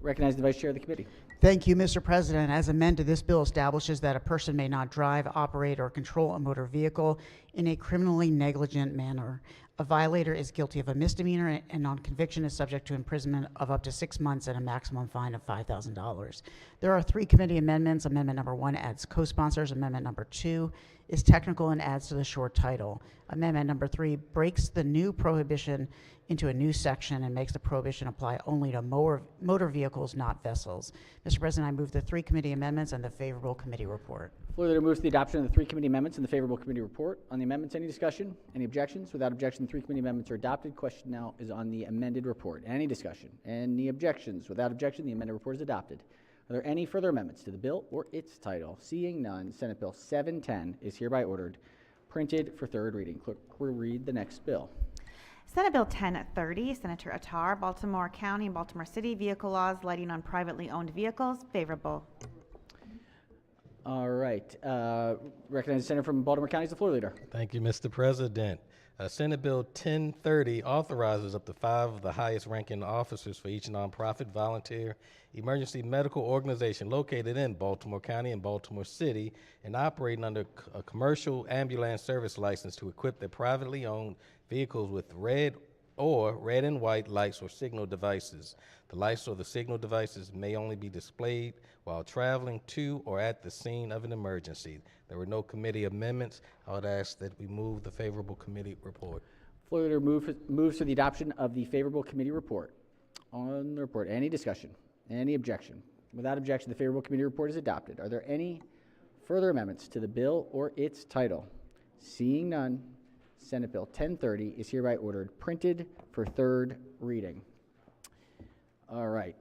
Recognize the Vice Chair of the Committee. Thank you, Mr. President. As amended, this bill establishes that a person may not drive, operate, or control a motor vehicle in a criminally negligent manner. A violator is guilty of a misdemeanor and on conviction is subject to imprisonment of up to 6 months and a maximum fine of $5,000. There are 3 committee amendments. Amendment number 1 adds co-sponsors. Amendment number 2 is technical and adds to the short title. Amendment number 3 breaks the new prohibition into a new section and makes the prohibition apply only to motor vehicles, not vessels. Mr. President, I move the 3 committee amendments and the favorable committee report. Floor leader moves to the adoption of the 3 committee amendments and the favorable committee report. On the amendments, any discussion? Any objections? Without objection, the 3 committee amendments are adopted. Question now is on the amended report. Any discussion? Any objections? Without objection, the amended report is adopted. Are there any further amendments to the bill or its title? Seeing none, Senate Bill 710 is hereby ordered printed for 3rd reading. Clerk will read the next bill. Senate Bill 1030, Senator Attar, Baltimore County and Baltimore City vehicle laws, lighting on privately owned vehicles, favorable. All right. Recognize the senator from Baltimore County as the floor leader. Thank you, Mr. President. Senate Bill 1030 authorizes up to 5 of the highest ranking officers for each nonprofit, volunteer, emergency medical organization located in Baltimore County and Baltimore City and operating under a commercial ambulance service license to equip their privately owned vehicles with red and white lights or signal devices. The lights or the signal devices may only be displayed while traveling to or at the scene of an emergency. There were no committee amendments. I would ask that we move the favorable committee report. Floor leader moves to the adoption of the favorable committee report. On the report, any discussion? Any objection? Without objection, the favorable committee report is adopted. Are there any further amendments to the bill or its title? Seeing none, Senate Bill 1030 is hereby ordered printed for 3rd reading. All right.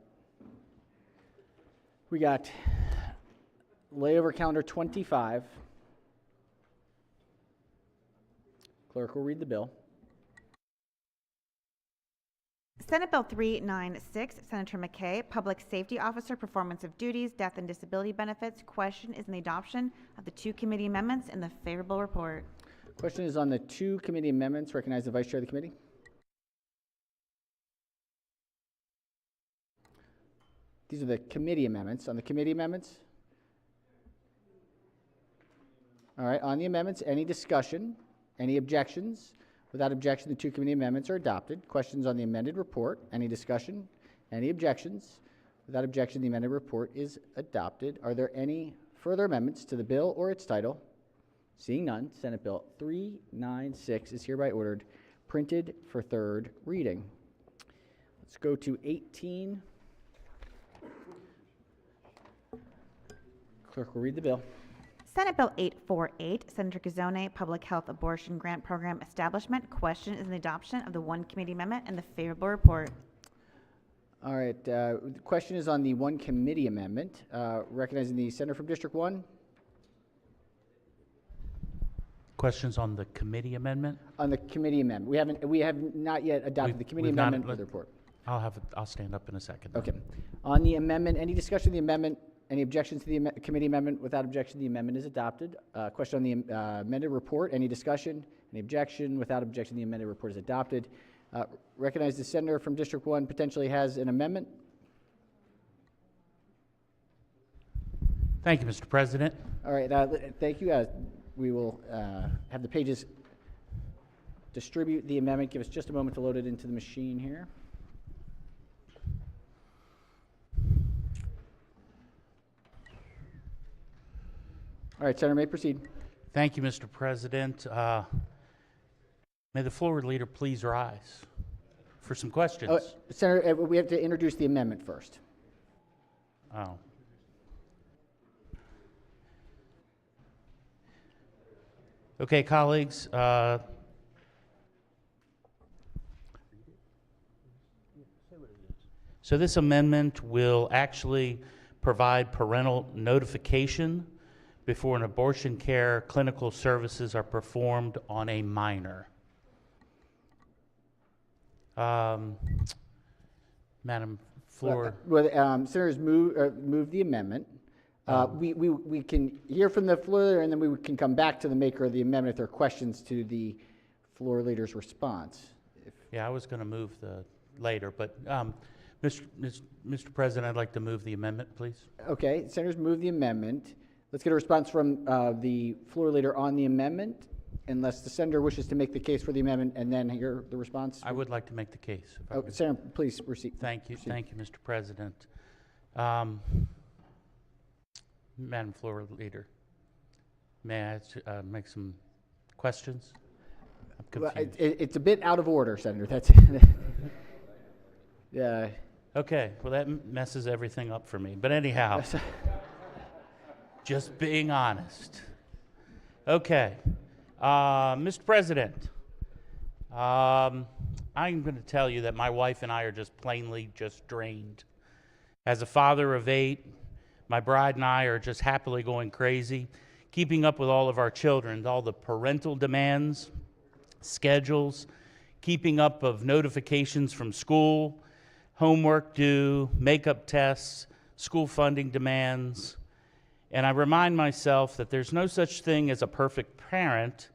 We got layover calendar 25. Clerk will read the bill. Senate Bill 396, Senator McKay, Public Safety Officer, Performance of Duties, Death and Disability Benefits. Question is in the adoption of the 2 committee amendments in the favorable report. Question is on the 2 committee amendments. Recognize the Vice Chair of the committee. These are the committee amendments. On the committee amendments? All right, on the amendments, any discussion? Any objections? Without objection, the 2 committee amendments are adopted. Questions on the amended report? Any discussion? Any objections? Without objection, the amended report is adopted. Are there any further amendments to the bill or its title? Seeing none, Senate Bill 396 is hereby ordered printed for 3rd reading. Let's go to 18. Clerk will read the bill. Senate Bill 848, Senator Gazzone, Public Health Abortion Grant Program Establishment. Question is in the adoption of the 1 committee amendment and the favorable report. All right, the question is on the 1 committee amendment. Recognizing the senator from District 1. Questions on the committee amendment? On the committee amendment. We have not yet adopted the committee amendment with the report. I'll stand up in a second. Okay. On the amendment, any discussion of the amendment? Any objections to the committee amendment? Without objection, the amendment is adopted. Question on the amended report. Any discussion? Any objection? Without objection, the amended report is adopted. Recognize the senator from District 1 potentially has an amendment. Thank you, Mr. President. All right, thank you. We will have the pages distribute the amendment. Give us just a moment to load it into the machine here. All right, Senator, may proceed. Thank you, Mr. President. May the floor leader please rise for some questions. Oh, Senator, we have to introduce the amendment first. Oh. Okay, colleagues. So this amendment will actually provide parental notification before an abortion care clinical services are performed on a minor. Madam Floor. Senators move the amendment. We can hear from the floor leader, and then we can come back to the maker of the amendment if there are questions to the floor leader's response. Yeah, I was going to move the later, but Mr. President, I'd like to move the amendment, please. Okay, senators move the amendment. Let's get a response from the floor leader on the amendment, unless the senator wishes to make the case for the amendment and then hear the response. I would like to make the case. Oh, Senator, please proceed. Thank you. Thank you, Mr. President. Madam Floor Leader, may I make some questions? I'm confused. It's a bit out of order, Senator. That's yeah. Okay, well, that messes everything up for me. But anyhow, just being honest. Okay, Mr. President, I'm going to tell you that my wife and I are just plainly just drained. As a father of 8, my bride and I are just happily going crazy, keeping up with all of our children, all the parental demands, schedules, keeping up of notifications from school, homework due, makeup tests, school funding demands. And I remind myself that there's no such thing as a perfect parent,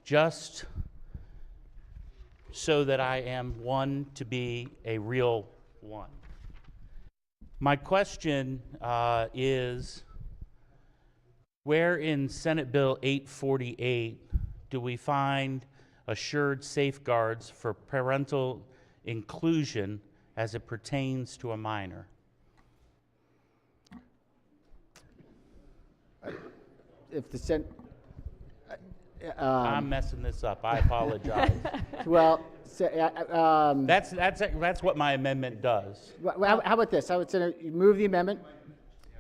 just so that I am one to be a real one. My question is, where in Senate Bill 848 do we find assured safeguards for parental inclusion as it pertains to a minor? If the Senate... I'm messing this up. I apologize. Well, that's what my amendment does. How about this? I would say you move the amendment.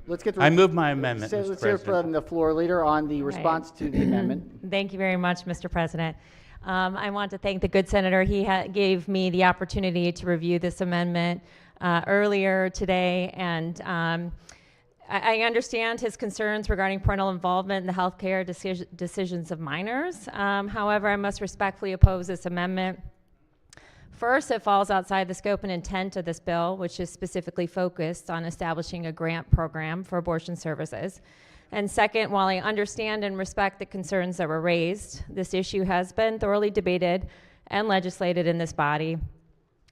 Let's get. I move my amendment, Mr. Let's hear from the floor leader on the response to the amendment. Thank you very much, Mr. President. I want to thank the good senator. He gave me the opportunity to review this amendment earlier today, and I understand his concerns regarding parental involvement in the healthcare decisions of minors. However, I must respectfully oppose this amendment. First, it falls outside the scope and intent of this bill, which is specifically focused on establishing a grant program for abortion services. And second, while I understand and respect the concerns that were raised, this issue has been thoroughly debated and legislated in this body.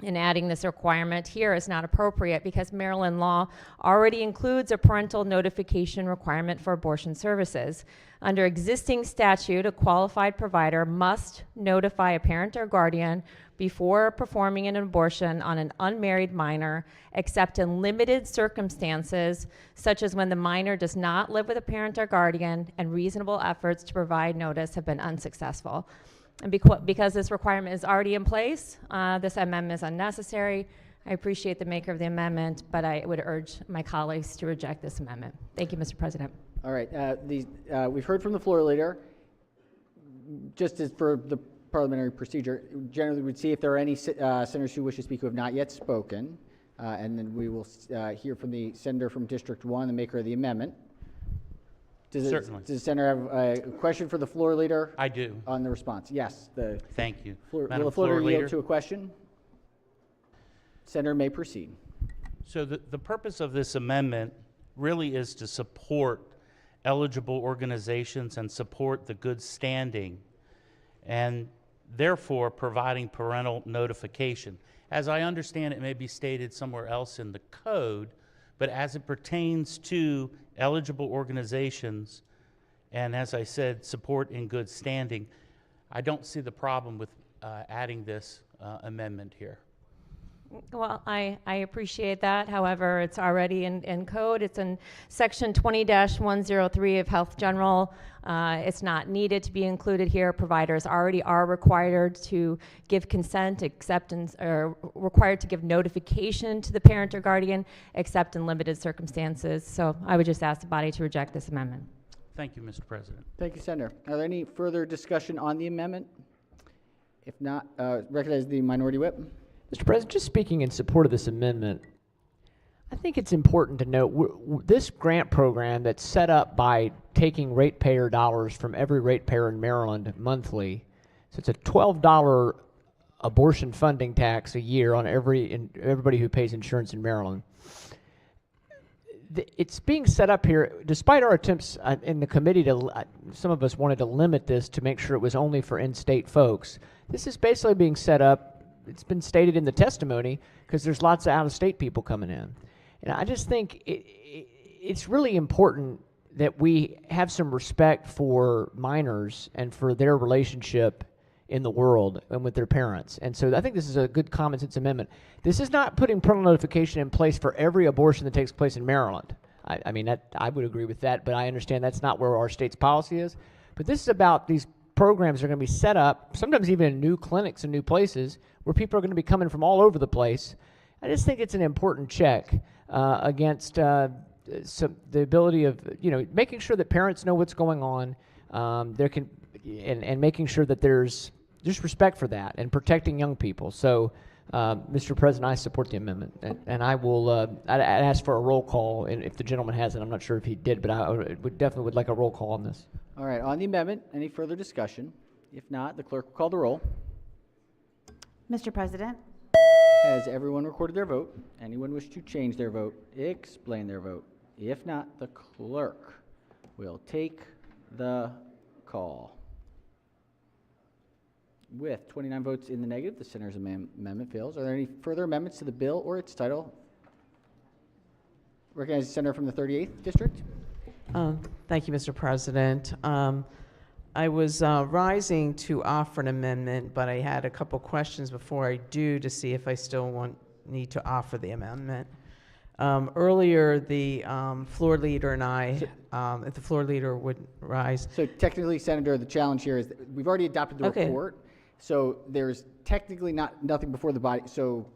And adding this requirement here is not appropriate because Maryland law already includes a parental notification requirement for abortion services. Under existing statute, a qualified provider must notify a parent or guardian before performing an abortion on an unmarried minor, except in limited circumstances, such as when the minor does not live with a parent or guardian and reasonable efforts to provide notice have been unsuccessful. And because this requirement is already in place, this amendment is unnecessary. I appreciate the maker of the amendment, but I would urge my colleagues to reject this amendment. Thank you, Mr. President. All right, we've heard from the floor leader. Just as for the parliamentary procedure, generally we'd see if there are any senators who wish to speak who have not yet spoken, and then we will hear from the senator from District 1, the maker of the amendment. Certainly. Does the senator have a question for the floor leader? I do. On the response, yes. Thank you. Will the floor leader yield to a question? Senator may proceed. So the purpose of this amendment really is to support eligible organizations and support the good standing, and therefore providing parental notification. As I understand, it may be stated somewhere else in the code, but as it pertains to eligible organizations, and as I said, support in good standing, I don't see the problem with adding this amendment here. Well, I appreciate that. However, it's already in code. It's in section 20-103 of Health General. It's not needed to be included here. Providers already are required to give consent, acceptance, or required to give notification to the parent or guardian, except in limited circumstances. So I would just ask the body to reject this amendment. Thank you, Mr. President. Thank you, Senator. Are there any further discussion on the amendment? If not, recognize the minority whip. Mr. President, just speaking in support of this amendment, I think it's important to note this grant program that's set up by taking ratepayer dollars from every ratepayer in Maryland monthly. So it's a $12 abortion funding tax a year on everybody who pays insurance in Maryland. It's being set up here, despite our attempts in the committee some of us wanted to limit this to make sure it was only for in-state folks. This is basically being set up. It's been stated in the testimony because there's lots of out-of-state people coming in. And I just think it's really important that we have some respect for minors and for their relationship in the world and with their parents. And so I think this is a good common sense amendment. This is not putting parental notification in place for every abortion that takes place in Maryland. I mean, I would agree with that, but I understand that's not where our state's policy is. But this is about these programs are going to be set up, sometimes even in new clinics and new places, where people are going to be coming from all over the place. I just think it's an important check against the ability of, making sure that parents know what's going on, and making sure that there's just respect for that and protecting young people. So, Mr. President, I support the amendment, and I will. I'd ask for a roll call, and if the gentleman has it, I'm not sure if he did, but I would definitely like a roll call on this. All right, on the amendment, any further discussion? If not, the clerk will call the roll. Mr. President, Has everyone recorded their vote? Anyone wish to change their vote? Explain their vote. If not, the clerk will take the call. With 29 votes in the negative, the senator's amendment fails. Are there any further amendments to the bill or its title? Recognize the senator from the 38th district. Thank you, Mr. President. I was rising to offer an amendment, but I had a couple questions before I do to see if I still need to offer the amendment. Earlier, the floor leader and I, if the floor leader would rise. So technically, Senator, the challenge here is that we've already adopted the report. So there's technically nothing before the body. So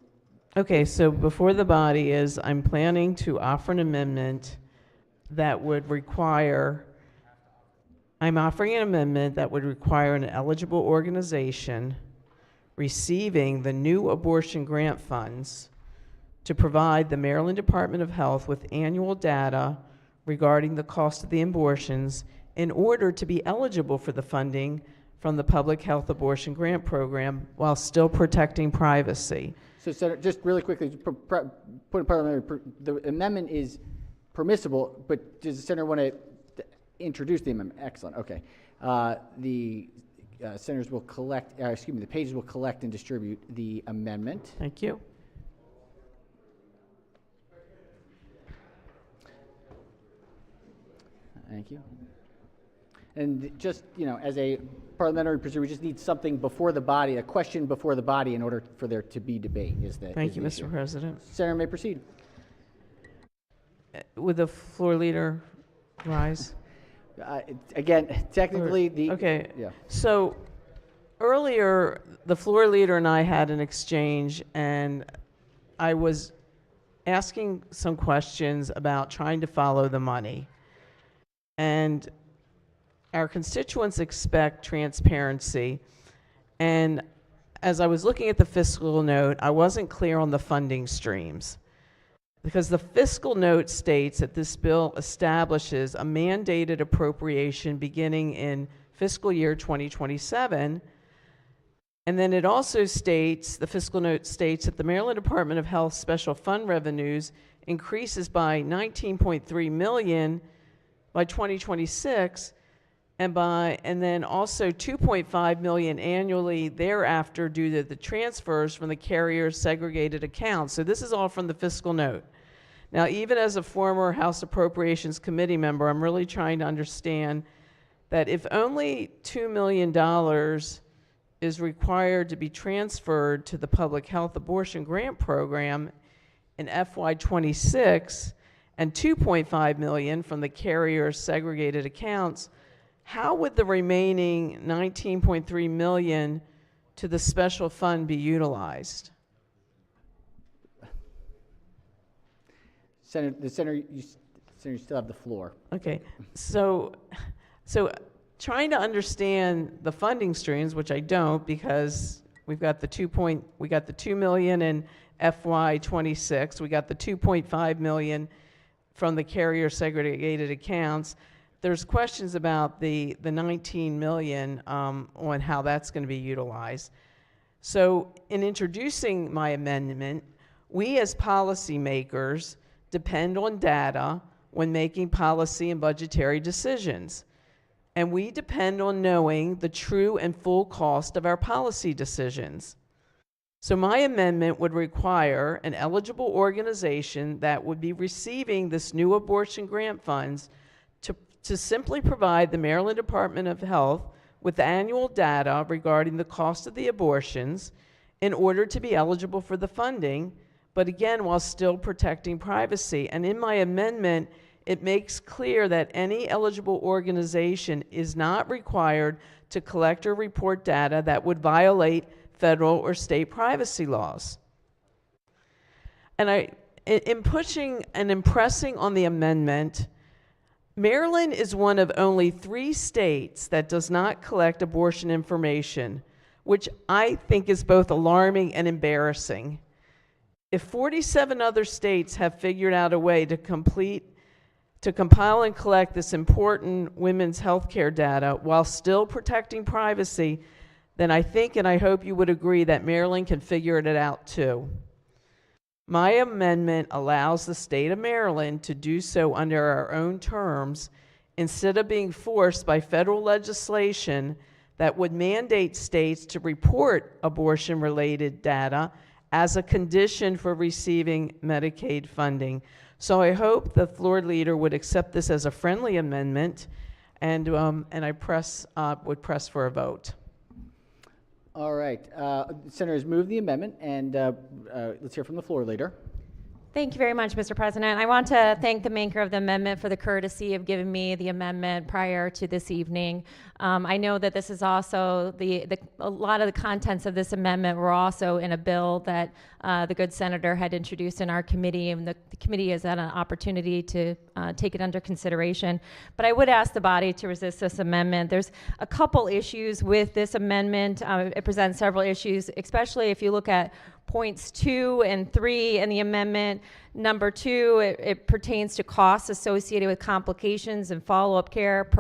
Okay, so before the body is, I'm planning to offer an amendment that would require, I'm offering an amendment that would require an eligible organization receiving the new abortion grant funds to provide the Maryland Department of Health with annual data regarding the cost of the abortions in order to be eligible for the funding from the Public Health Abortion Grant Program while still protecting privacy. So, Senator, just really quickly, put in parliamentary, the amendment is permissible, but does the senator want to introduce the amendment? Excellent. Okay. The senators will collect. The pages will collect and distribute the amendment. Thank you. Thank you. And just, as a parliamentary procedure, we just need something before the body, a question before the body in order for there to be debate. Thank you, Mr. President. Senator may proceed. Would the floor leader rise? Again, technically, Okay. Yeah. So earlier, the floor leader and I had an exchange, and I was asking some questions about trying to follow the money. And our constituents expect transparency. And as I was looking at the fiscal note, I wasn't clear on the funding streams. Because the fiscal note states that this bill establishes a mandated appropriation beginning in fiscal year 2027. And then it also states, the fiscal note states that the Maryland Department of Health special fund revenues increases by $19.3 million by 2026, and then also $2.5 million annually thereafter due to the transfers from the carrier's segregated accounts. So this is all from the fiscal note. Now, even as a former House Appropriations Committee member, I'm really trying to understand that if only $2 million is required to be transferred to the Public Health Abortion Grant Program in FY26 and $2.5 million from the carrier segregated accounts, how would the remaining $19.3 million to the special fund be utilized? Senator, you still have the floor. Okay, so trying to understand the funding streams, which I don't, because we've got the 2 million in FY26, we got the 2.5 million from the carrier segregated accounts. There's questions about the 19 million on how that's going to be utilized. So in introducing my amendment, we as policymakers depend on data when making policy and budgetary decisions. And we depend on knowing the true and full cost of our policy decisions. So my amendment would require an eligible organization that would be receiving this new abortion grant funds to simply provide the Maryland Department of Health with annual data regarding the cost of the abortions in order to be eligible for the funding, but again, while still protecting privacy. And in my amendment, it makes clear that any eligible organization is not required to collect or report data that would violate federal or state privacy laws. And in pushing and impressing on the amendment, Maryland is one of only 3 states that does not collect abortion information, which I think is both alarming and embarrassing. If 47 other states have figured out a way to compile and collect this important women's health care data while still protecting privacy, then I think and I hope you would agree that Maryland can figure it out too. My amendment allows the state of Maryland to do so under our own terms instead of being forced by federal legislation that would mandate states to report abortion-related data as a condition for receiving Medicaid funding. So I hope the floor leader would accept this as a friendly amendment, and I would press for a vote. All right. Senators, move the amendment, and let's hear from the floor leader. Thank you very much, Mr. President. I want to thank the maker of the amendment for the courtesy of giving me the amendment prior to this evening. I know that this is also a lot of the contents of this amendment were also in a bill that the good senator had introduced in our committee, and the committee has had an opportunity to take it under consideration. But I would ask the body to resist this amendment. There's a couple issues with this amendment. It presents several issues, especially if you look at points 2 and 3 in the amendment. Number 2, it pertains to costs associated with complications and follow-up care.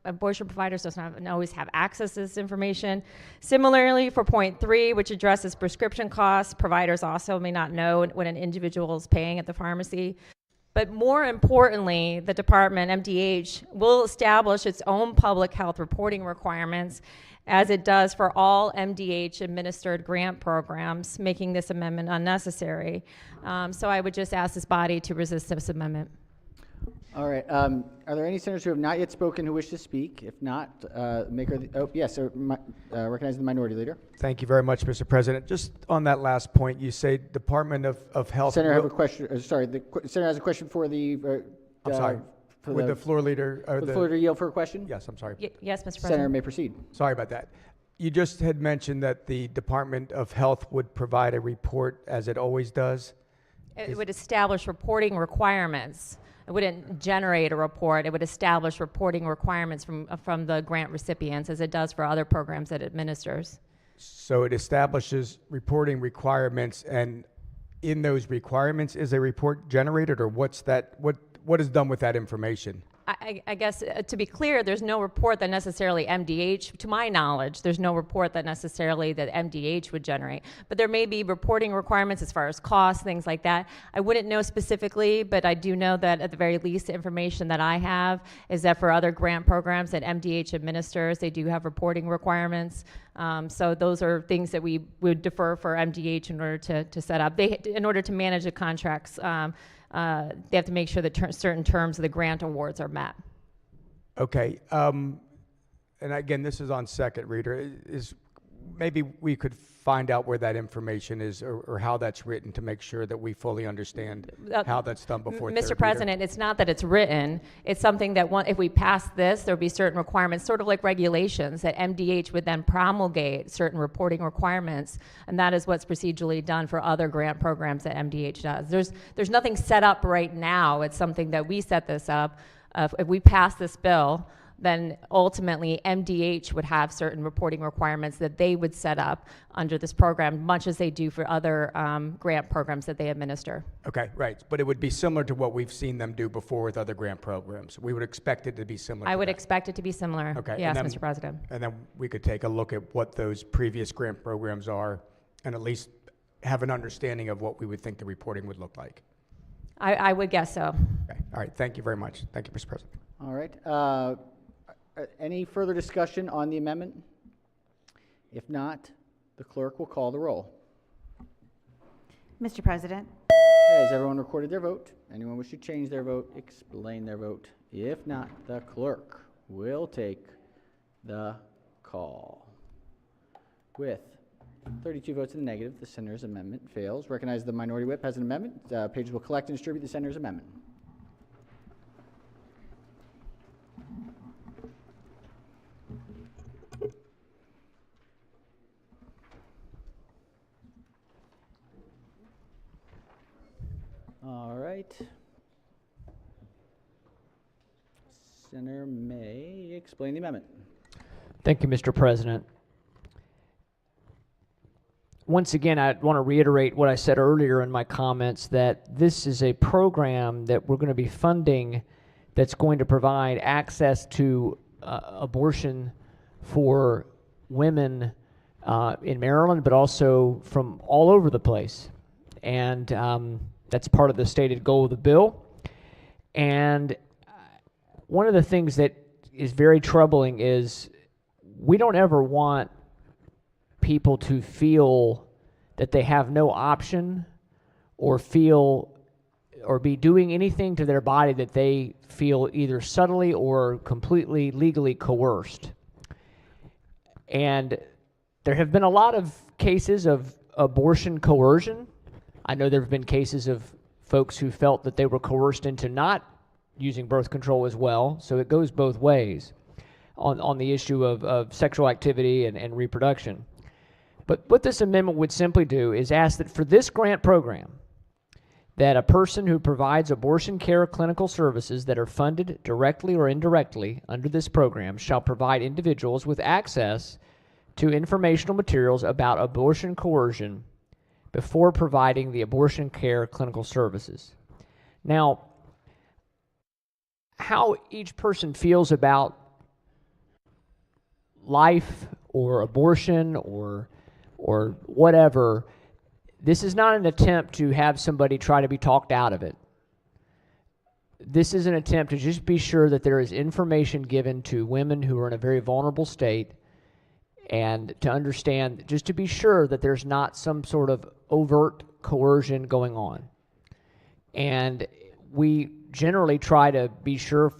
Abortion providers don't always have access to this information. Similarly, for point 3, which addresses prescription costs, providers also may not know what an individual is paying at the pharmacy. But more importantly, the department, MDH, will establish its own public health reporting requirements as it does for all MDH-administered grant programs, making this amendment unnecessary. So I would just ask this body to resist this amendment. All right. Are there any senators who have not yet spoken who wish to speak? If not, recognize the minority leader. Thank you very much, Mr. President. Just on that last point, you say Department of Health. Senator, I have a question. The senator has a question for the. I'm sorry. Would the floor leader? The floor leader yield for a question? Yes, I'm sorry. Yes, Mr. President. Senator may proceed. Sorry about that. You just had mentioned that the Department of Health would provide a report as it always does. It would establish reporting requirements. It wouldn't generate a report. It would establish reporting requirements from the grant recipients, as it does for other programs that it administers. So it establishes reporting requirements, and in those requirements, is a report generated, or what's that? What is done with that information? I guess to be clear, there's no report that necessarily MDH, to my knowledge, there's no report that necessarily that MDH would generate. But there may be reporting requirements as far as costs, things like that. I wouldn't know specifically, but I do know that at the very least, the information that I have is that for other grant programs that MDH administers, they do have reporting requirements. So those are things that we would defer for MDH in order to set up. In order to manage the contracts they have to make sure that certain terms of the grant awards are met. Okay. And again, this is on second reader. Is maybe we could find out where that information is or how that's written to make sure that we fully understand how that's done before third Mr. reader. President, it's not that it's written. It's something that if we pass this, there'll be certain requirements, sort of like regulations, that MDH would then promulgate certain reporting requirements, and that is what's procedurally done for other grant programs that MDH does. There's nothing set up right now. It's something that we set this up. If we pass this bill, then ultimately MDH would have certain reporting requirements that they would set up under this program, much as they do for other grant programs that they administer. Okay, right. But it would be similar to what we've seen them do before with other grant programs. We would expect it to be similar. I would expect it to be similar. Okay. Yes, and then, Mr. President. And then we could take a look at what those previous grant programs are and at least have an understanding of what we would think the reporting would look like. I would guess so. Okay. All right. Thank you very much. Thank you, Mr. President. All right. Any further discussion on the amendment? If not, the clerk will call the roll. Mr. President, Has everyone recorded their vote? Anyone wish to change their vote, explain their vote? If not, the clerk will take the call. With 32 votes in the negative, the senator's amendment fails. Recognize the minority whip has an amendment. Pages will collect and distribute the senator's amendment. All right. Senator may explain the amendment. Thank you, Mr. President. Once again, I want to reiterate what I said earlier in my comments, that this is a program that we're going to be funding that's going to provide access to abortion for women in Maryland, but also from all over the place. And that's part of the stated goal of the bill. And one of the things that is very troubling is we don't ever want people to feel that they have no option or feel or be doing anything to their body that they feel either subtly or completely legally coerced. And there have been a lot of cases of abortion coercion. I know there have been cases of folks who felt that they were coerced into not using birth control as well, so it goes both ways on the issue of sexual activity and reproduction. But what this amendment would simply do is ask that for this grant program, that a person who provides abortion care clinical services that are funded directly or indirectly under this program shall provide individuals with access to informational materials about abortion coercion before providing the abortion care clinical services. Now, how each person feels about life or abortion or whatever, this is not an attempt to have somebody try to be talked out of it. This is an attempt to just be sure that there is information given to women who are in a very vulnerable state, and to understand, just to be sure that there's not some sort of overt coercion going on. And we generally try to be sure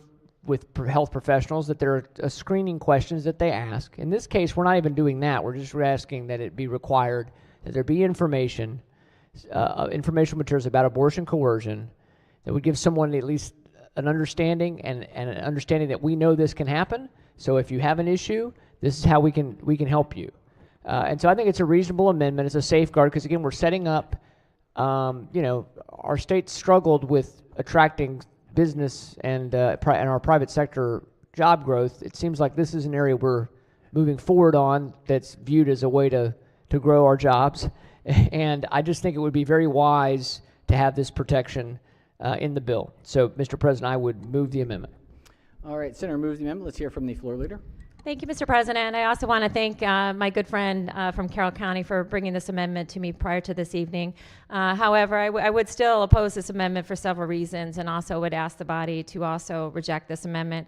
with health professionals that there are screening questions that they ask. In this case, we're not even doing that. We're just asking that it be required that there be informational materials about abortion coercion that would give someone at least an understanding and an understanding that we know this can happen. So if you have an issue, this is how we can help you. And so I think it's a reasonable amendment. It's a safeguard because, again, we're setting up, our state struggled with attracting business and our private sector job growth. It seems like this is an area we're moving forward on that's viewed as a way to grow our jobs. And I just think it would be very wise to have this protection in the bill. So, Mr. President, I would move the amendment. All right, Senator moves the amendment. Let's hear from the floor leader. Thank you, Mr. President. I also want to thank my good friend from Carroll County for bringing this amendment to me prior to this evening. However, I would still oppose this amendment for several reasons, and also would ask the body to also reject this amendment.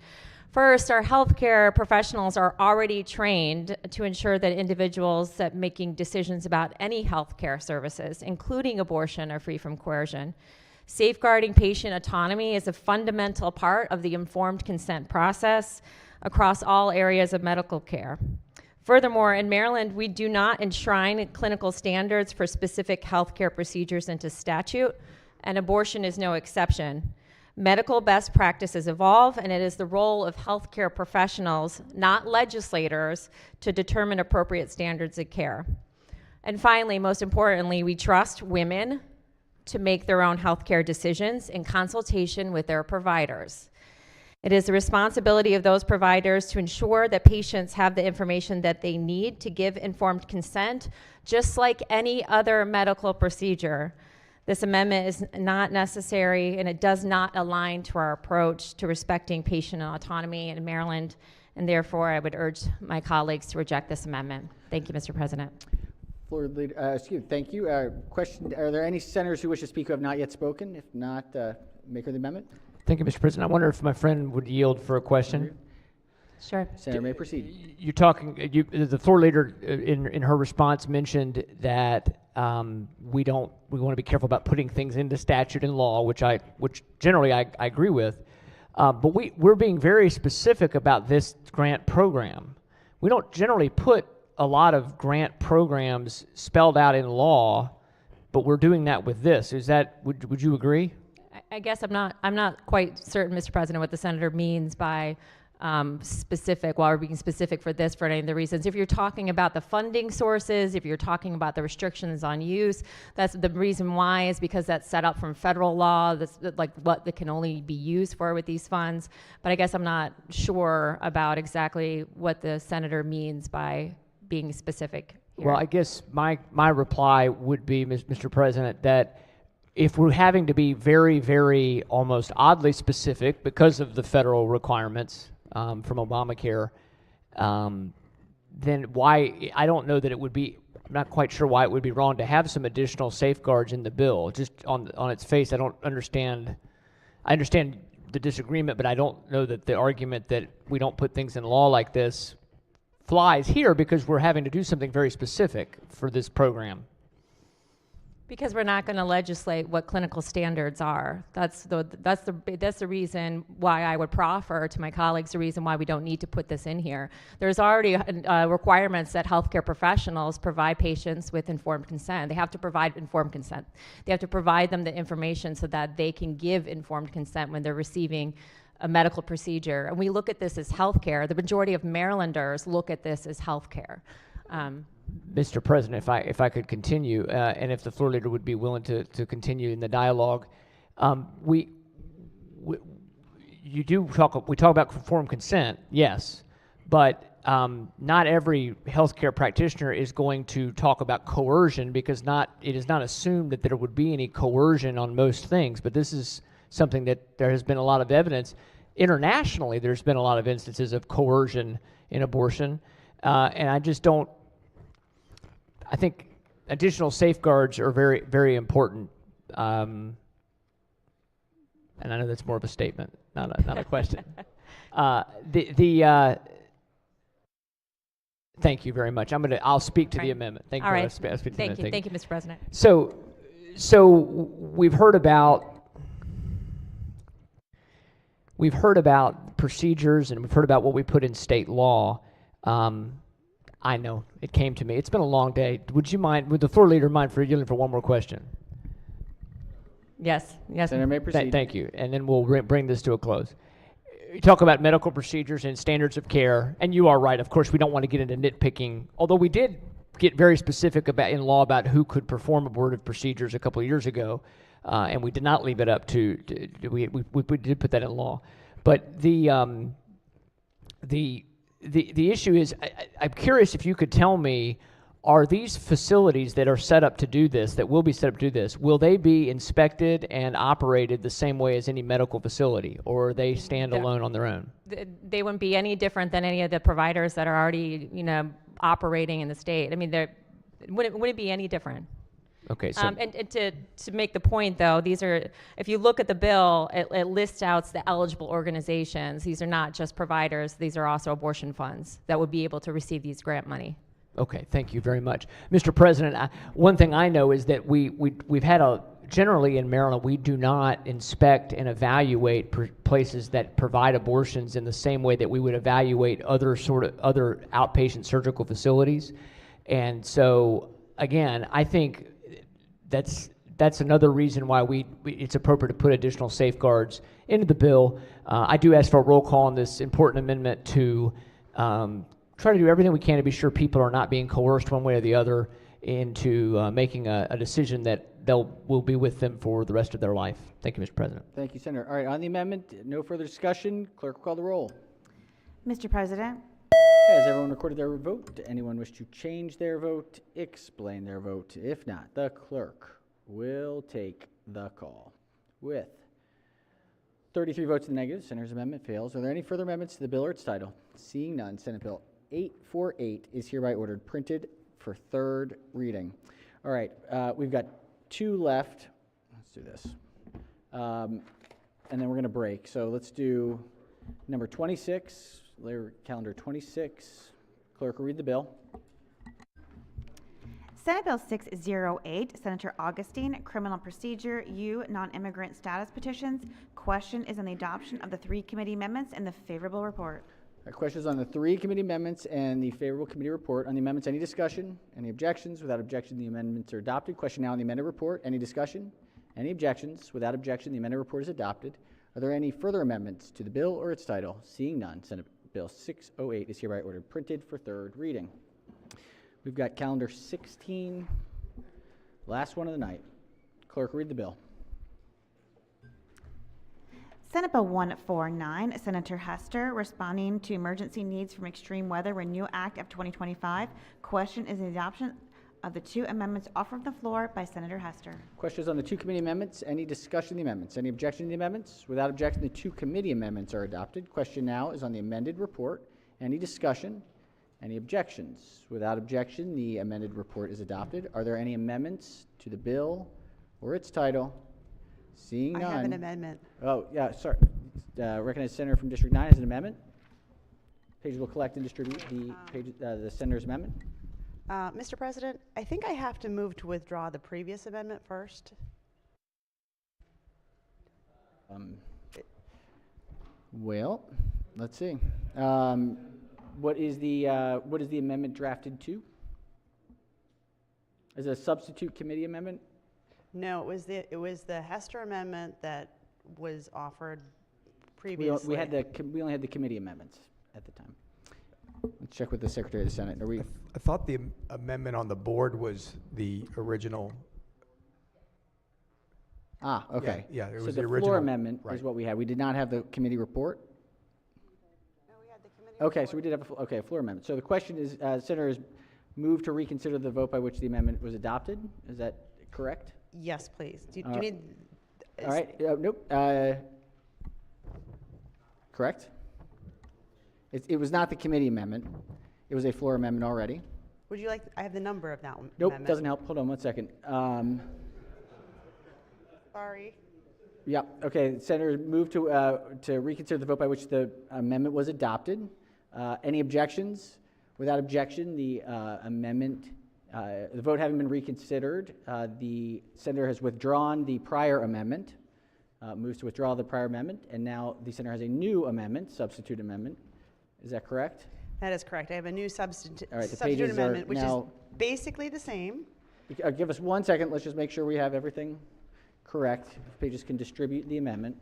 First, our healthcare professionals are already trained to ensure that individuals that making decisions about any healthcare services, including abortion, are free from coercion. Safeguarding patient autonomy is a fundamental part of the informed consent process across all areas of medical care. Furthermore, in Maryland, we do not enshrine clinical standards for specific healthcare procedures into statute, and abortion is no exception. Medical best practices evolve, and it is the role of healthcare professionals, not legislators, to determine appropriate standards of care. And finally, most importantly, we trust women to make their own healthcare decisions in consultation with their providers. It is the responsibility of those providers to ensure that patients have the information that they need to give informed consent, just like any other medical procedure. This amendment is not necessary, and it does not align to our approach to respecting patient autonomy in Maryland, and therefore I would urge my colleagues to reject this amendment. Thank you, Mr. President. Floor leader, thank you. Question, are there any senators who wish to speak who have not yet spoken? If not, maker of the amendment. Thank you, Mr. President. I wonder if my friend would yield for a question. Sure. Senator may proceed. You're talking, the floor leader in her response mentioned that we want to be careful about putting things into statute and law, which generally I agree with. But we're being very specific about this grant program. We don't generally put a lot of grant programs spelled out in law, but we're doing that with this. Would you agree? I guess I'm not quite certain, Mr. President, what the senator means by specific, while we're being specific for this, for any of the reasons. If you're talking about the funding sources, if you're talking about the restrictions on use, that's the reason why is because that's set up from federal law, that's like what that can only be used for with these funds. But I guess I'm not sure about exactly what the senator means by being specific here. Well, I guess my reply would be, Mr. President, that if we're having to be very, very almost oddly specific because of the federal requirements from Obamacare, then why, I don't know that it would be, I'm not quite sure why it would be wrong to have some additional safeguards in the bill. Just on its face, I understand the disagreement, but I don't know that the argument that we don't put things in law like this flies here because we're having to do something very specific for this program. Because we're not going to legislate what clinical standards are. That's the reason why I would proffer to my colleagues the reason why we don't need to put this in here. There's already requirements that healthcare professionals provide patients with informed consent. They have to provide informed consent. They have to provide them the information so that they can give informed consent when they're receiving a medical procedure. And we look at this as healthcare. The majority of Marylanders look at this as healthcare. Mr. President, if I could continue, and if the floor leader would be willing to continue in the dialogue, we talk about informed consent, yes, but not every healthcare practitioner is going to talk about coercion because it is not assumed that there would be any coercion on most things. But this is something that there has been a lot of evidence internationally. There's been a lot of instances of coercion in abortion, and I just don't. I think additional safeguards are very, very important, and I know that's more of a statement, not a question. Thank you very much. I'll speak to the amendment. Thank you. All right. Thank you, Mr. President. So we've heard about procedures, and we've heard about what we put in state law. I know, it came to me. It's been a long day. Would the floor leader mind for yielding for one more question? Yes. Senator may proceed. Thank you, and then we'll bring this to a close. You talk about medical procedures and standards of care, and you are right. Of course, we don't want to get into nitpicking, although we did get very specific in law about who could perform abortive procedures a couple of years ago, and we did not leave it up to we did put that in law. But the issue is, I'm curious if you could tell me, are these facilities that are set up to do this, that will be set up to do this, will they be inspected and operated the same way as any medical facility, or they stand alone on their own? They wouldn't be any different than any of the providers that are already, operating in the state. I mean, wouldn't it be any different? Okay. So And to make the point, though, these are, if you look at the bill, it lists out the eligible organizations. These are not just providers. These are also abortion funds that would be able to receive these grant money. Okay, thank you very much. Mr. President, one thing I know is that we've had generally in Maryland, we do not inspect and evaluate places that provide abortions in the same way that we would evaluate other outpatient surgical facilities. And so, again, I think that's another reason why it's appropriate to put additional safeguards into the bill. I do ask for a roll call on this important amendment to try to do everything we can to be sure people are not being coerced one way or the other into making a decision that will be with them for the rest of their life. Thank you, Mr. President. Thank you, Senator. All right, on the amendment, no further discussion. Clerk will call the roll. Mr. President, Has everyone recorded their vote? Anyone wish to change their vote? Explain their vote. If not, the clerk will take the call. With 33 votes in the negative, Senator's amendment fails. Are there any further amendments to the bill or its title? Seeing none, Senate Bill 848 is hereby ordered printed for third reading. All right, we've got 2 left. Let's do this. And then we're going to break. So let's do number 26, later calendar 26. Clerk will read the bill. Senate Bill 608, Senator Augustine, Criminal Procedure U, Non-Immigrant Status Petitions. Question is on the adoption of the 3 committee amendments and the favorable report. Questions on the 3 committee amendments and the favorable committee report. On the amendments, any discussion? Any objections? Without objection, the amendments are adopted. Question now on the amended report. Any discussion? Any objections? Without objection, the amended report is adopted. Are there any further amendments to the bill or its title? Seeing none, Senate Bill 608 is hereby ordered printed for third reading. We've got calendar 16, last one of the night. Clerk, read the bill. Senate Bill 149, Senator Hester, responding to emergency needs from extreme weather Renew Act of 2025. Question is the adoption of the 2 amendments offered from the floor by Senator Hester. Questions on the 2 committee amendments? Any discussion of the amendments? Any objection to the amendments? Without objection, the 2 committee amendments are adopted. Question now is on the amended report. Any discussion? Any objections? Without objection, the amended report is adopted. Are there any amendments to the bill or its title? Seeing none. I have an amendment. Oh, yeah, sorry. Recognized senator from District 9 has an amendment. Pages will collect and distribute the senator's amendment. Mr. President, I think I have to move to withdraw the previous amendment first. Well, let's see. What is the amendment drafted to? Is it a substitute committee amendment? No, it was the Hester amendment that was offered previously. We only had the committee amendments at the time. Let's check with the Secretary of the Senate. Are we? I thought the amendment on the board was the original. Ah, okay. Yeah, it so was the the original. floor amendment right. is what we had. We did not have the committee report. No, we had the committee Okay, report. so we did have a floor amendment. So the question is, Senator has moved to reconsider the vote by which the amendment was adopted. Is that correct? Yes, please. Do you need? All right. Nope. Correct. It was not the committee amendment. It was a floor amendment already. Would you like? I have the number of that one. Nope, amendment. doesn't help. Hold on 1 second. Sorry. Yeah. Okay. Senator moved to reconsider the vote by which the amendment was adopted. Any objections? Without objection, the amendment. The vote having been reconsidered, the senator has withdrawn the prior amendment, moves to withdraw the prior amendment, and now the senator has a new amendment, substitute amendment. Is that correct? That is correct. I have a new substitute All right, the substitute pages are amendment, which is now- basically the same. Give us 1 second. Let's just make sure we have everything correct. If pages can distribute the amendment.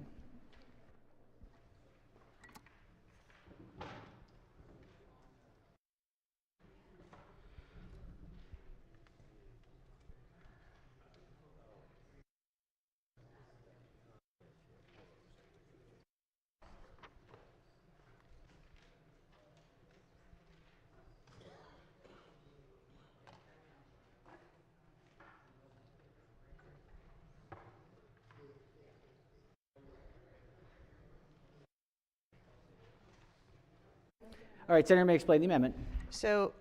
All right, Senator may explain the amendment. So,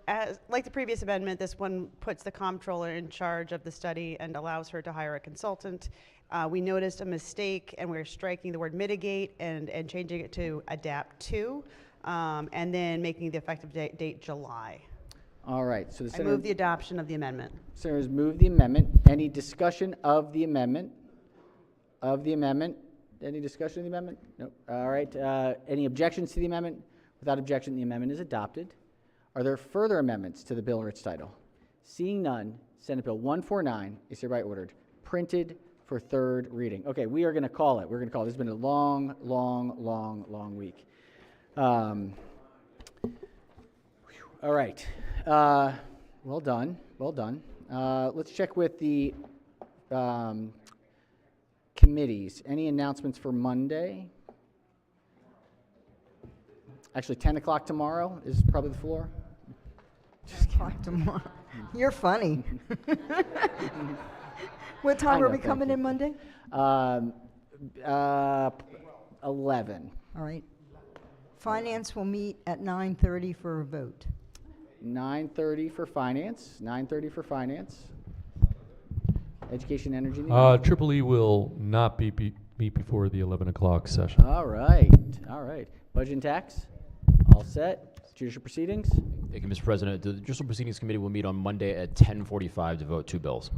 like the previous amendment, this one puts the comptroller in charge of the study and allows her to hire a consultant. We noticed a mistake, and we're striking the word mitigate and changing it to adapt to, and then making the effective date July. All right, so the I Senator, move the adoption of the amendment. Senators move the amendment. Any discussion of the amendment? Of the amendment? Any discussion of the amendment? No. All right, any objections to the amendment? Without objection, the amendment is adopted. Are there further amendments to the bill or its title? Seeing none, Senate Bill 149 is hereby ordered, printed for third reading. Okay, we are going to call it. We're going to call it. This has been a long, long, long, long week. All right. Well done. Well done. Let's check with the committees. Any announcements for Monday? Actually, 10 o'clock tomorrow is probably the floor. Just tomorrow. You're funny. What I time know, are we thank coming you. in Monday? 11. All right. Finance will meet at 9:30 for a vote. 9:30 for finance. 9:30 for finance. Education, energy. and the environment. Triple E will not meet before the 11 o'clock session. All right. All right. Budget and tax. All set. Judicial proceedings. Thank you, Mr. President. The Judicial Proceedings Committee will meet on Monday at 10:45 to vote 2 bills.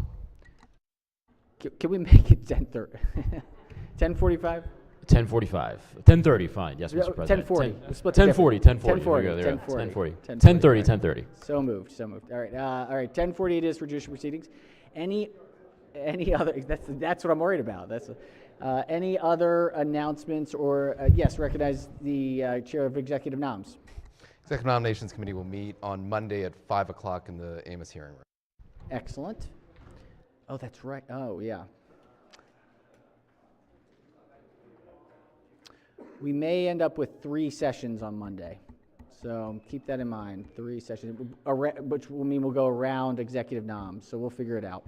Can we make it 10:30? 10:45? 10:45. 10:30, fine. Yes, Mr. President. 10:40. We'll split the 10:40. 10:40. There we go. 10:40. 10:40. 10:30. 10:30. So moved. So moved. All right. All right. 10:40 it is for judicial proceedings. Any other? That's what I'm worried about. That's any other announcements or yes, recognize the chair of executive noms. Executive Nominations Committee will meet on Monday at 5 o'clock in the Amos hearing room. Excellent. Oh, that's right. Oh, yeah. We may end up with 3 sessions on Monday. So keep that in mind. 3 sessions, which will mean we'll go around executive noms. So we'll figure it out.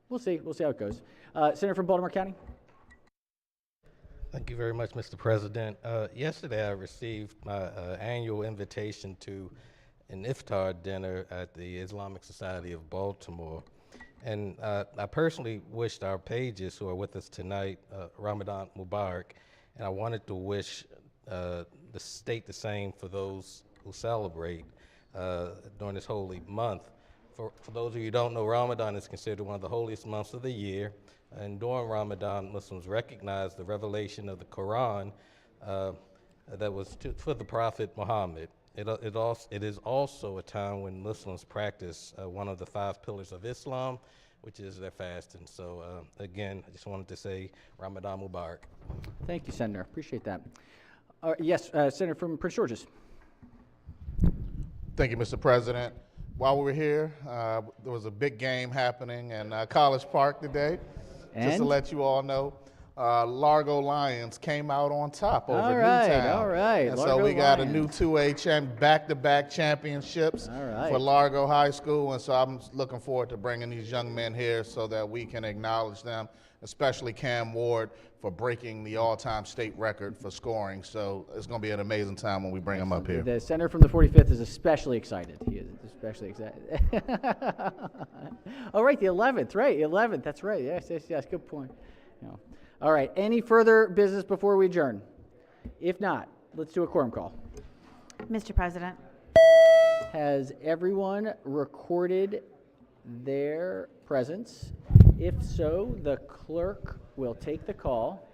We'll see. We'll see how it goes. Senator from Baltimore County. Thank you very much, Mr. President. Yesterday I received my annual invitation to an iftar dinner at the Islamic Society of Baltimore. And I personally wished our pages who are with us tonight, Ramadan Mubarak, and I wanted to wish the state the same for those who celebrate during this holy month. For those of you who don't know, Ramadan is considered one of the holiest months of the year. And during Ramadan, Muslims recognize the revelation of the Quran that was for the Prophet Muhammad. It is also a time when Muslims practice one of the 5 pillars of Islam, which is their fasting. So again, I just wanted to say Ramadan Mubarak. Thank you, Senator. Appreciate that. Yes, Senator from Prince George's. Thank you, Mr. President. While we were here, there was a big game happening in College Park today. Just to let you all know, Largo Lions came out on top over Newtown. All right. And Largo so we got a Lions. new 2A back-to-back championships for Largo High School. And so I'm looking forward to bringing these young men here so that we can acknowledge them, especially Cam Ward for breaking the all-time state record for scoring. So it's going to be an amazing time when we bring him up here. The senator from the 45th is especially excited. He is especially excited. Oh, right, the 11th, right, the 11th. That's right. Yes, yes, yes. Good point. No. All right. Any further business before we adjourn? If not, let's do a quorum call. Mr. President. Has everyone recorded their presence? If so, the clerk will take the call.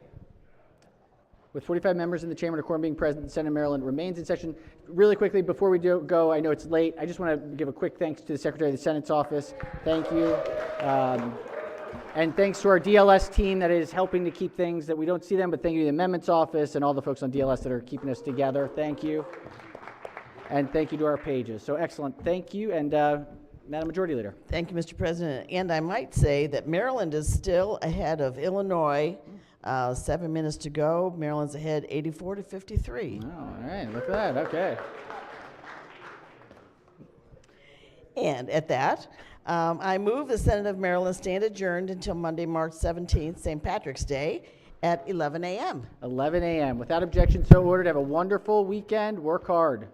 With 45 members in the chamber and a quorum being present, the Senate of Maryland remains in session. Really quickly, before we go, I know it's late. I just want to give a quick thanks to the Secretary of the Senate's office. Thank you. And thanks to our DLS team that is helping to keep things that we don't see them, but thank you to the Amendments Office and all the folks on DLS that are keeping us together. Thank you. And thank you to our pages. So excellent. Thank you. And Madam Majority Leader. Thank you, Mr. President. And I might say that Maryland is still ahead of Illinois. 7 minutes to go. Maryland's ahead 84-53. Oh, all right. Look at that. Okay. And at that, I move the Senate of Maryland stand adjourned until Monday, March 17th, St. Patrick's Day, at 11 a.m. 11 a.m. Without objection, so ordered. Have a wonderful weekend. Work hard.